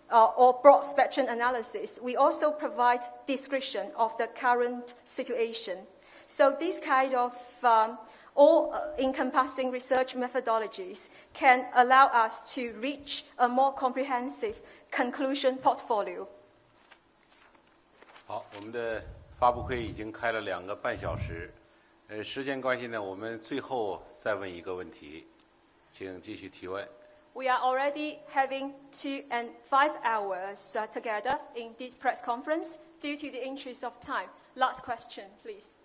or broad spectrum analysis, we also provide description of the current situation. So this kind of all-encompassing research methodologies can allow us to reach a more comprehensive conclusion portfolio. 好，我们的发布会已经开了2个半小时，时间关系呢，我们最后再问一个问题，请继续提问。We are already having 2 and 5 hours together in this press conference. Due to the interest of time, last question, please.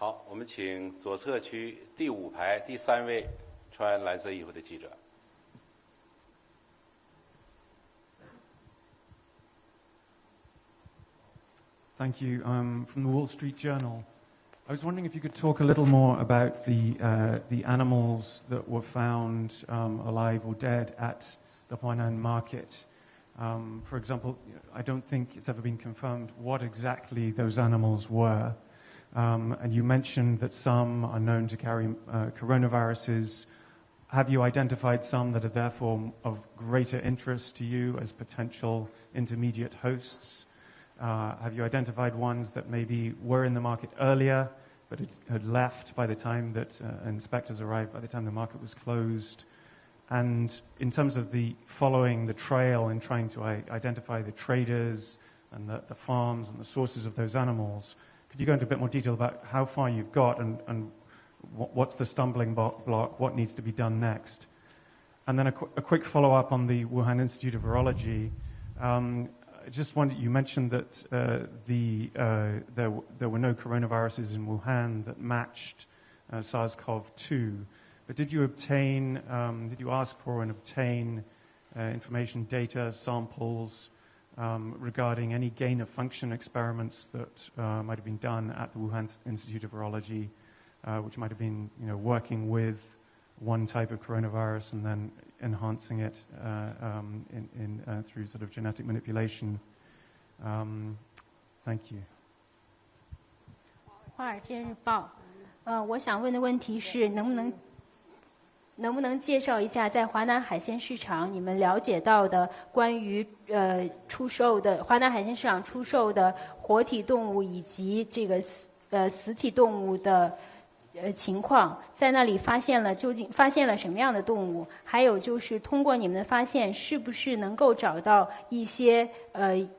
好，我们请左侧区第5排第3位穿蓝色衣服的记者。Thank you. I'm from the Wall Street Journal. I was wondering if you could talk a little more about the animals that were found alive or dead at the Huanan market. For example, I don't think it's ever been confirmed what exactly those animals were. And you mentioned that some are known to carry coronaviruses. Have you identified some that are therefore of greater interest to you as potential intermediate hosts? Have you identified ones that maybe were in the market earlier but had left by the time that inspectors arrived, by the time the market was closed? And in terms of the following the trail and trying to identify the traders and the farms and the sources of those animals, could you go into a bit more detail about how far you've got and what's the stumbling block, what needs to be done next? And then a quick follow-up on the Wuhan Institute of Virology. I just wondered, you mentioned that there were no coronaviruses in Wuhan that matched SARS-CoV-2. But did you ask for and obtain information, data, samples regarding any gain-of-function experiments that might have been done at the Wuhan Institute of Virology, which might have been, working with one type of coronavirus and then enhancing it through sort of genetic manipulation? Thank you. 华尔街日报，我想问的问题是，能不能介绍一下在华南海鲜市场你们了解到的关于出售的华南海鲜市场出售的活体动物以及这个死体动物的情况，在那里究竟发现了什么样的动物？还有就是通过你们的发现，是不是能够找到一些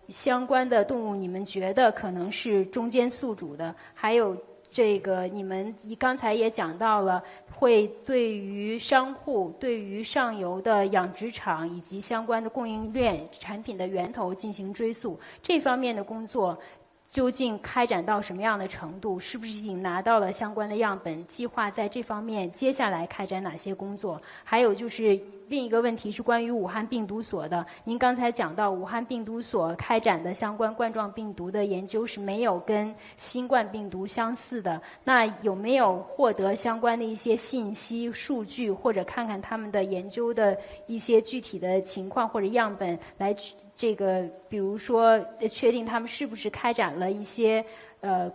相关的动物？你们觉得可能是中间宿主的？还有这个你们刚才也讲到了，会对于商户、对于上游的养殖场以及相关的供应链产品的源头进行追溯，这方面的工作究竟开展到什么样的程度？是不是已经拿到了相关的样本？计划在这方面接下来开展哪些工作？还有就是另一个问题是关于武汉病毒所的。您刚才讲到武汉病毒所开展的相关冠状病毒的研究是没有跟新冠病毒相似的。那有没有获得相关的一些信息、数据，或者看看他们的研究的一些具体的情况或者样本来这个，比如说确定他们是不是开展了一些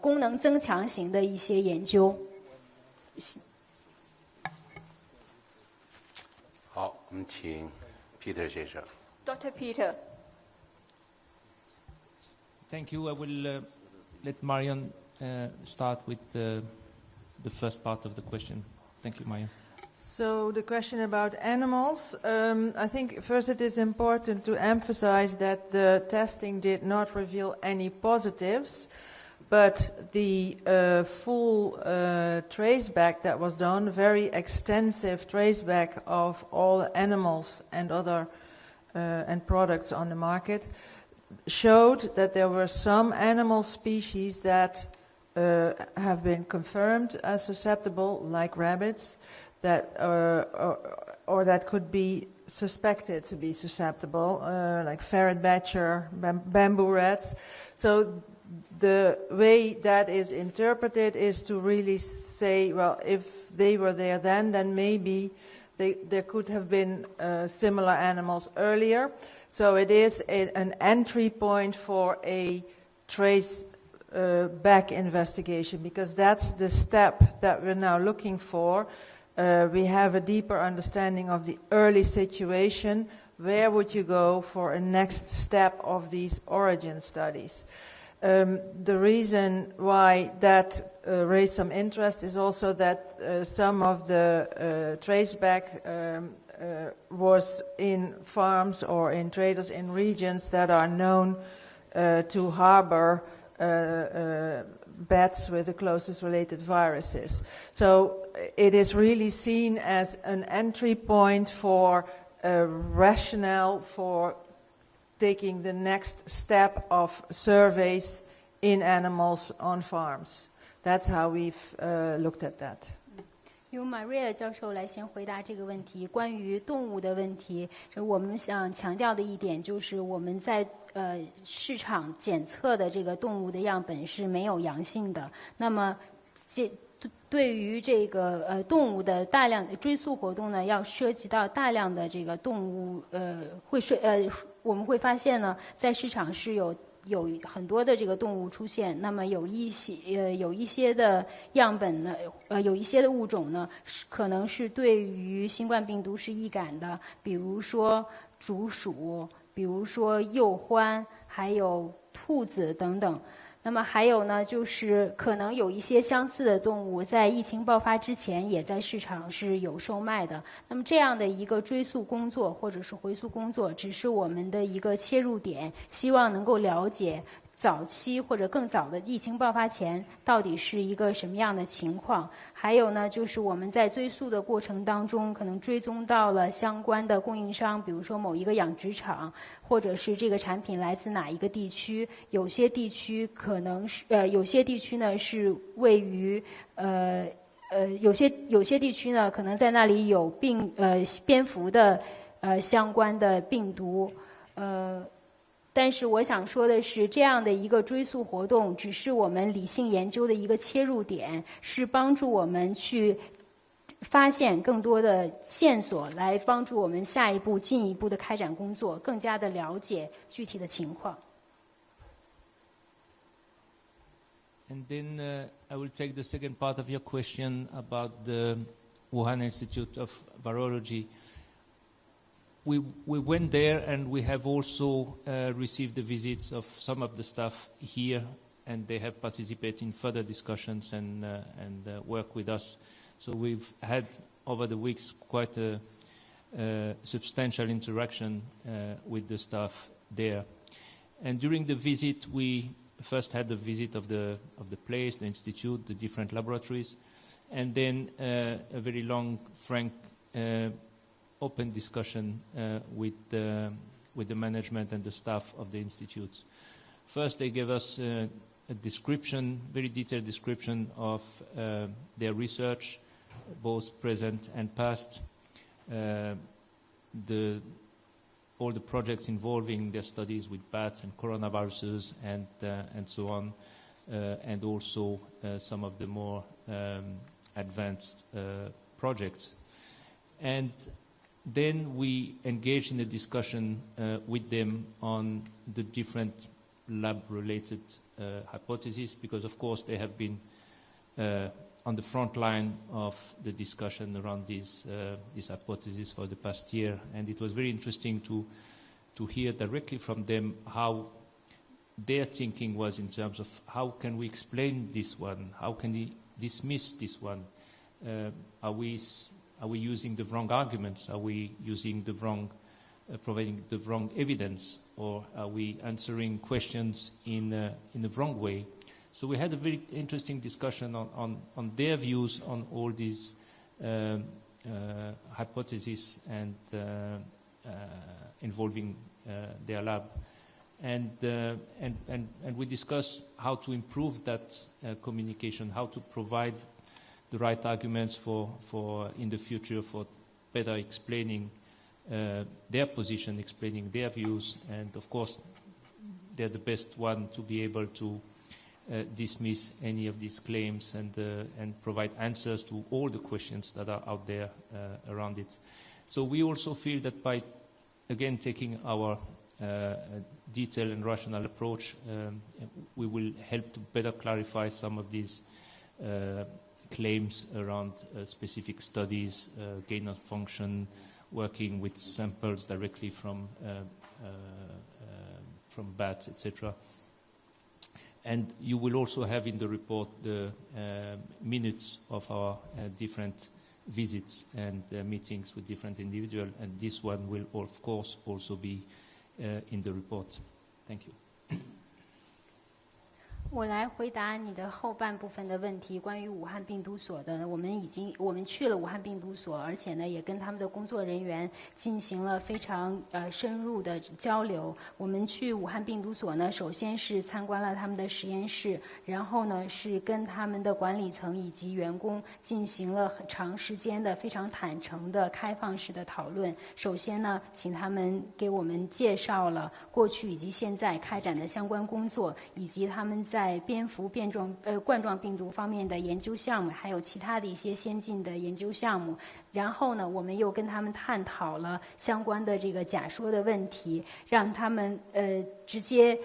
功能增强型的一些研究？好，我们请 Peter 先生。Dr. Peter. Thank you. I will let Marion start with the first part of the question. Thank you, Marion. So the question about animals, I think first it is important to emphasize that the testing did not reveal any positives, but the full traceback that was done, very extensive traceback of all animals and other and products on the market, showed that there were some animal species that have been confirmed as susceptible, like rabbits, that or that could be suspected to be susceptible, like ferret badger, bamboo rats. So the way that is interpreted is to really say, well, if they were there then maybe there could have been similar animals earlier. So it is an entry point for a trace back investigation, because that's the step that we're now looking for. We have a deeper understanding of the early situation. Where would you go for a next step of these origin studies? The reason why that raised some interest is also that some of the traceback was in farms or in traders in regions that are known to harbor bats with the closest related viruses. So it is really seen as an entry point for a rationale for taking the next step of surveys in animals on farms. that's how we've looked at that. 由 Maria 教授来先回答这个问题。关于动物的问题，我们想强调的一点就是，我们在市场检测的这个动物的样本是没有阳性的。那么对于这个动物的大量追溯活动呢，要涉及到大量的这个动物我们会发现呢，在市场是有很多的这个动物出现，那么有一些的样本呢，有一些的物种呢，可能是对于新冠病毒是易感的，比如说竹鼠，比如说鼬獾，还有兔子等等。那么还有呢，就是可能有一些相似的动物在疫情爆发之前也在市场是有售卖的。那么这样的一个追溯工作或者是回溯工作，只是我们的一个切入点，希望能够了解早期或者更早的疫情爆发前到底是一个什么样的情况。还有呢，就是我们在追溯的过程当中，可能追踪到了相关的供应商，比如说某一个养殖场，或者是这个产品来自哪一个地区。有些地区可能是有些地区呢是位于有些地区呢可能在那里有蝙蝠的相关的病毒但是我想说的是，这样的一个追溯活动只是我们理性研究的一个切入点，是帮助我们去发现更多的线索，来帮助我们下一步进一步的开展工作，更加的了解具体的情况。And then I will take the second part of your question about the Wuhan Institute of Virology. We went there, and we have also received the visits of some of the staff here, and they have participated in further discussions and work with us. So we've had over the weeks quite a substantial interaction with the staff there. And during the visit, we first had the visit of the place, the institute, the different laboratories, and then a very long, frank, open discussion with the management and the staff of the institute. First, they gave us a description, very detailed description of their research, both present and past, all the projects involving their studies with bats and coronaviruses and so on, and also some of the more advanced projects. And then we engaged in a discussion with them on the different lab-related hypotheses, because of course they have been on the front line of the discussion around these hypotheses for the past year. And it was very interesting to hear directly from them how their thinking was in terms of how can we explain this one, how can we dismiss this one, are we using the wrong arguments, are we using the wrong, providing the wrong evidence, or are we answering questions in the wrong way? So we had a very interesting discussion on their views on all these hypotheses and involving their lab, and we discussed how to improve that communication, how to provide the right arguments for in the future for better explaining their position, explaining their views, and of course they're the best one to be able to dismiss any of these claims and provide answers to all the questions that are out there around it. So we also feel that by, again, taking our detailed and rational approach, we will help to better clarify some of these claims around specific studies, gain of function, working with samples directly from bats, etc. And you will also have in the report the minutes of our different visits and meetings with different individuals, and this one will, of course, also be in the report. Thank you. 我来回答你的后半部分的问题，关于武汉病毒所的，我们去了武汉病毒所，而且呢也跟他们的工作人员进行了非常深入的交流。我们去武汉病毒所呢，首先是参观了他们的实验室，然后呢是跟他们的管理层以及员工进行了很长时间的非常坦诚的开放式的讨论。首先呢，请他们给我们介绍了过去以及现在开展的相关工作，以及他们在蝙蝠冠状病毒方面的研究项目，还有其他的一些先进的研究项目。然后呢，我们又跟他们探讨了相关的这个假说的问题，让他们直接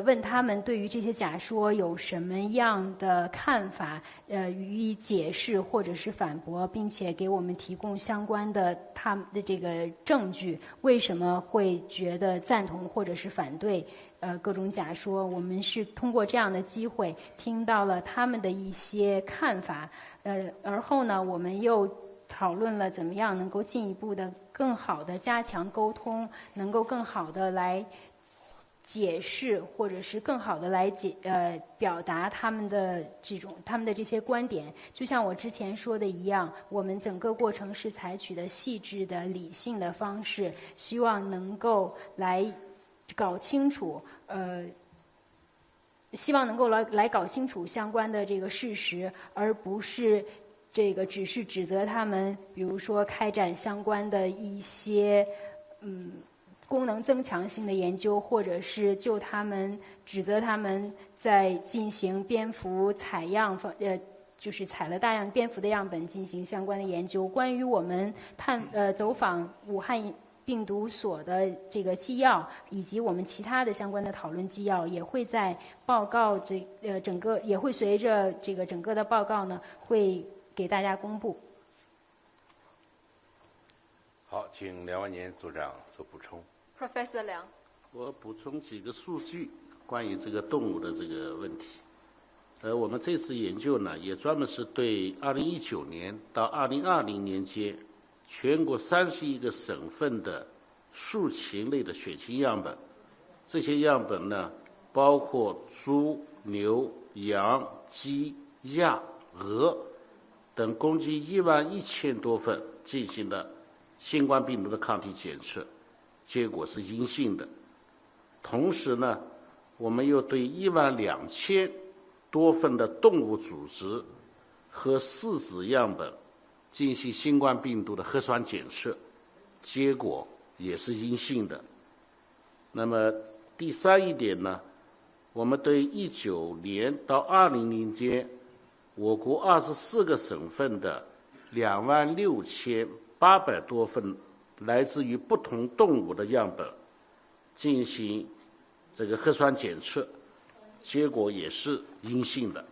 问他们对于这些假说有什么样的看法，予以解释或者是反驳，并且给我们提供相关的他们的这个证据，为什么会觉得赞同或者是反对各种假说。我们是通过这样的机会听到了他们的一些看法，而后呢，我们又讨论了怎么样能够进一步的更好的加强沟通，能够更好的来解释，或者是更好的来表达他们的这些观点。就像我之前说的一样，我们整个过程是采取的细致的理性的方式，希望能够来搞清楚希望能够来搞清楚相关的这个事实，而不是只是指责他们，比如说开展相关的一些功能增强性的研究，或者是指责他们在进行蝙蝠就是采了大量蝙蝠的样本进行相关的研究。关于我们走访武汉病毒所的这个纪要，以及我们其他的相关的讨论纪要，也会在报告也会随着这个整个的报告呢，会给大家公布。好，请梁万年组长做补充。Professor Liang. 我补充几个数据，关于这个动物的这个问题。我们这次研究呢，也专门是对2019年到2020年间全国31个省份的畜禽类的血清样本，这些样本呢，包括猪、牛、羊、鸡、鸭、鹅等共计11000多份进行了新冠病毒的抗体检测，结果是阴性的。同时呢，我们又对12000多份的动物组织和饲子样本进行新冠病毒的核酸检测，结果也是阴性的。那么第三一点呢，我们对19年到20年间我国24个省份的26800多份来自于不同动物的样本进行这个核酸检测，结果也是阴性的。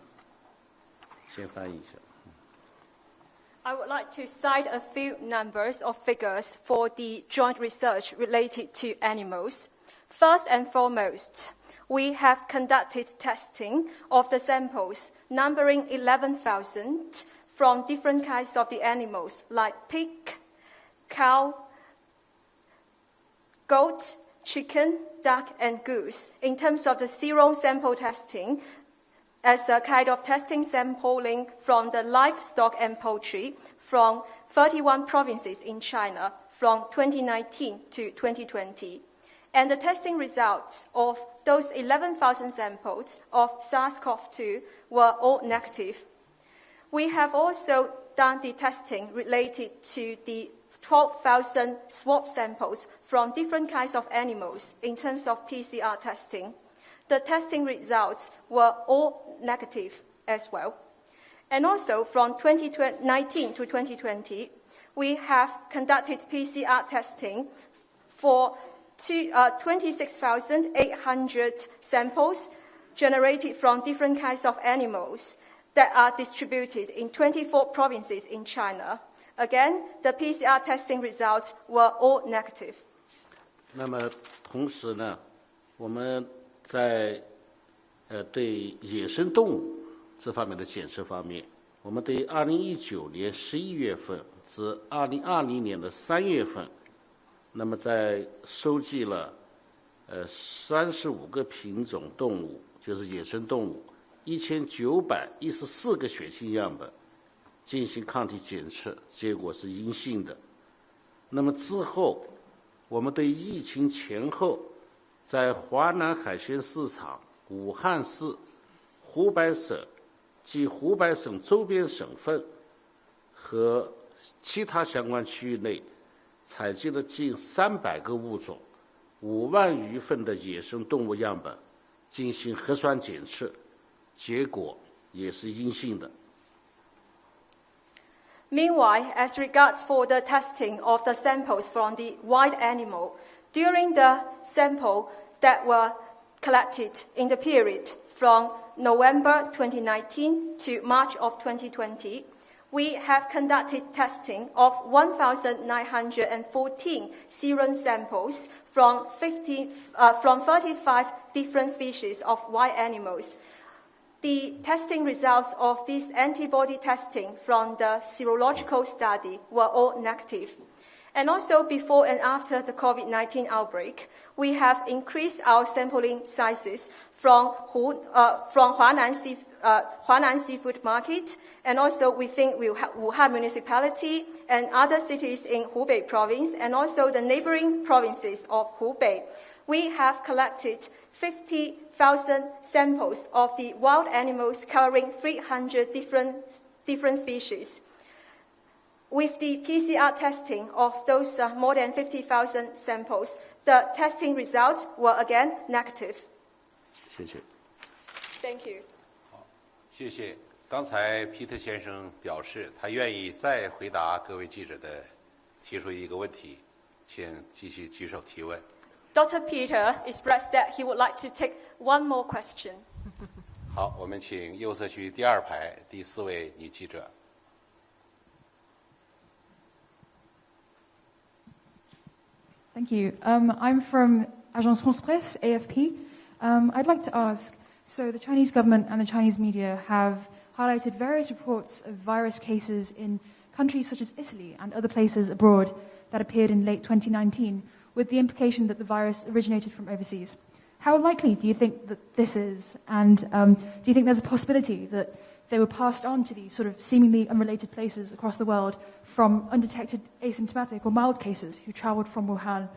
先翻译一下。I would like to cite a few numbers of figures for the joint research related to animals. First and foremost, we have conducted testing of the samples numbering 11,000 from different kinds of the animals like pig, cow, goat, chicken, duck, and goose in terms of the serum sample testing as a kind of testing sampling from the livestock and poultry from 31 provinces in China from 2019 to 2020. And the testing results of those 11,000 samples of SARS-CoV-2 were all negative. We have also done the testing related to the 12,000 swab samples from different kinds of animals in terms of PCR testing. The testing results were all negative as well. And also from 2019 to 2020, we have conducted PCR testing for 26,800 samples generated from different kinds of animals that are distributed in 24 provinces in China. Again, the PCR testing results were all negative. 那么同时呢，我们在对野生动物这方面的检测方面，我们对2019年11月份至2020年的3月份，那么在收集了35个品种动物，就就是野生动物1914个血清样本进行抗体检测，结果是阴性的。那么之后，我们对疫情前后在华南海鲜市场、武汉市、湖北省及湖北省周边省份和其他相关区域内采集了近300个物种、5万余份的野生动物样本进行核酸检测，结果也是阴性的。 Meanwhile, as regards for the testing of the samples from the wild animal, during the sample that were collected in the period from November 2019 to March of 2020, we have conducted testing of 1,914 serum samples from 35 different species of wild animals. The testing results of this antibody testing from the serological study were all negative. And also before and after the COVID-19 outbreak, we have increased our sampling sizes from Huanan Seafood Market, and also within Wuhan Municipality and other cities in Hubei Province, and also the neighboring provinces of Hubei. We have collected 50,000 samples of the wild animals covering 300 different species. With the PCR testing of those more than 50,000 samples, the testing results were again negative. 谢谢。 Thank you. 好，谢谢。刚才皮特先生表示，他愿意再回答各位记者的提出一个问题，请继续举手提问。 Dr. Peter expressed that he would like to take one more question. 好，我们请右侧区第2排第4位女记者。 Thank you. I'm from Agence France Presse, AFP. I'd like to ask, so the Chinese government and the Chinese media have highlighted various reports of virus cases in countries such as Italy and other places abroad that appeared in late 2019, with the implication that the virus originated from overseas. How likely do you think that this is? And do you think there's a possibility that they were passed on to these sort of seemingly unrelated places across the world from undetected asymptomatic or mild cases who traveled from Wuhan?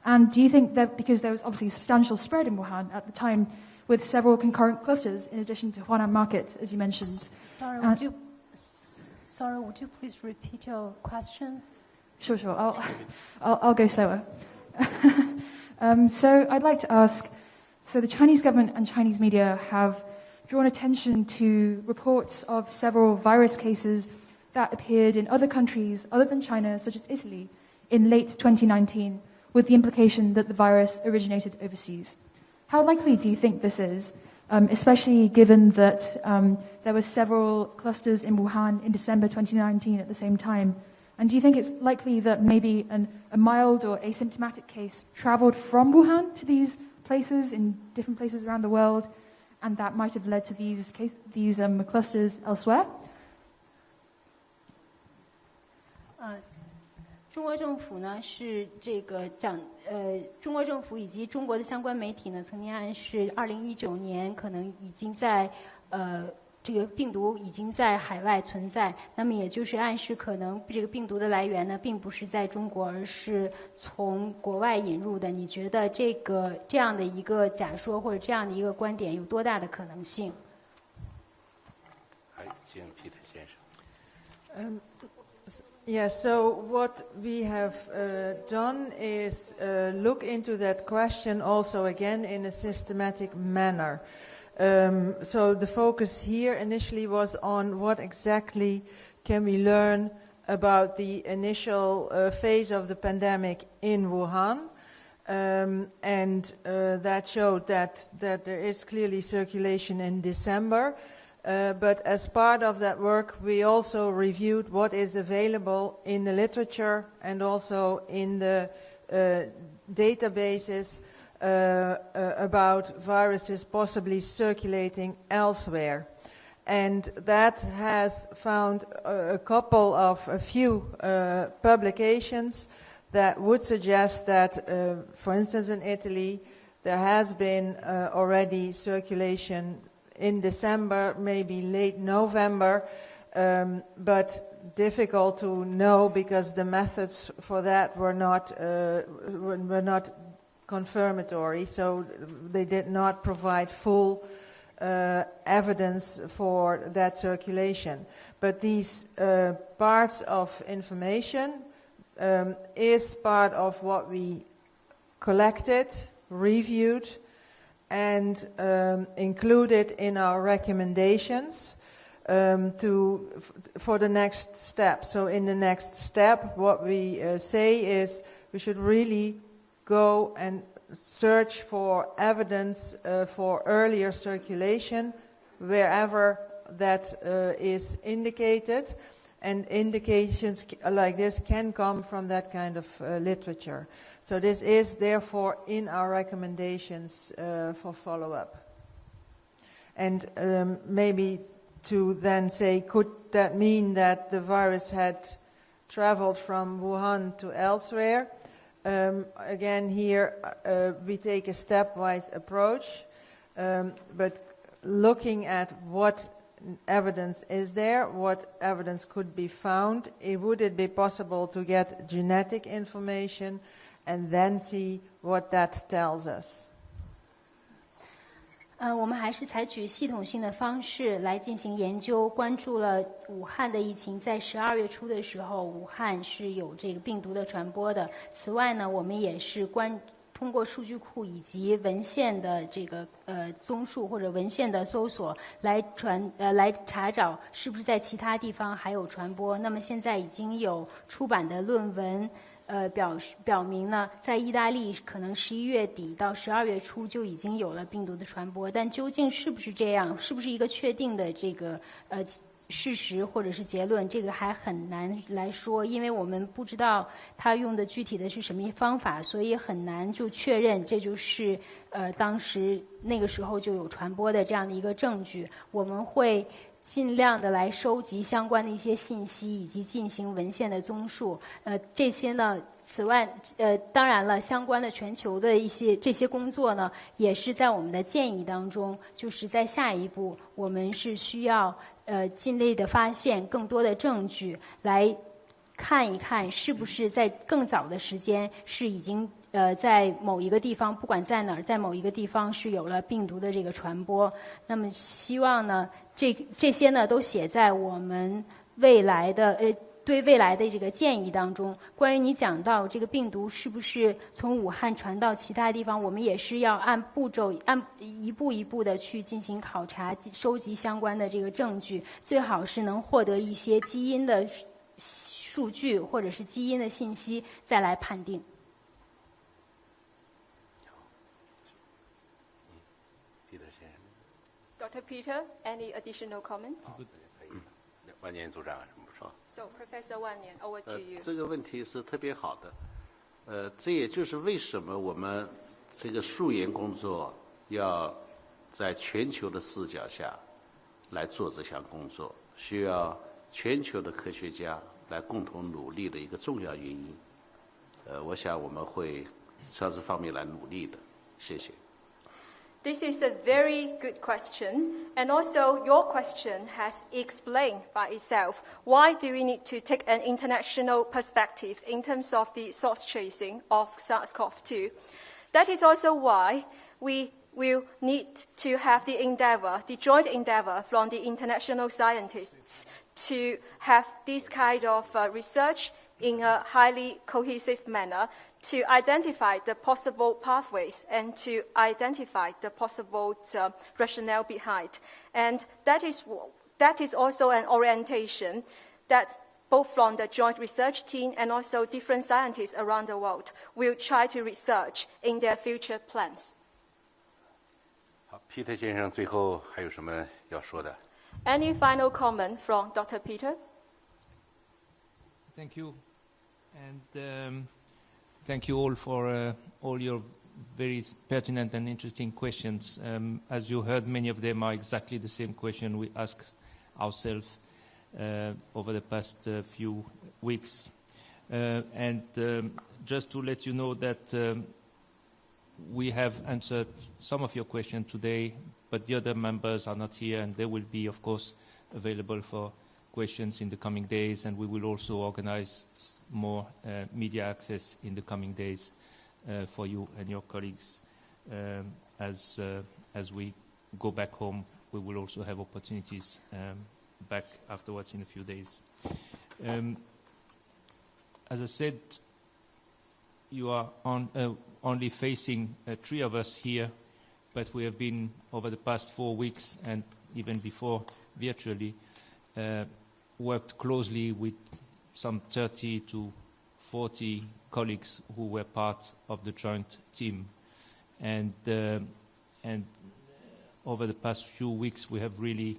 And do you think that because there was obviously substantial spread in Wuhan at the time with several concurrent clusters in addition to Huanan Market, as you mentioned? Sorry, would you please repeat your question? Sure. I'll go slower. So I'd like to ask, so the Chinese government and Chinese media have drawn attention to reports of several virus cases that appeared in other countries other than China, such as Italy, in late 2019, with the implication that the virus originated overseas. How likely do you think this is, especially given that there were several clusters in Wuhan in December 2019 at the same time? And do you think it's likely that maybe a mild or asymptomatic case traveled from Wuhan to these places in different places around the world, and that might have led to these clusters elsewhere? 中国政府呢是这个中国政府以及中国的相关媒体呢曾经暗示，2019年可能已经在这个病毒已经在海外存在，那么也就是暗示可能这个病毒的来源呢并不是在中国，而是从国外引入的。你觉得这样的一个假说或者这样的一个观点有多大的可能性？请皮特先生。Yes, so what we have done is look into that question also again in a systematic manner. So the focus here initially was on what exactly can we learn about the initial phase of the pandemic in Wuhan. And that showed that there is clearly circulation in December. But as part of that work, we also reviewed what is available in the literature and also in the databases about viruses possibly circulating elsewhere. And that has found a few publications that would suggest that, for instance, in Italy, there has been already circulation in December, maybe late November, but difficult to know because the methods for that were not confirmatory, so they did not provide full evidence for that circulation. But these parts of information is part of what we collected, reviewed, and included in our recommendations for the next step. So in the next step, what we say is we should really go and search for evidence for earlier circulation wherever that is indicated, and indications like this can come from that kind of literature. So this is therefore in our recommendations for follow-up. And maybe to then say, could that mean that the virus had traveled from Wuhan to elsewhere? Again, here we take a stepwise approach, but looking at what evidence is there, what evidence could be found, would it be possible to get genetic information and then see what that tells us? 我们还是采取系统性的方式来进行研究，关注了武汉的疫情。在12月初的时候，武汉是有这个病毒的传播的。此外呢，我们也是通过数据库以及文献的这个综述或者文献的搜索来查找是不是在其他地方还有传播。那么现在已经有出版的论文。表明呢，在意大利可能11月底到12月初就已经有了病毒的传播，但究竟是不是这样，是不是一个确定的这个事实或者是结论，这个还很难来说，因为我们不知道他用的具体的是什么方法，所以很难就确认这就是当时那个时候就有传播的这样的一个证据。我们会尽量的来收集相关的一些信息，以及进行文献的综述。这些呢，此外，当然了，相关的全球的这些工作呢，也是在我们的建议当中。就是在下一步，我们是需要尽力的发现更多的证据，来看一看是不是在更早的时间是已经在某一个地方，不管在哪儿，在某一个地方是有了病毒的这个传播。那么希望呢，这些呢都写在我们未来的对未来的这个建议当中。关于你讲到这个病毒是不是从武汉传到其他地方，我们也是要按步骤一步一步的去进行考察，收集相关的这个证据，最好是能获得一些基因的数据或者是基因的信息，再来判定。Dr. Peter, any additional comments? 万年组长什么说 So, Professor Wan Nian, over to you. 这个问题是特别好的，这也就是为什么我们这个溯源工作要在全球的视角下来做这项工作，需要全球的科学家来共同努力的一个重要原因。我想我们会朝这方面来努力的。谢谢。This is a very good question, and also your question has explained by itself why do we need to take an international perspective in terms of the source tracing of SARS-CoV-2. That is also why we will need to have the joint endeavor from the international scientists to have this kind of research in a highly cohesive manner to identify the possible pathways and to identify the possible rationale behind. And that is also an orientation that both from the joint research team and also different scientists around the world will try to research in their future plans. 好，皮特先生最后还有什么要说的？ Any final comment from Dr. Peter? Thank you. And thank you all for all your very pertinent and interesting questions. As you heard, many of them are exactly the same question we asked ourselves over the past few weeks. And just to let you know that we have answered some of your questions today, but the other members are not here, and they will be, of course, available for questions in the coming days, and we will also organize more media access in the coming days for you and your colleagues. As we go back home, we will also have opportunities back afterwards in a few days. As I said, you are only facing 3 of us here, but we have been, over the past 4 weeks and even before virtually, worked closely with some 30 to 40 colleagues who were part of the joint team. And over the past few weeks, we have really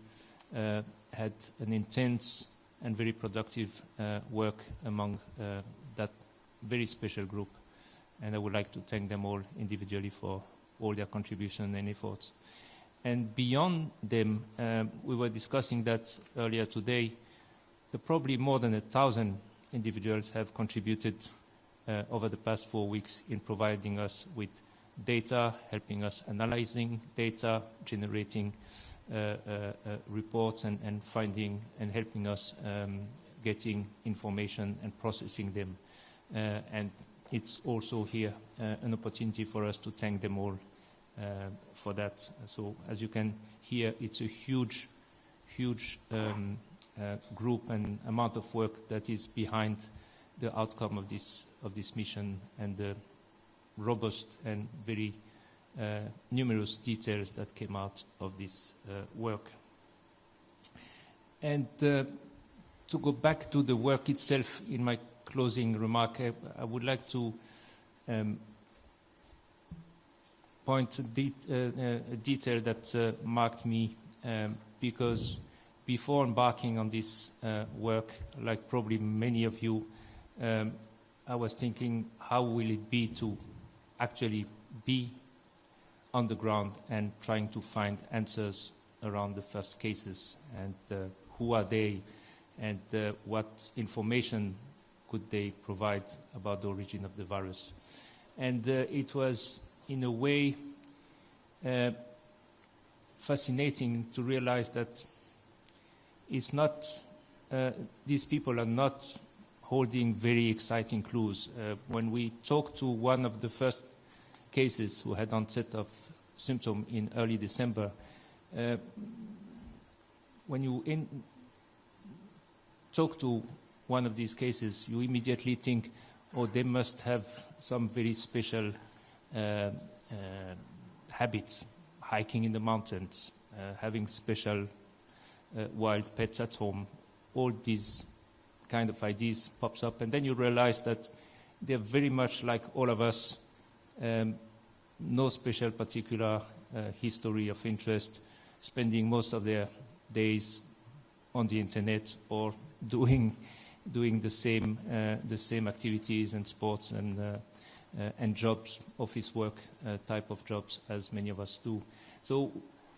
had an intense and very productive work among that very special group. And I would like to thank them all individually for all their contribution and efforts. And beyond them, we were discussing that earlier today, probably more than 1,000 individuals have contributed over the past 4 weeks in providing us with data, helping us analyzing data, generating reports and finding and helping us getting information and processing them. And it's also here an opportunity for us to thank them all for that. So as you can hear, it's a huge group and amount of work that is behind the outcome of this mission and the robust and very numerous details that came out of this work. And to go back to the work itself, in my closing remark, I would like to point a detail that marked me, because before embarking on this work, like probably many of you, I was thinking, how will it be to actually be on the ground and trying to find answers around the first cases, and who are they, and what information could they provide about the origin of the virus. And it was, in a way, fascinating to realize that it's not, these people are not holding very exciting clues. When we talked to one of the first cases who had onset of symptom in early December, when you talk to one of these cases, you immediately think, oh, they must have some very special habits, hiking in the mountains, having special wild pets at home. All these kind of ideas pops up, and then you realize that they're very much like all of us, no special particular history of interest, spending most of their days on the internet or doing the same activities and sports and jobs, office work type of jobs as many of us do. So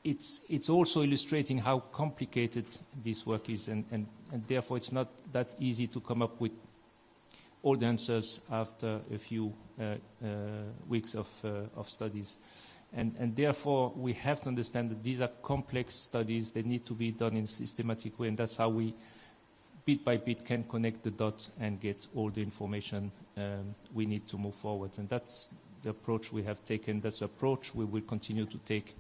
it's also illustrating how complicated this work is, and therefore it's not that easy to come up with all the answers after a few weeks of studies. And therefore we have to understand that these are complex studies. They need to be done in a systematic way, and that's how we bit by bit can connect the dots and get all the information we need to move forward. And that's the approach we have taken. That's the approach we will continue to take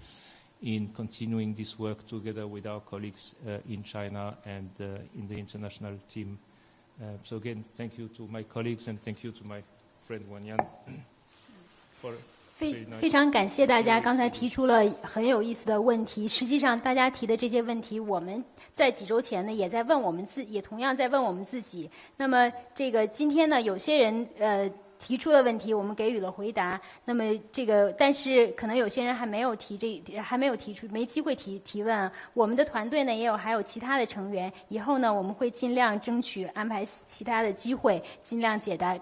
in continuing this work together with our colleagues in China and in the international team. So again, thank you to my colleagues, and thank you to my friend Wan Yan for 非常感谢大家刚才提出了很有意思的问题。实际上，大家提的这些问题，我们在几周前呢也在问我们也同样在问我们自己。那么，这个今天呢，有些人提出的问题，我们给予了回答。那么但是可能有些人还没有提出，没机会提问。我们的团队呢还有其他的成员，以后呢我们会尽量争取安排其他的机会，尽量解答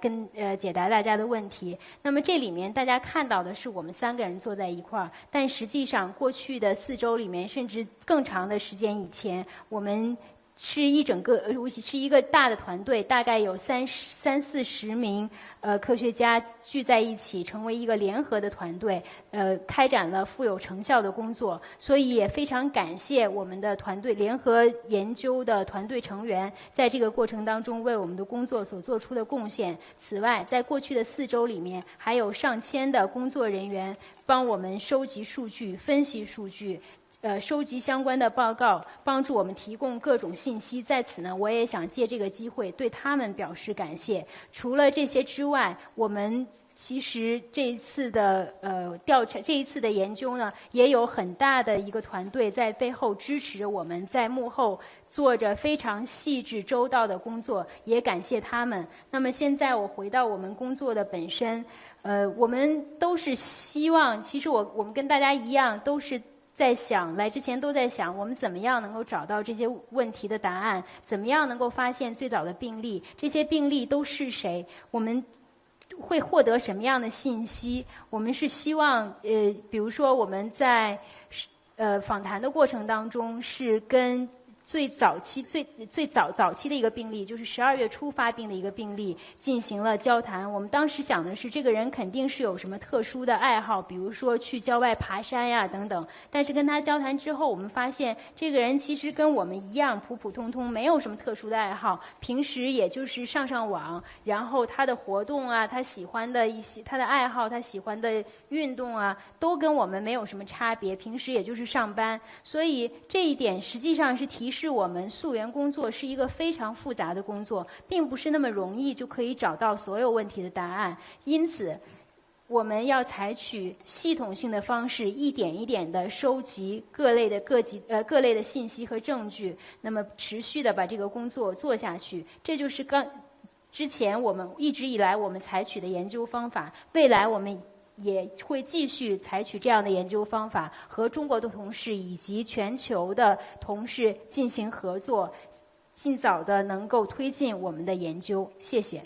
大家的问题。那么这里面大家看到的是我们3个人坐在一块儿，但实际上过去的4周里面，甚至更长的时间以前，我们是一个大的团队，大概有30-40名科学家聚在一起，成为一个联合的团队，开展了富有成效的工作。所以也非常感谢我们的团队联合研究的团队成员，在这个过程当中为我们的工作所做出的贡献。此外，在过去的4周里面，还有上千的工作人员帮我们收集数据、分析数据。收集相关的报告，帮助我们提供各种信息。在此呢，我也想借这个机会对他们表示感谢。除了这些之外，我们其实这一次的调查，这一次的研究呢，也有很大的一个团队在背后支持着我们，在幕后做着非常细致周到的工作，也感谢他们。那么现在我回到我们工作的本身，我们都是希望，其实我们跟大家一样，都是在想，来之前都在想，我们怎么样能够找到这些问题的答案？怎么样能够发现最早的病例？这些病例都是谁？我们会获得什么样的信息？我们是希望，比如说我们在访谈的过程当中，是跟最早期的一个病例，就是12月初发病的一个病例进行了交谈。我们当时想的是，这个人肯定是有什么特殊的爱好，比如说去郊外爬山呀等等。但是跟他交谈之后，我们发现这个人其实跟我们一样普普通通，没有什么特殊的爱好，平时也就是上网，然后他的活动啊，他喜欢的一些他的爱好，他喜欢的运动啊，都跟我们没有什么差别，平时也就是上班。所以这一点实际上是提示我们溯源工作是一个非常复杂的工作，并不是那么容易就可以找到所有问题的答案。因此我们要采取系统性的方式，一点一点地收集各类的信息和证据，那么持续地把这个工作做下去。这就是之前我们一直以来我们采取的研究方法，未来我们也会继续采取这样的研究方法，和中国的同事以及全球的同事进行合作，尽早的能够推进我们的研究。谢谢。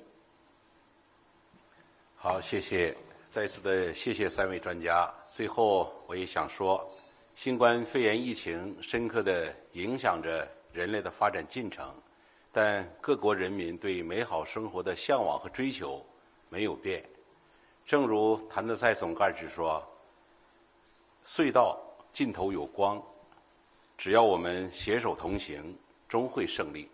好，谢谢，再次的谢谢3位专家。最后我也想说，新冠肺炎疫情深刻的影响着人类的发展进程，但各国人民对美好生活的向往和追求没有变。正如谭德赛总干事说，隧道尽头有光，只要我们携手同行，终会胜利。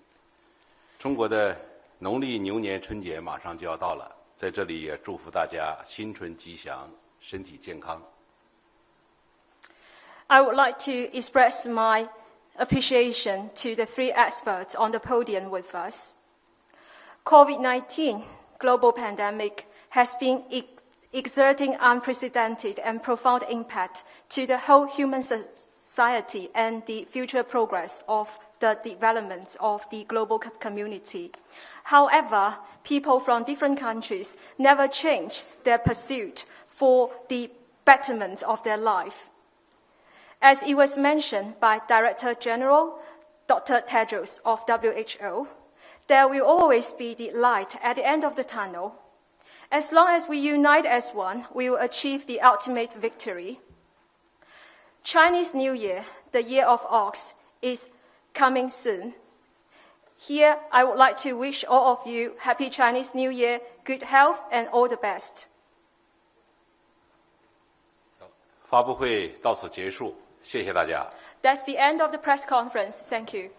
中国的农历牛年春节马上就要到了，在这里也祝福大家新春吉祥，身体健康。I would like to express my appreciation to the 3 experts on the podium with us. COVID-19 global pandemic has been exerting unprecedented and profound impact to the whole human society and the future progress of the development of the global community. However, people from different countries never change their pursuit for the betterment of their life. As it was mentioned by Director General Dr. Tedros of WHO, there will always be the light at the end of the tunnel. As long as we unite as one, we will achieve the ultimate victory. Chinese New Year, the Year of Ox, is coming soon. Here, I would like to wish all of you Happy Chinese New Year, good health, and all the best. 发布会到此结束，谢谢大家。That's the end of the press conference. Thank you.